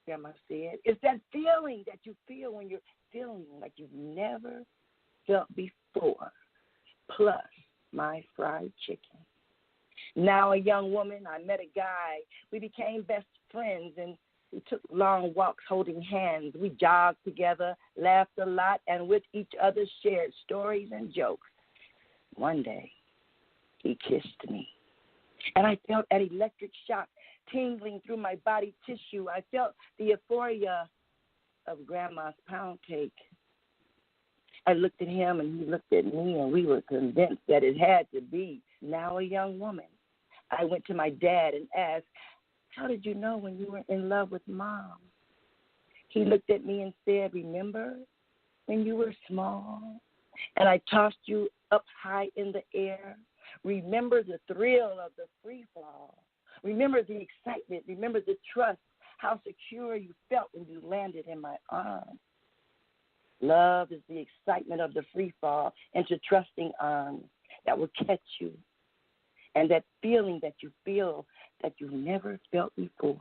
Grandma said. It's that feeling that you feel when you're feeling like you've never felt before, plus my fried chicken. Now a young woman, I met a guy. We became best friends, and we took long walks holding hands. We jogged together, laughed a lot, and with each other shared stories and jokes. One day, he kissed me, and I felt an electric shock tingling through my body tissue. I felt the euphoria of Grandma's pound cake. I looked at him, and he looked at me, and we were convinced that it had to be. Now a young woman. I went to my dad and asked, how did you know when you were in love with Mom? He looked at me and said, remember when you were small and I tossed you up high in the air? Remember the thrill of the free fall. Remember the excitement. Remember the trust, how secure you felt when you landed in my arms. Love is the excitement of the free fall into trusting arms that will catch you, and that feeling that you feel that you've never felt before.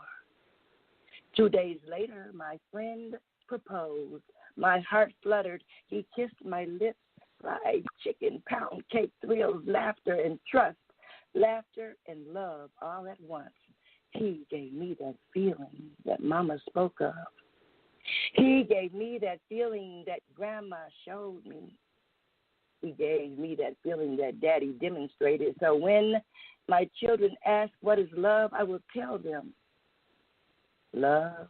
2 days later, my friend proposed. My heart fluttered. He kissed my lips, fried chicken, pound cake, thrills, laughter, and trust. Laughter and love all at once. He gave me that feeling that Mama spoke of. He gave me that feeling that Grandma showed me. He gave me that feeling that Daddy demonstrated. So when my children ask what is love, I will tell them love,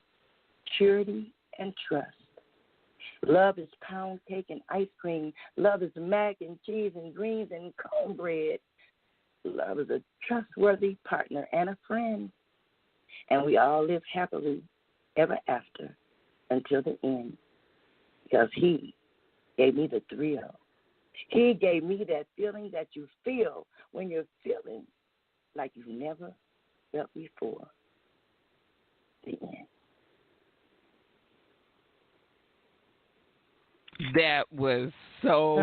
purity, and trust. Love is pound cake and ice cream. Love is mac and cheese and greens and cornbread. Love is a trustworthy partner and a friend. And we all live happily ever after until the end, because he gave me the thrill. He gave me that feeling that you feel when you're feeling like you've never felt before. The end. That was so,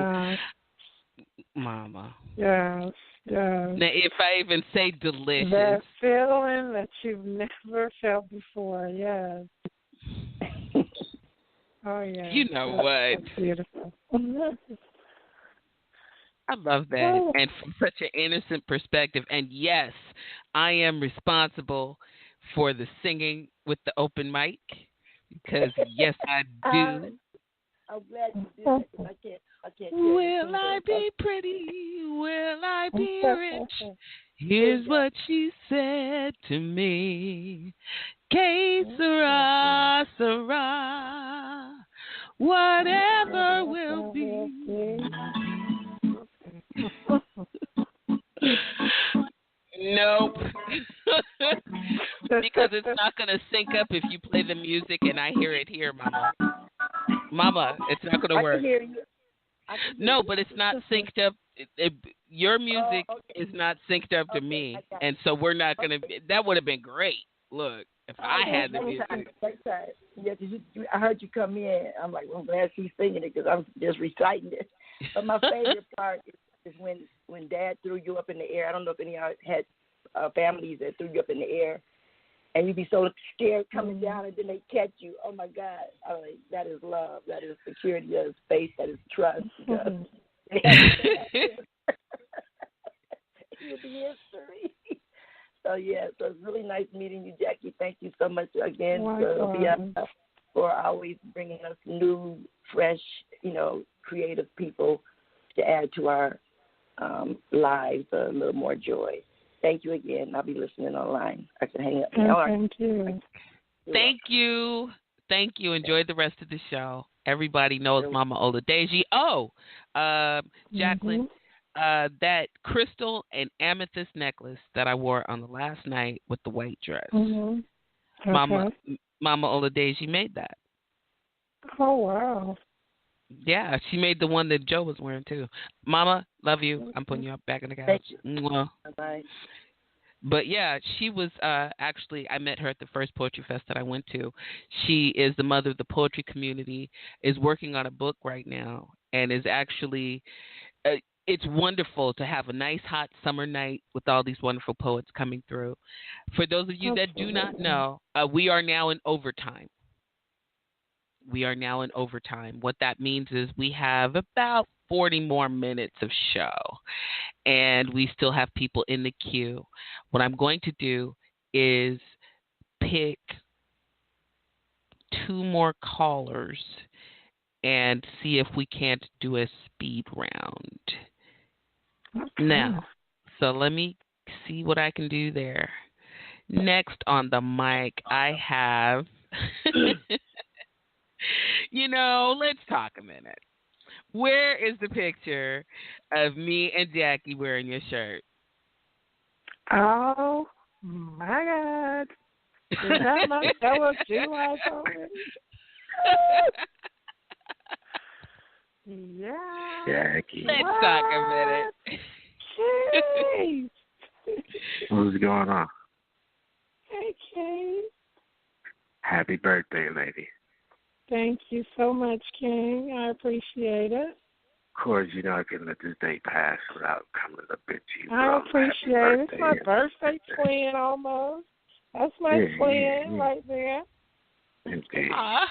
Mama. Yes, yes. Now, if I even say delicious. That feeling that you've never felt before, yes. Oh, yeah. You know what? That's beautiful. I love that. And from such an innocent perspective. And yes, I am responsible for the singing with the open mic, because yes, I do. I'm glad you did that, because I can't. Will I be pretty? Will I be rich? Here's what she said to me. Que sera, sera, whatever will be. Nope. Because it's not going to sync up if you play the music and I hear it here, Mama. Mama, it's not going to work. I can hear you. No, but it's not synced up. Your music is not synced up to me, and so we're not going to. That would have been great. Look, if I had the music. Yeah, I heard you come in. I'm like, well, I'm glad she's singing it, because I'm just reciting it. But my favorite part is when Dad threw you up in the air. I don't know if any of y'all had families that threw you up in the air, and you'd be so scared coming down, and then they catch you. Oh, my God. I'm like, that is love. That is security. That is faith. That is trust. You'll be history. So, yeah, so it's really nice meeting you, Jackie. Thank you so much again for always bringing us new, fresh, creative people to add to our lives a little more joy. Thank you again. I'll be listening online. I can hang up now. Thank you. Thank you. Thank you. Enjoy the rest of the show. Everybody knows Mama Oladeji. Oh, Jacqueline, that crystal and amethyst necklace that I wore on the last night with the white dress. Okay. Mama Oladeji made that. Oh, wow. Yeah, she made the one that Joe was wearing too. Mama, love you. I'm putting you back in the couch. Bye. But yeah, she was actually, I met her at the first Poetry Fest that I went to. She is the mother of the poetry community, is working on a book right now, and is actually, it's wonderful to have a nice hot summer night with all these wonderful poets coming through. For those of you that do not know, we are now in overtime. What that means is we have about 40 more minutes of show, and we still have people in the queue. What I'm going to do is pick 2 more callers and see if we can't do a speed round. Okay. Now, so let me see what I can do there. Next on the mic, I have... let's talk a minute. Where is the picture of me and Jackie wearing your shirt? Oh, my God. Did I not show up you like already? Yeah. Jackie. Let's talk a minute. Jeez. What's going on? Hey, Kate. Happy birthday, lady. Thank you so much, King. I appreciate it. Of course, you know I can let this day pass without coming to bitch you. I appreciate it. It's my birthday twin almost. That's my twin right there. Indeed. Oh,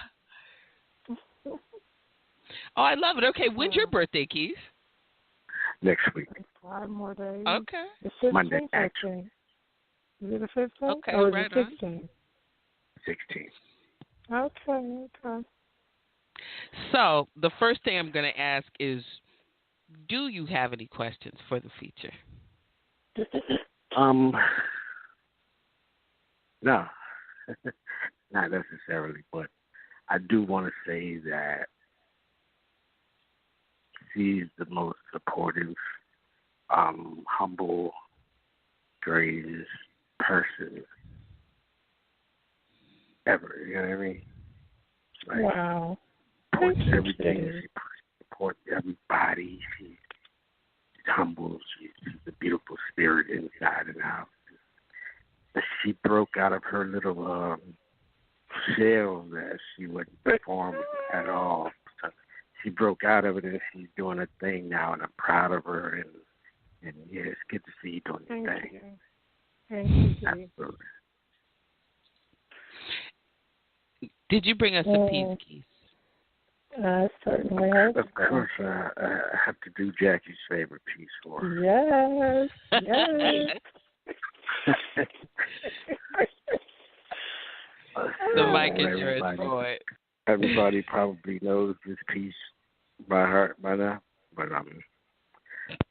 I love it. Okay, when's your birthday, Keith? Next week. 5 more days. Okay. The 15th, Monday, I think. Is it the 15th? Okay, or right is it 16th? 16th. Okay. So the first thing I'm going to ask is, do you have any questions for the feature? No, not necessarily, but I do want to say that she's the most supportive, humble, greatest person ever. You know what I mean? Like, wow. Supports everything. She supports everybody. She's humble. She's a beautiful spirit inside and out. She broke out of her little shell that she wouldn't perform at all. So she broke out of it, and she's doing her thing now, and I'm proud of her. And yeah, it's good to see you doing your thing. Thank you. Absolutely. Did you bring us a piece, Keith? Certainly. Of course, I have to do Jackie's favorite piece for her. Yes. The mic is yours for it. Everybody probably knows this piece by heart by now, but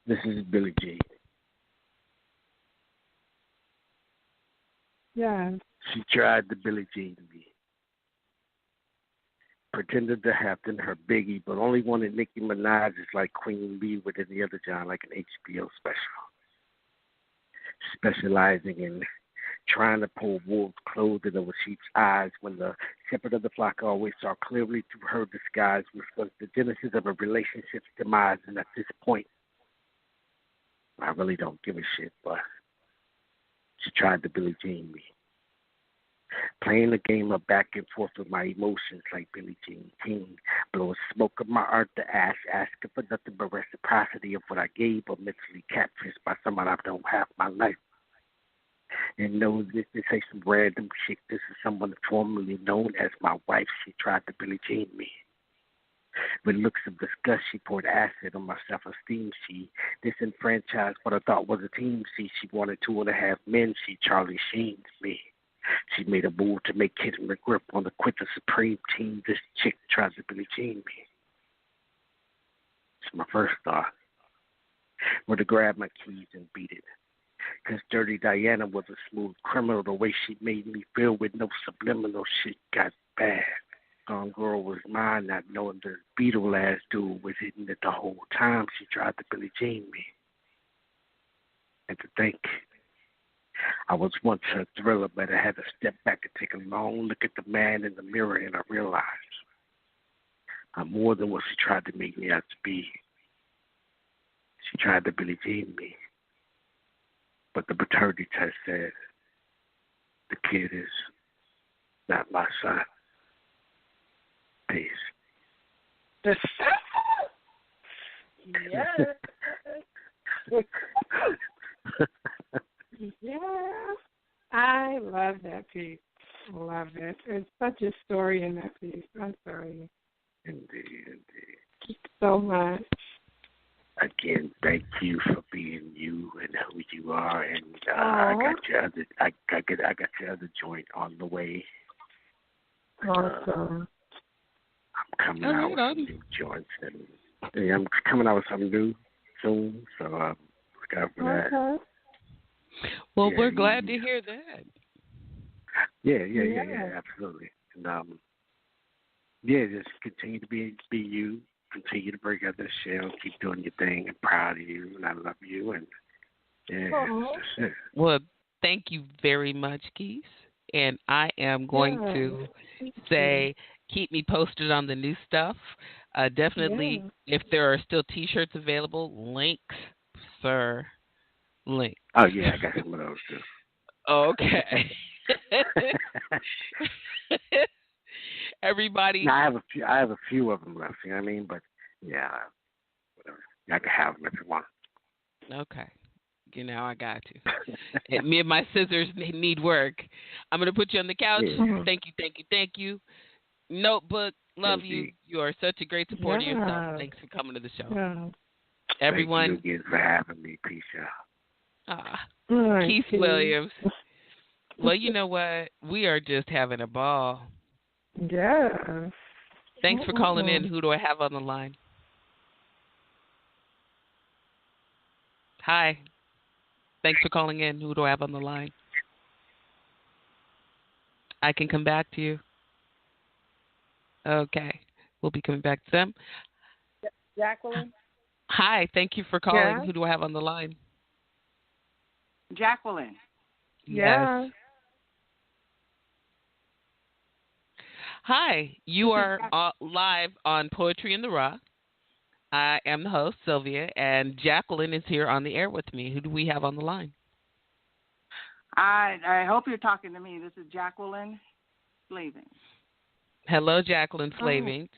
this is Billie Jean. Yeah. She tried to Billie Jean me. Pretended to have in her Biggie, but only wanted Nicki Minaj is like Queen Bee with any other John, like an HBO special. Specializing in trying to pull wolves' clothing over sheep's eyes when the shepherd of the flock always saw clearly through her disguise, which was the genesis of a relationship's demise. And at this point, I really don't give a shit, but she tried to Billie Jean me. Playing the game of back and forth with my emotions like Billie Jean King, blowing smoke of my art to ash, asking for nothing but reciprocity of what I gave, but mentally catfished by someone I don't have my life. And know this ain't some random shit. This is someone formerly known as my wife. She tried to Billie Jean me. With looks of disgust, she poured acid on my self-esteem. She disenfranchised what I thought was a team. She wanted 2.5 men. She Charlie Sheen's me. She made a move to make Kid and McGriff on the Quinta Supreme team. This chick tried to Billie Jean me. It's my first thought. Were to grab my keys and beat it. Because Dirty Diana was a smooth criminal. The way she made me feel with no subliminal shit got bad. Gone Girl was mine, not knowing the Beetle-ass dude was hitting it the whole time. She tried to Billie Jean me. And to think, I was once her thriller, but I had to step back and take a long look at the man in the mirror, and I realized I'm more than what she tried to make me out to be. She tried to Billie Jean me. But the paternity test said the kid is not my son. Peace. Yes. Yeah. I love that piece. Love it. There's such a story in that piece. I'm sorry. Indeed. So much. Again, thank you for being you and who you are, and I got your other joint on the way. Awesome. I'm coming out with some new joints, and I'm coming out with something new soon. So look out for that. Well, we're glad to hear that. Yeah, absolutely. And just continue to be you. Continue to break out that shell, keep doing your thing. I'm proud of you, and I love you. And that's it. Well, thank you very much, Keith. And I am going to say, keep me posted on the new stuff. Definitely, if there are still T-shirts available, links, sir. Links. Oh, yeah, I got some of those, too. Okay. Everybody. No, I have a few of them left. You know what I mean? But yeah, whatever. I can have them if you want. Okay. I got you. Me and my scissors need work. I'm gonna put you on the couch. Yeah. Thank you. Notebook, love you. You are such a great supporter of yourself. Thanks for coming to the show. Yeah. Everyone. Thank you again for having me. Peace out. Keith Williams. Well, you know what? We are just having a ball. Yeah. Thanks for calling in. Who do I have on the line? Hi. Thanks for calling in. Who do I have on the line? I can come back to you. Okay. We'll be coming back to them. Jacqueline? Hi. Thank you for calling. Yeah. Who do I have on the line? Jacqueline. Yeah. Yes. Hi. You are live on Poetry in the Raw. I am the host, Sylvia, and Jacqueline is here on the air with me. Who do we have on the line? I hope you're talking to me. This is Jacqueline Slaving. Hello, Jacqueline Slaving.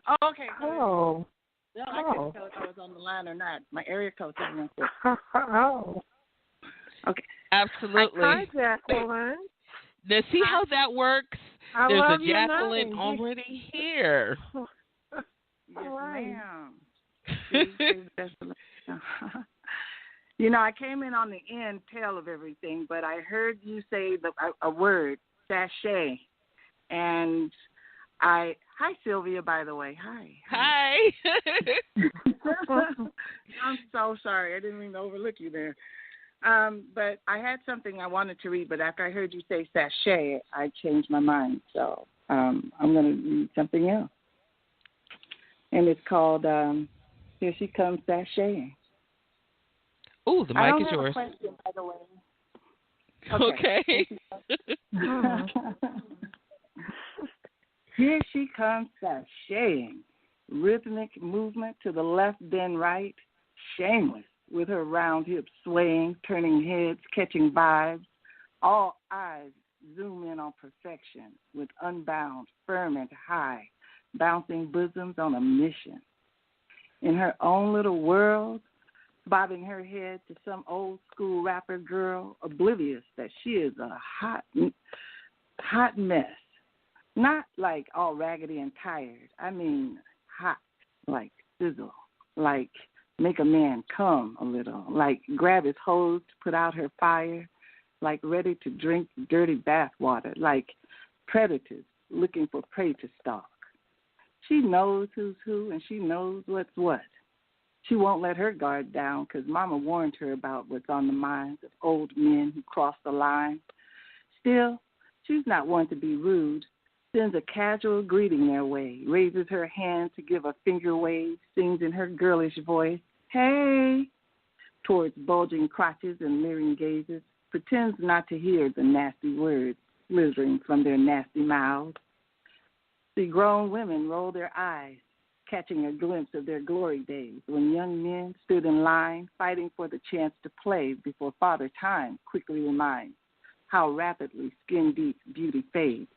Oh, okay. Oh. No, I couldn't tell if I was on the line or not. My area code doesn't work. Oh. Okay. Absolutely. Hi, Jacqueline. Now, see how that works? There's love a your Jacqueline name. already here. Yes, ma'am. I came in on the end tail of everything, but I heard you say a word, sachet, and hi, Sylvia, by the way. Hi. I'm so sorry. I didn't mean to overlook you there. But I had something I wanted to read, but after I heard you say sachet, I changed my mind. So I'm going to read something else. And it's called Here She Comes Sashaying. Ooh, the mic is yours. I don't have a question, by the way. Okay. Here she comes sashaying. Rhythmic movement to the left, then right. Shameless, with her round hips swaying, turning heads, catching vibes. All eyes zoom in on perfection, with unbound, firm and high, bouncing bosoms on a mission. In her own little world, bobbing her head to some old school rapper girl, oblivious that she is a hot mess. Not like all raggedy and tired. I mean hot, like sizzle, like make a man come a little, like grab his hose to put out her fire, like ready to drink dirty bath water, like predators looking for prey to stalk. She knows who's who and she knows what's what. She won't let her guard down because Mama warned her about what's on the minds of old men who cross the line. Still, she's not one to be rude, sends a casual greeting their way, raises her hand to give a finger wave, sings in her girlish voice, hey, towards bulging crotches and leering gazes, pretends not to hear the nasty words slithering from their nasty mouths. See grown women roll their eyes, catching a glimpse of their glory days when young men stood in line fighting for the chance to play before Father Time quickly reminds how rapidly skin-deep beauty fades.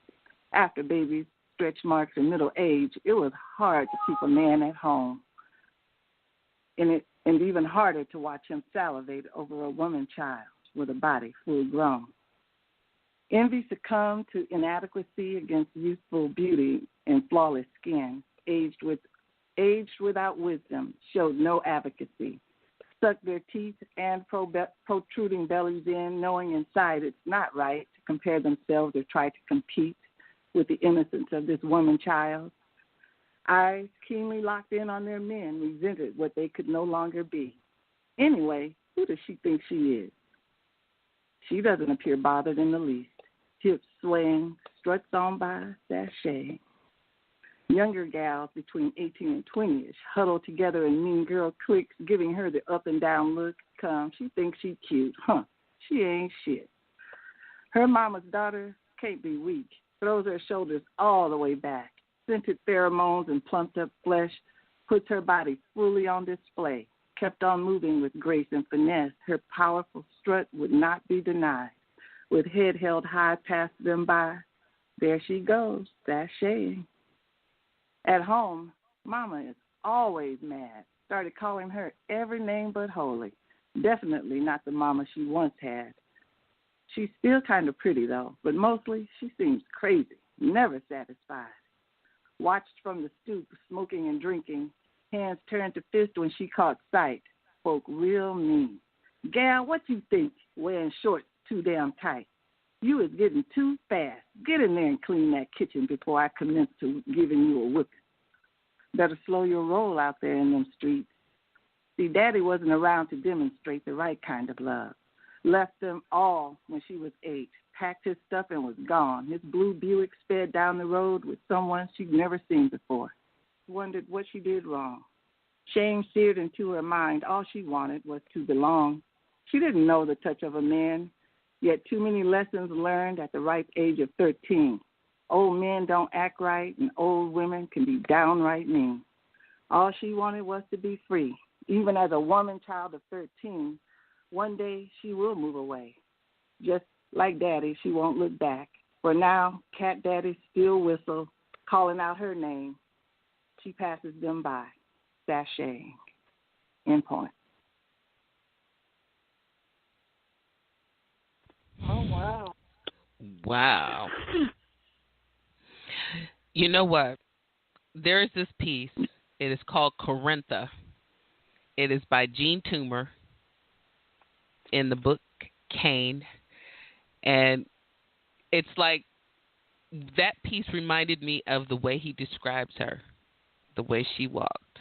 After babies, stretch marks, and middle age, it was hard to keep a man at home. And even harder to watch him salivate over a woman child with a body full grown. Envy succumbed to inadequacy against youthful beauty and flawless skin, aged without wisdom, showed no advocacy, stuck their teeth and protruding bellies in, knowing inside it's not right to compare themselves or try to compete with the innocence of this woman child. Eyes keenly locked in on their men, resented what they could no longer be. Anyway, who does she think she is? She doesn't appear bothered in the least. Hips swaying, struts on by, sashaying. Younger gals between 18 and 20-ish huddle together in mean girl cliques, giving her the up and down look. She thinks she cute. She ain't shit. Her mama's daughter can't be weak. Throws her shoulders all the way back. Scented pheromones and plumped up flesh, puts her body fully on display. Kept on moving with grace and finesse. Her powerful strut would not be denied. With head held high, passed them by. There she goes, sashaying. At home, Mama is always mad. Started calling her every name but holy. Definitely not the Mama she once had. She's still kind of pretty, though, but mostly she seems crazy, never satisfied. Watched from the stoop, smoking and drinking, hands turned to fist when she caught sight. Spoke real mean. Gal, what you think, wearing shorts too damn tight? You is getting too fast. Get in there and clean that kitchen before I commence to giving you a whipping. Better slow your roll out there in them streets. See, Daddy wasn't around to demonstrate the right kind of love. Left them all when she was 8, packed his stuff and was gone. His blue Buick sped down the road with someone she'd never seen before. Wondered what she did wrong. Shame seared into her mind. All she wanted was to belong. She didn't know the touch of a man, yet too many lessons learned at the ripe age of 13. Old men don't act right, and old women can be downright mean. All she wanted was to be free. Even as a woman child of 13, one day she will move away. Just like Daddy, she won't look back. For now, Cat Daddy still whistle, calling out her name. She passes them by, sashaying. End point. Oh, wow. Wow. You know what? There is this piece. It is called Corintha. It is by Jean Toomer in the book Cain. And it's like that piece reminded me of the way he describes her, the way she walked.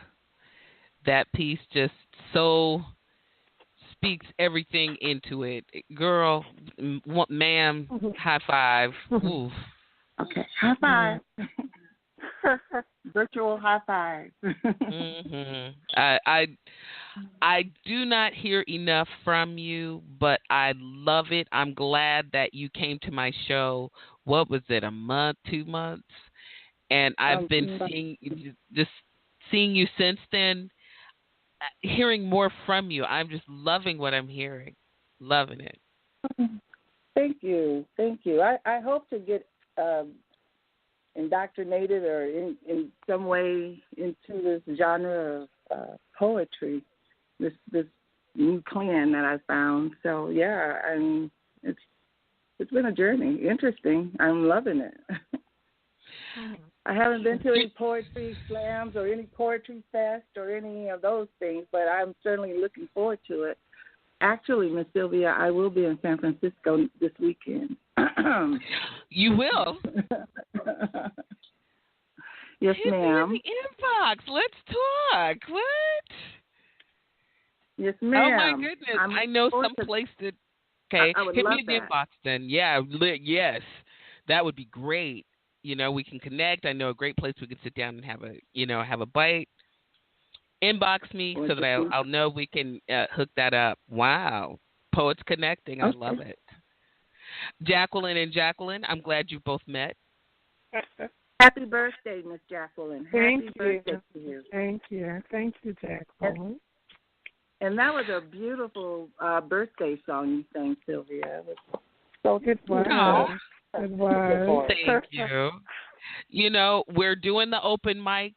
That piece just so speaks everything into it. Girl, ma'am, high five. Ooh. Okay, high five. Virtual high five. I do not hear enough from you, but I love it. I'm glad that you came to my show. What was it, a month, 2 months? And I've been seeing you since then, hearing more from you. I'm just loving what I'm hearing. Loving it. Thank you. I hope to get indoctrinated or in some way into this genre of poetry, this new clan that I found. So yeah, I mean, it's been a journey. Interesting. I'm loving it. I haven't been to any poetry slams or any poetry fest or any of those things, but I'm certainly looking forward to it. Actually, Miss Sylvia, I will be in San Francisco this weekend. You will? Yes, Hit ma'am. me in the inbox. Let's talk. What? Yes, ma'am. Oh, my goodness. I know some place that... Okay, I would hit love me in the inbox then. Yeah, yes. That would be great. You know, we can connect. I know a great place we can sit down and have a bite. Inbox me so that I'll know we can hook that up. Wow. Poets connecting. I love it. Jacqueline and Jacqueline, I'm glad you both met. Happy birthday, Miss Jacqueline. Happy birthday to you. Thank you, Jacqueline. And that was a beautiful birthday song you sang, Sylvia. It was. Thank you. You know, we're doing the open mic,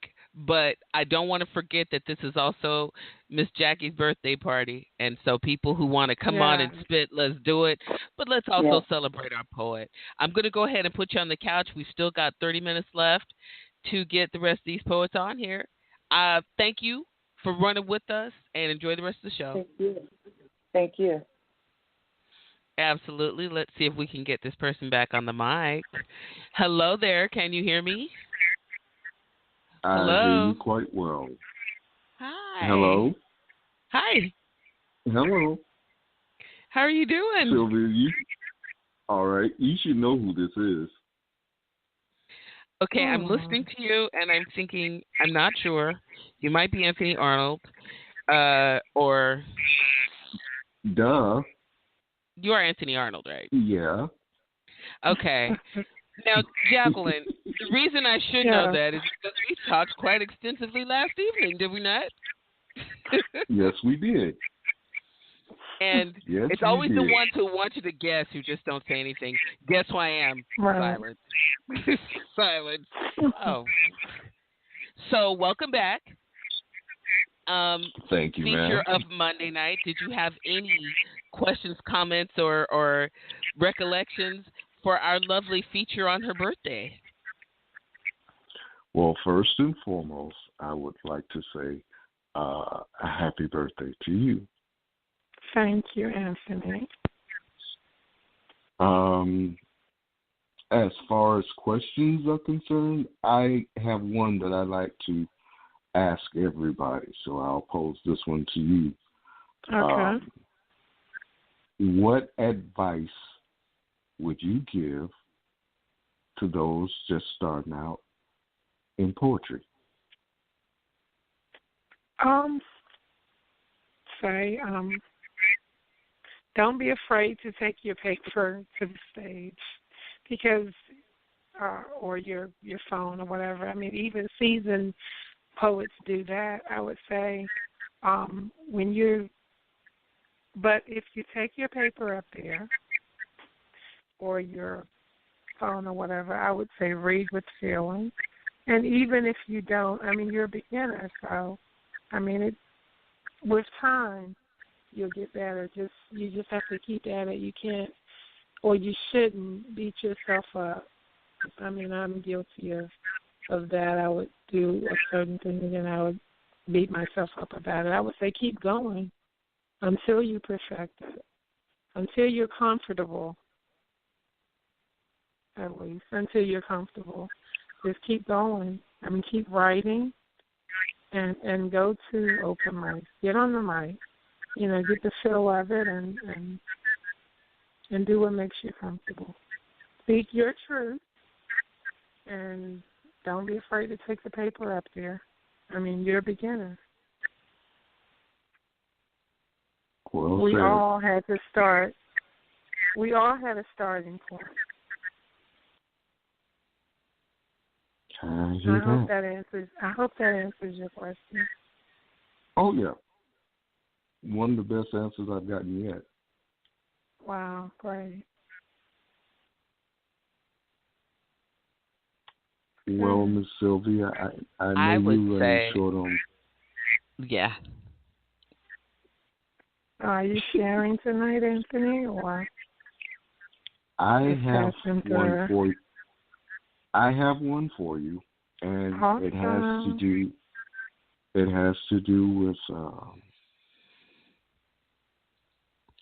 but I don't want to forget that this is also Miss Jackie's birthday party. And so people who want to come on and spit, let's do it. But let's also celebrate our poet. I'm going to go ahead and put you on the couch. We've still got 30 minutes left to get the rest of these poets on here. Thank you for running with us and enjoy the rest of the show. Thank you. Absolutely. Let's see if we can get this person back on the mic. Hello there. Can you hear me? Hello? I hear you quite well. Hi. Hello? Hi. Hello. How are you doing? Sylvia, all right. You should know who this is. Okay, I'm listening to you, and I'm thinking, I'm not sure. You might be Anthony Arnold, or... Duh. You are Anthony Arnold, right? Yeah. Okay. Now, Jacqueline, the reason I should know that is because we talked quite extensively last evening, did we not? Yes, we did. And yes, it's always the did. ones who want you to guess who just don't say anything. Guess who I am? Right. Silence. Silence. Oh. So welcome back. Thank you, Feature ma'am. of Monday night. Did you have any questions, comments, or recollections for our lovely feature on her birthday? Well, first and foremost, I would like to say a happy birthday to you. Thank you, Anthony. As far as questions are concerned, I have one that I like to ask everybody, so I'll pose this one to you. Okay. What advice would you give to those just starting out in poetry? Don't be afraid to take your paper to the stage, because, or your phone or whatever. I mean, even seasoned poets do that, I would say. But if you take your paper up there or your phone or whatever, I would say read with feeling. And even if you don't, I mean, you're a beginner, so, I mean, with time, you'll get better. You just have to keep at it. You can't, or you shouldn't beat yourself up. I mean, I'm guilty of that. I would do a certain thing and I would beat myself up about it. I would say keep going until you perfect it, until you're comfortable, at least, until you're comfortable. Just keep going. I mean, keep writing and go to open mics. Get on the mic. You know, get the feel of it and do what makes you comfortable. Speak your truth and don't be afraid to take the paper up there. I mean, you're a beginner. Well we said. all had to start. We all had a starting point. I hope that answers your question. Oh, yeah. One of the best answers I've gotten yet. Wow, great. Well, Miss Sylvia, I know I would you're running short on. Yeah. Are you sharing tonight, Anthony, or? I have one for you. I have one for you, and awesome. It has to do with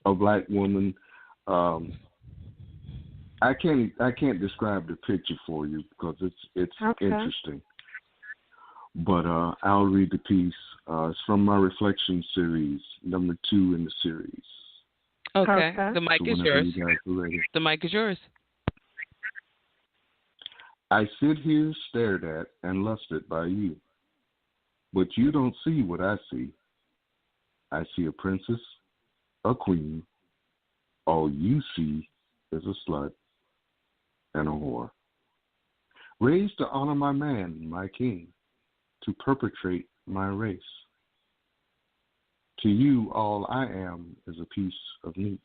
a black woman. I can't describe the picture for you because it's okay. interesting. But I'll read the piece. It's from my Reflection series, number 2 in the series. Okay. The mic is yours. You guys are ready. The mic is yours. I sit here stared at and lusted by you, but you don't see what I see. I see a princess, a queen. All you see is a slut and a whore. Raised to honor my man, my king, to perpetrate my race. To you, all I am is a piece of meat,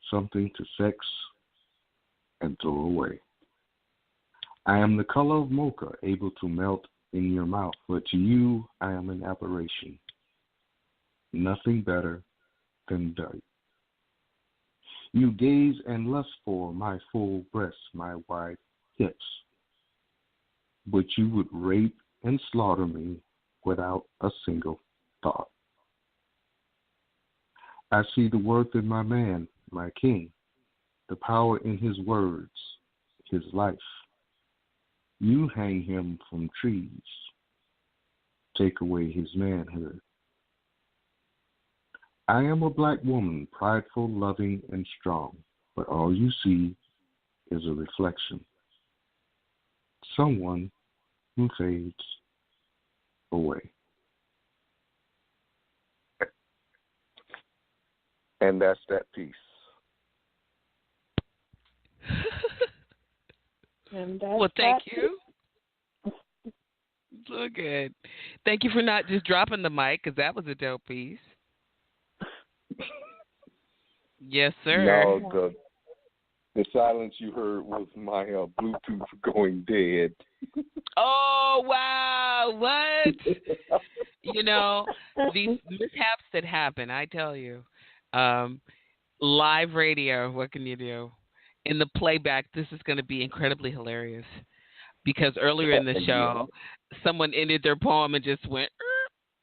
something to sex and throw away. I am the color of mocha, able to melt in your mouth, but to you, I am an aberration, nothing better than dirt. You gaze and lust for my full breasts, my wide hips, but you would rape and slaughter me without a single thought. I see the worth in my man, my king, the power in his words, his life. You hang him from trees, take away his manhood. I am a black woman, prideful, loving, and strong, but all you see is a reflection. Someone who fades away. And that's that piece. Well, thank you. So good. Thank you for not just dropping the mic, because that was a dope piece. Yes, sir. No, the silence you heard was my Bluetooth going dead. Oh, wow. What? These mishaps that happen, I tell you. Live radio, what can you do? In the playback, this is going to be incredibly hilarious. Because earlier in the show, someone ended their poem and just went,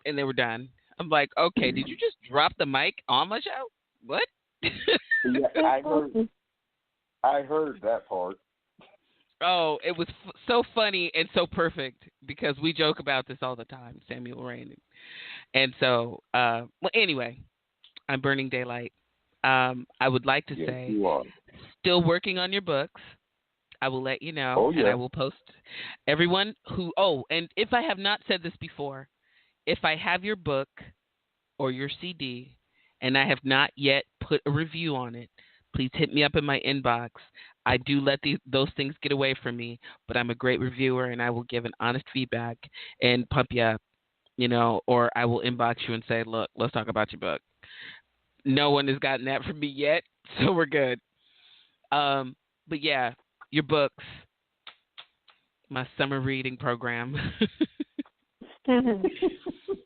and they were done. I'm like, okay, did you just drop the mic on my show? What? Yeah, I heard that part. Oh, it was so funny and so perfect because we joke about this all the time, Samuel Rain. And so, well, anyway, I'm burning daylight. I would like to say, you are. Still working on your books. I will let you know, Oh, yeah. and I will post everyone who. Oh, and if I have not said this before, if I have your book or your CD, and I have not yet put a review on it, please hit me up in my inbox. I do let those things get away from me, but I'm a great reviewer, and I will give an honest feedback and pump you up, or I will inbox you and say, look, let's talk about your book. No one has gotten that from me yet, so we're good. But yeah, your books, my summer reading program.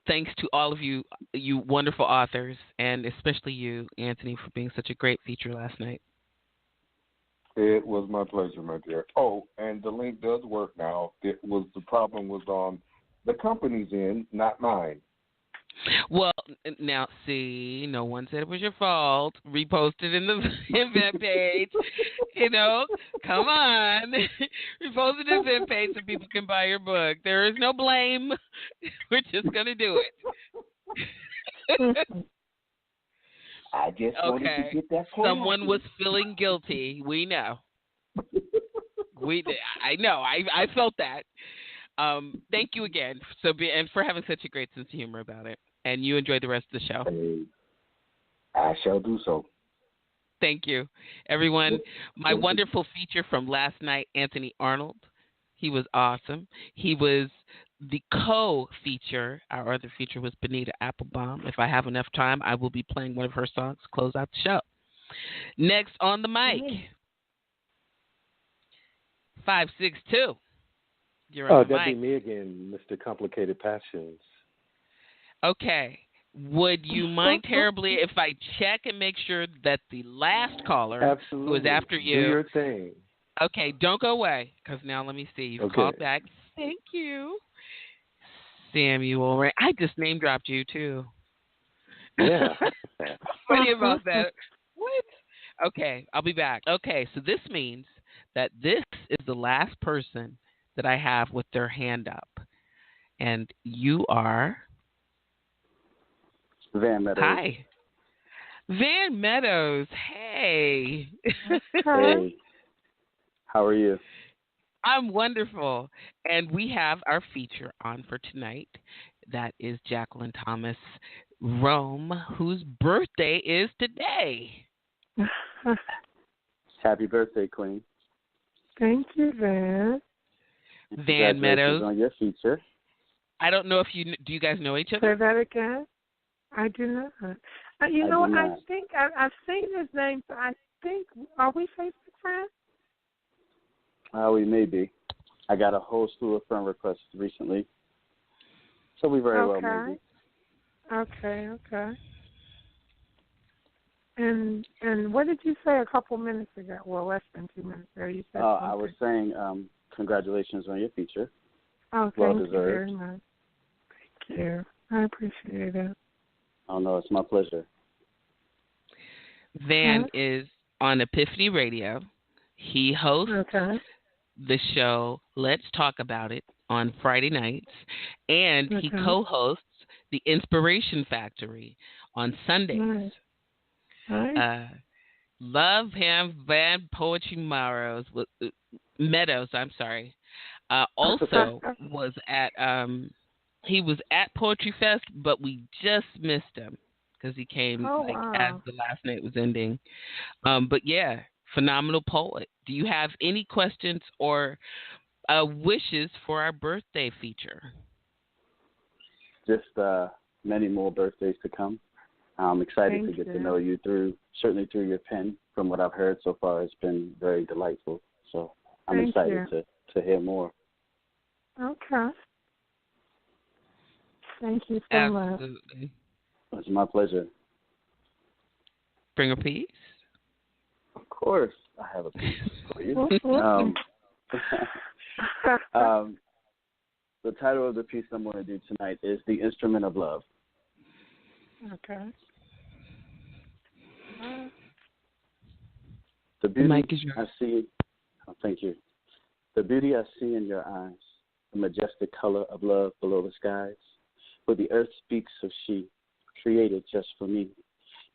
Thanks to all of you wonderful authors, and especially you, Anthony, for being such a great feature last night. It was my pleasure, my dear. Oh, and the link does work now. The problem was on the company's end, not mine. Well, now, see, no one said it was your fault. Reposted in the event page. Come on. Reposted the event page so people can buy your book. There is no blame. We're just going to do it. I just wanted to get that point. Someone was feeling guilty. We know. I know. I felt that. Thank you again and for having such a great sense of humor about it. And you enjoy the rest of the show. I shall do so. Thank you. Everyone, my wonderful feature from last night, Anthony Arnold. He was awesome. He was the co-feature. Our other feature was Benita Applebaum. If I have enough time, I will be playing one of her songs to close out the show. Next on the mic, 562. You're on the mic. That'd be me again, Mr. Complicated Passions. Okay. Would you mind terribly if I check and make sure that the last caller who is after you... Do your thing. Okay, don't go away, because now let me see. You've called back. Thank you. Samuel Ray. I just name-dropped you, too. Yeah. Funny about that. What? Okay, I'll be back. Okay, so this means that this is the last person that I have with their hand up. And you are... Van Meadows. Hi. Van Meadows. Hey. Hey. How are you? I'm wonderful. And we have our feature on for tonight. That is Jacqueline Thomas Rome, whose birthday is today. Happy birthday, Queen. Thank you, Van. Van Meadows. On your feature. I don't know if do you guys know each other? Say that again. I do not. What? I think I've seen his name. So I think, are we Facebook friends? We may be. I got a whole slew of friend requests recently, so we very well may be. Okay. And what did you say a couple minutes ago? Well, less than 2 minutes ago. You said. I was saying, congratulations on your feature. Oh, well thank deserved. you very much. Thank you. I appreciate it. Oh, no, it's my pleasure. Van is on EPiphany Radio. He hosts the show Let's Talk About It on Friday nights, and he co-hosts the Inspiration Factory on Sundays. Love him, Van Poetry Meadows. I'm sorry. Also was at he was at Poetry Fest, but we just missed him because he came as the last night was ending. But yeah, phenomenal poet. Do you have any questions or wishes for our birthday feature? Just many more birthdays to come. I'm excited to get to know you certainly through your pen. From what I've heard so far, it's been very delightful. So I'm excited to hear more. Okay. Thank you so much. Absolutely. It's my pleasure. Bring a piece? Of course, I have a piece for you. The title of the piece I'm going to do tonight is The Instrument of Love. Okay. The beauty I see, thank you. The beauty I see in your eyes, the majestic color of love below the skies, where the earth speaks of she, created just for me,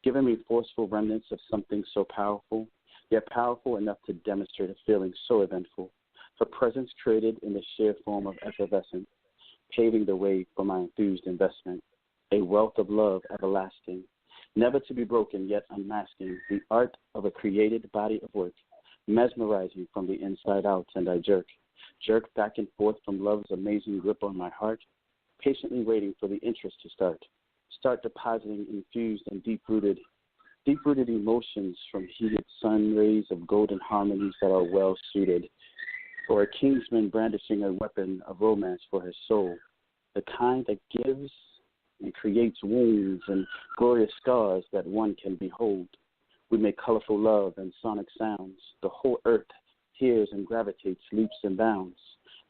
giving me forceful remnants of something so powerful, yet powerful enough to demonstrate a feeling so eventful. Her presence created in the sheer form of effervescence, paving the way for my enthused investment. A wealth of love everlasting, never to be broken yet unmasking the art of a created body of work, mesmerizing from the inside out, and I jerk back and forth from love's amazing grip on my heart, patiently waiting for the interest to start depositing infused and deep-rooted emotions from heated sun rays of golden harmonies that are well suited for a kingsman brandishing a weapon of romance for his soul, the kind that gives and creates wounds and glorious scars that one can behold. We make colorful love and sonic sounds. The whole earth hears and gravitates, leaps and bounds.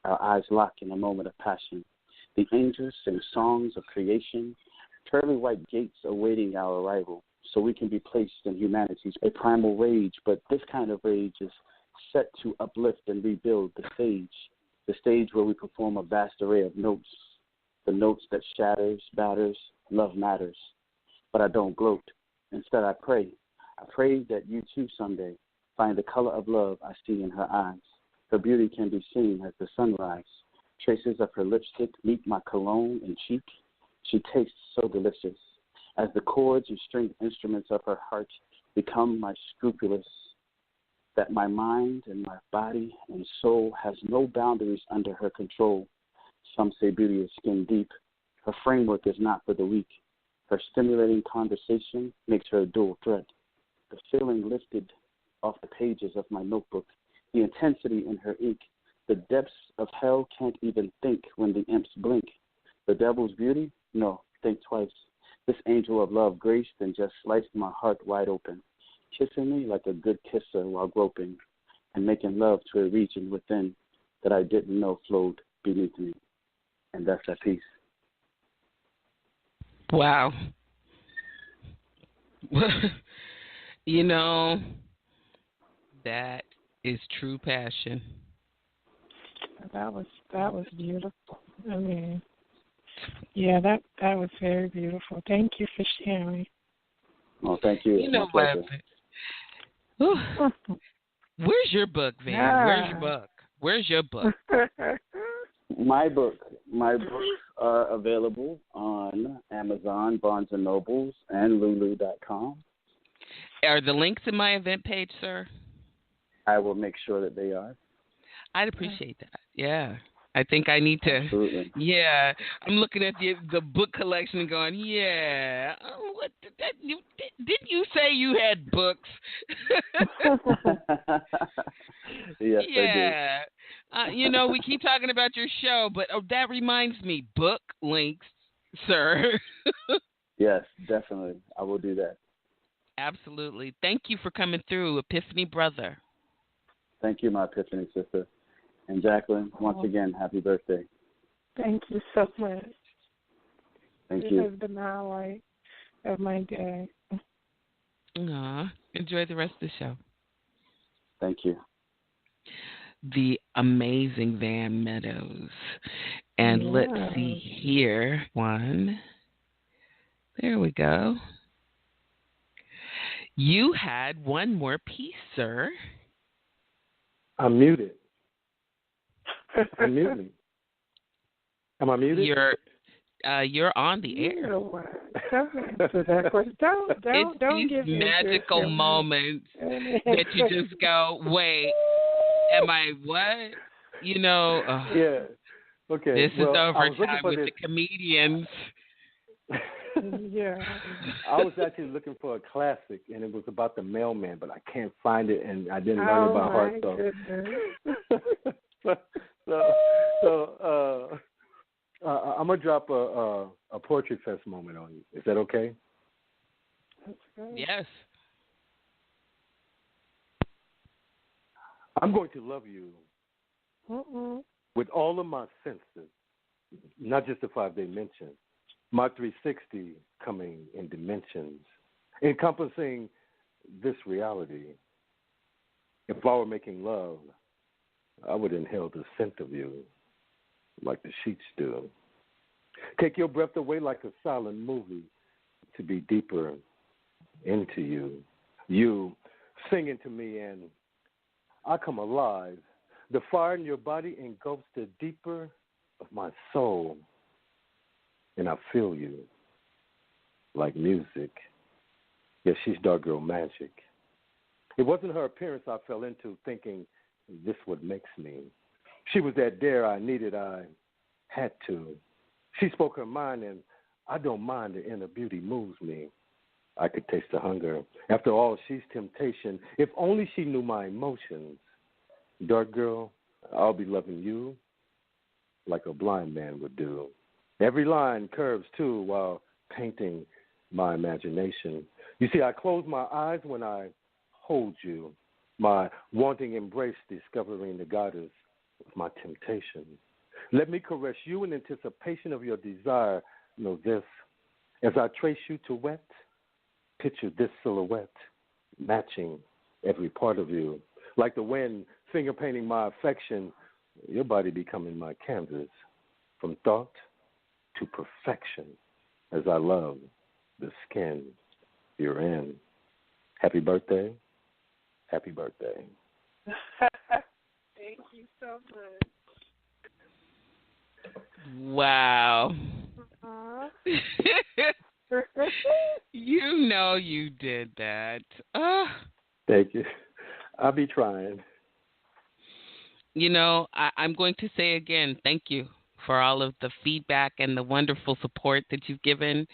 Our eyes lock in a moment of passion. The angels sing songs of creation, pearly white gates awaiting our arrival, so we can be placed in humanity's a primal rage. But this kind of rage is set to uplift and rebuild the stage where we perform a vast array of notes, the notes that shatters, batters, love matters. But I don't gloat. Instead, I pray that you too someday find the color of love I see in her eyes. Her beauty can be seen as the sunrise. Traces of her lipstick meet my cologne and cheek. She tastes so delicious as the chords and stringed instruments of her heart become my scrupulous, that my mind and my body and soul has no boundaries under her control. Some say beauty is skin deep. Her framework is not for the weak. Her stimulating conversation makes her a dual threat. The feeling lifted off the pages of my notebook, the intensity in her ink, the depths of hell can't even think when the imps blink. The devil's beauty? No, think twice. This angel of love graced and just sliced my heart wide open, kissing me like a good kisser while groping, and making love to a region within that I didn't know flowed beneath me. And that's that piece. Wow. You know, that is true passion. That was beautiful. I mean, yeah, that was very beautiful. Thank you for sharing. Oh, thank you. You know what? Where's your book, Van? Where's your book? My books are available on Amazon, Barnes & Nobles, and Lulu.com. Are the links in my event page, sir? I will make sure that they are. I'd appreciate that. Yeah. I think I need to. Absolutely. Yeah. I'm looking at the book collection and going, yeah. What didn't you say you had books? Yes, yeah. I do. We keep talking about your show, but that reminds me, book links, sir. Yes, definitely. I will do that. Absolutely. Thank you for coming through, Epiphany brother. Thank you, my Epiphany sister. And Jacqueline, once again, happy birthday. Thank you so much. Thank you. It has been the highlight of my day. Aw, enjoy the rest of the show. Thank you. The amazing Van Meadows. And let's see here. One. There we go. You had one more piece, sir. I'm muted. I'm muted. Am I muted? You're on the air. Don't answer that question. Don't give me magical moments that you just go, wait, am I what? Yeah. Okay. This is overtime with the comedians. Yeah. I was actually looking for a classic, and it was about the mailman, but I can't find it, and I didn't learn it by heart. So I'm gonna drop a Poetry Fest moment on you. Is that okay? That's great. Yes. I'm going to love you with all of my senses, not just the 5 dimensions. My 360 coming in dimensions, encompassing this reality. If I were making love, I would inhale the scent of you like the sheets do. Take your breath away like a silent movie to be deeper into you. You singing to me and I come alive. The fire in your body engulfs the deeper of my soul. And I feel you like music. Yes, she's dark girl magic. It wasn't her appearance I fell into thinking this what makes me. She was that dare I needed, I had to. She spoke her mind, and I don't mind the inner beauty moves me. I could taste the hunger. After all, she's temptation. If only she knew my emotions. Dark girl, I'll be loving you like a blind man would do. Every line curves, too, while painting my imagination. You see, I close my eyes when I hold you, my wanting embrace discovering the goddess of my temptation. Let me caress you in anticipation of your desire. Know this, as I trace you to wet, picture this silhouette, matching every part of you. Like the wind finger painting my affection, your body becoming my canvas. From thought to perfection, as I love the skin you're in. Happy birthday. Happy birthday. Thank you so much. Wow. You know you did that. Thank you. I'll be trying. You know, I'm going to say again, thank you for all of the feedback and the wonderful support that you've given.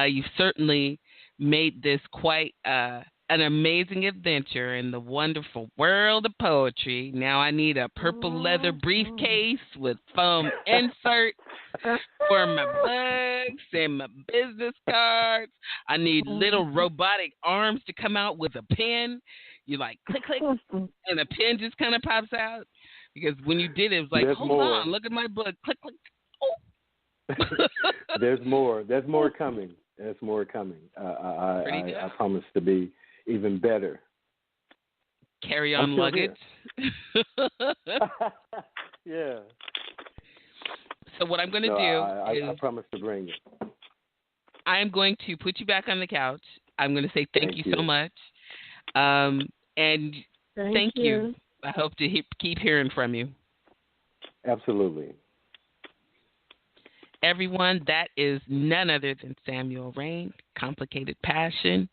You've certainly made this quite an amazing adventure in the wonderful world of poetry. Now I need a purple leather briefcase with foam inserts for my books and my business cards. I need little robotic arms to come out with a pen. You like click, click, and a pen just kind of pops out. Because when you did it, it was like, There's hold more. on, look at my book. Click, click. Oh. There's more. There's more coming. There's more coming. I promise to be even better. Carry on luggage. Yeah. So what I'm going to do is I promise to bring it. I'm going to put you back on the couch. I'm going to say thank you so much. And thank you. I hope to keep hearing from you. Absolutely. Everyone, that is none other than Samuel Rain, Complicated Passion.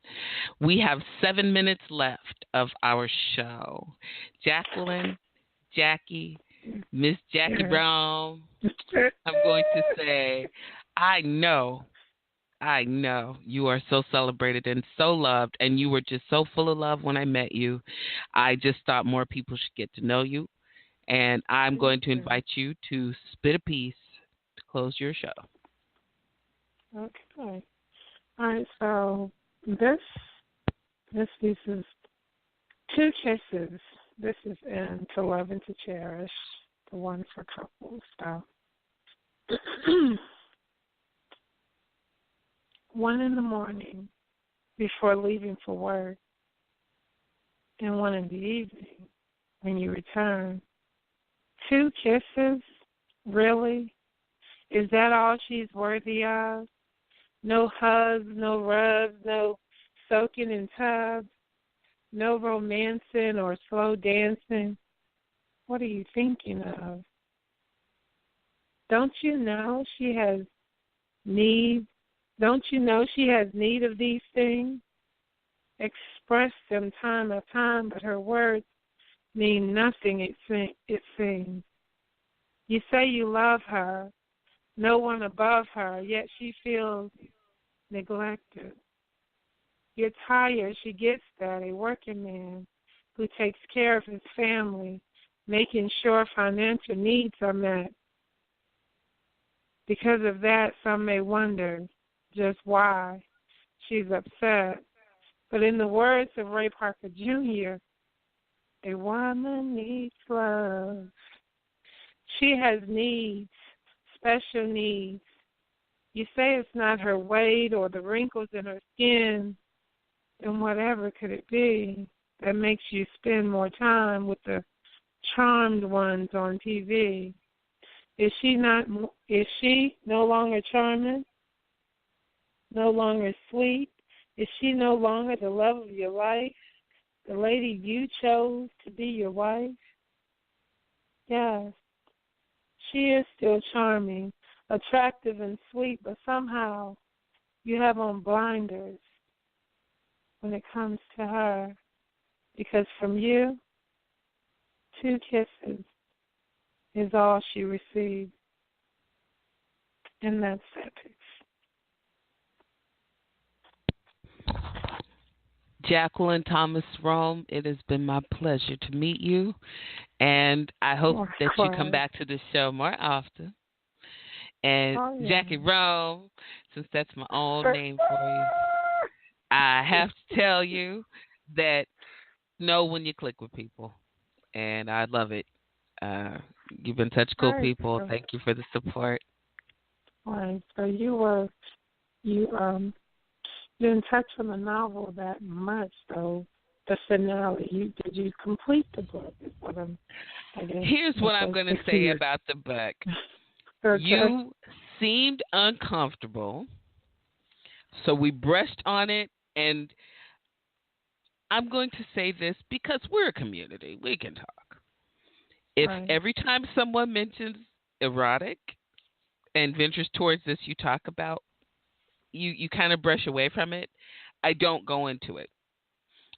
We have 7 minutes left of our show. Jacqueline, Jackie, Miss Jackie Brown, I'm going to say, I know you are so celebrated and so loved, and you were just so full of love when I met you. I just thought more people should get to know you, and I'm going to invite you to spit a piece to close your show. Okay. All right, so this piece is Two Kisses. This is in To Love and to Cherish, the one for couples. So 1 a.m, before leaving for work, and 1 p.m. when you return. 2 kisses? Really? Is that all she's worthy of? No hugs, no rubs, no soaking in tubs, no romancing or slow dancing? What are you thinking of? Don't you know she has needs? Don't you know she has need of these things? Express them time after time, but her words mean nothing, it seems. You say you love her, no one above her, yet she feels neglected. You're tired. She gets that. A working man who takes care of his family, making sure financial needs are met. Because of that, some may wonder just why she's upset. But in the words of Ray Parker Jr., a woman needs love. She has needs, special needs. You say it's not her weight or the wrinkles in her skin, then whatever could it be that makes you spend more time with the charmed ones on TV? Is she no longer charming? No longer sweet? Is she no longer the love of your life? The lady you chose to be your wife? Yes. She is still charming, attractive and sweet, but somehow you have on blinders when it comes to her. Because from you, 2 kisses is all she received. And that's epic. Jacqueline Thomas Rome, it has been my pleasure to meet you, and I hope that you come back to the show more often. And Jackie Rome, since that's my own name for you, I have to tell you that know when you click with people, and I love it. You've been such cool people. Thank you for the support. All right, so you didn't touch on the novel that much, though. The finale. Did you complete the book? Here's what I'm going to say about the book. Okay. You seemed uncomfortable, so we brushed on it, and I'm going to say this because we're a community. We can talk. If every time someone mentions erotic and ventures towards this, you talk about, you kind of brush away from it, I don't go into it.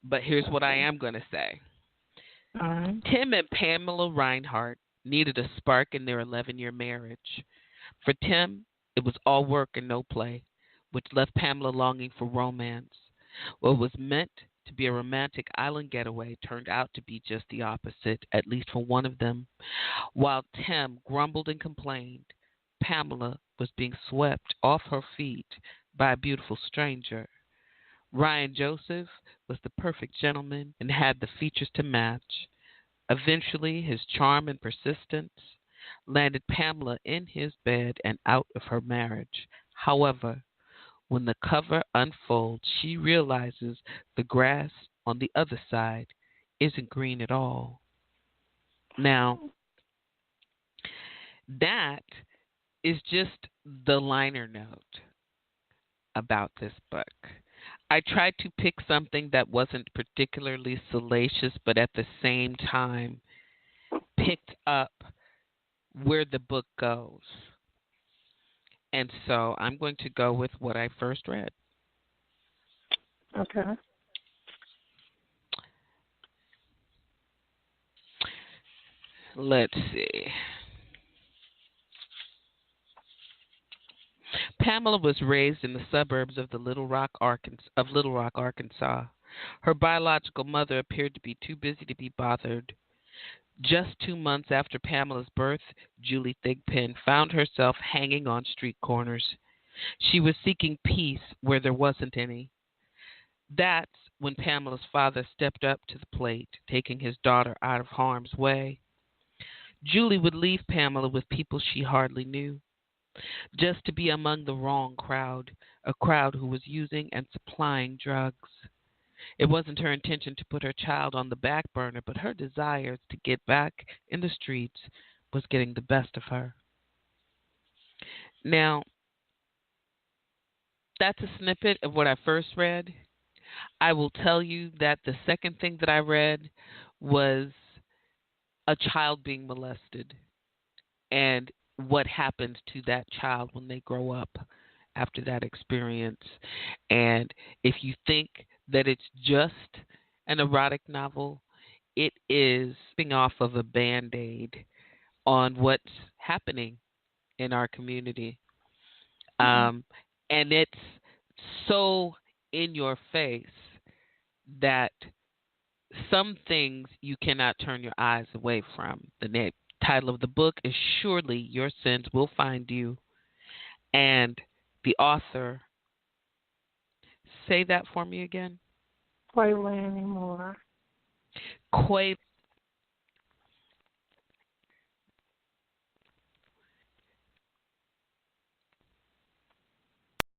But here's what I am going to say. Tim and Pamela Reinhardt needed a spark in their 11-year marriage. For Tim, it was all work and no play, which left Pamela longing for romance. What was meant to be a romantic island getaway turned out to be just the opposite, at least for one of them. While Tim grumbled and complained, Pamela was being swept off her feet by a beautiful stranger. Ryan Joseph was the perfect gentleman and had the features to match. Eventually, his charm and persistence landed Pamela in his bed and out of her marriage. However, when the cover unfolds, she realizes the grass on the other side isn't green at all. Now, that is just the liner note about this book. I tried to pick something that wasn't particularly salacious, but at the same time picked up where the book goes. And so I'm going to go with what I first read. Okay. Let's see. Pamela was raised in the suburbs of Little Rock, Arkansas. Her biological mother appeared to be too busy to be bothered. Just 2 months after Pamela's birth, Julie Thigpen found herself hanging on street corners. She was seeking peace where there wasn't any. That's when Pamela's father stepped up to the plate, taking his daughter out of harm's way. Julie would leave Pamela with people she hardly knew, just to be among the wrong crowd, a crowd who was using and supplying drugs. It wasn't her intention to put her child on the back burner, but her desires to get back in the streets was getting the best of her. Now, that's a snippet of what I first read. I will tell you that the second thing that I read was a child being molested and what happens to that child when they grow up after that experience. And if you think that it's just an erotic novel, it is ripping off of a Band-Aid on what's happening in our community. And it's so in your face that some things you cannot turn your eyes away from. The title of the book is Surely Your Sins Will Find You. And the author, say that for me again. Quelin-emor.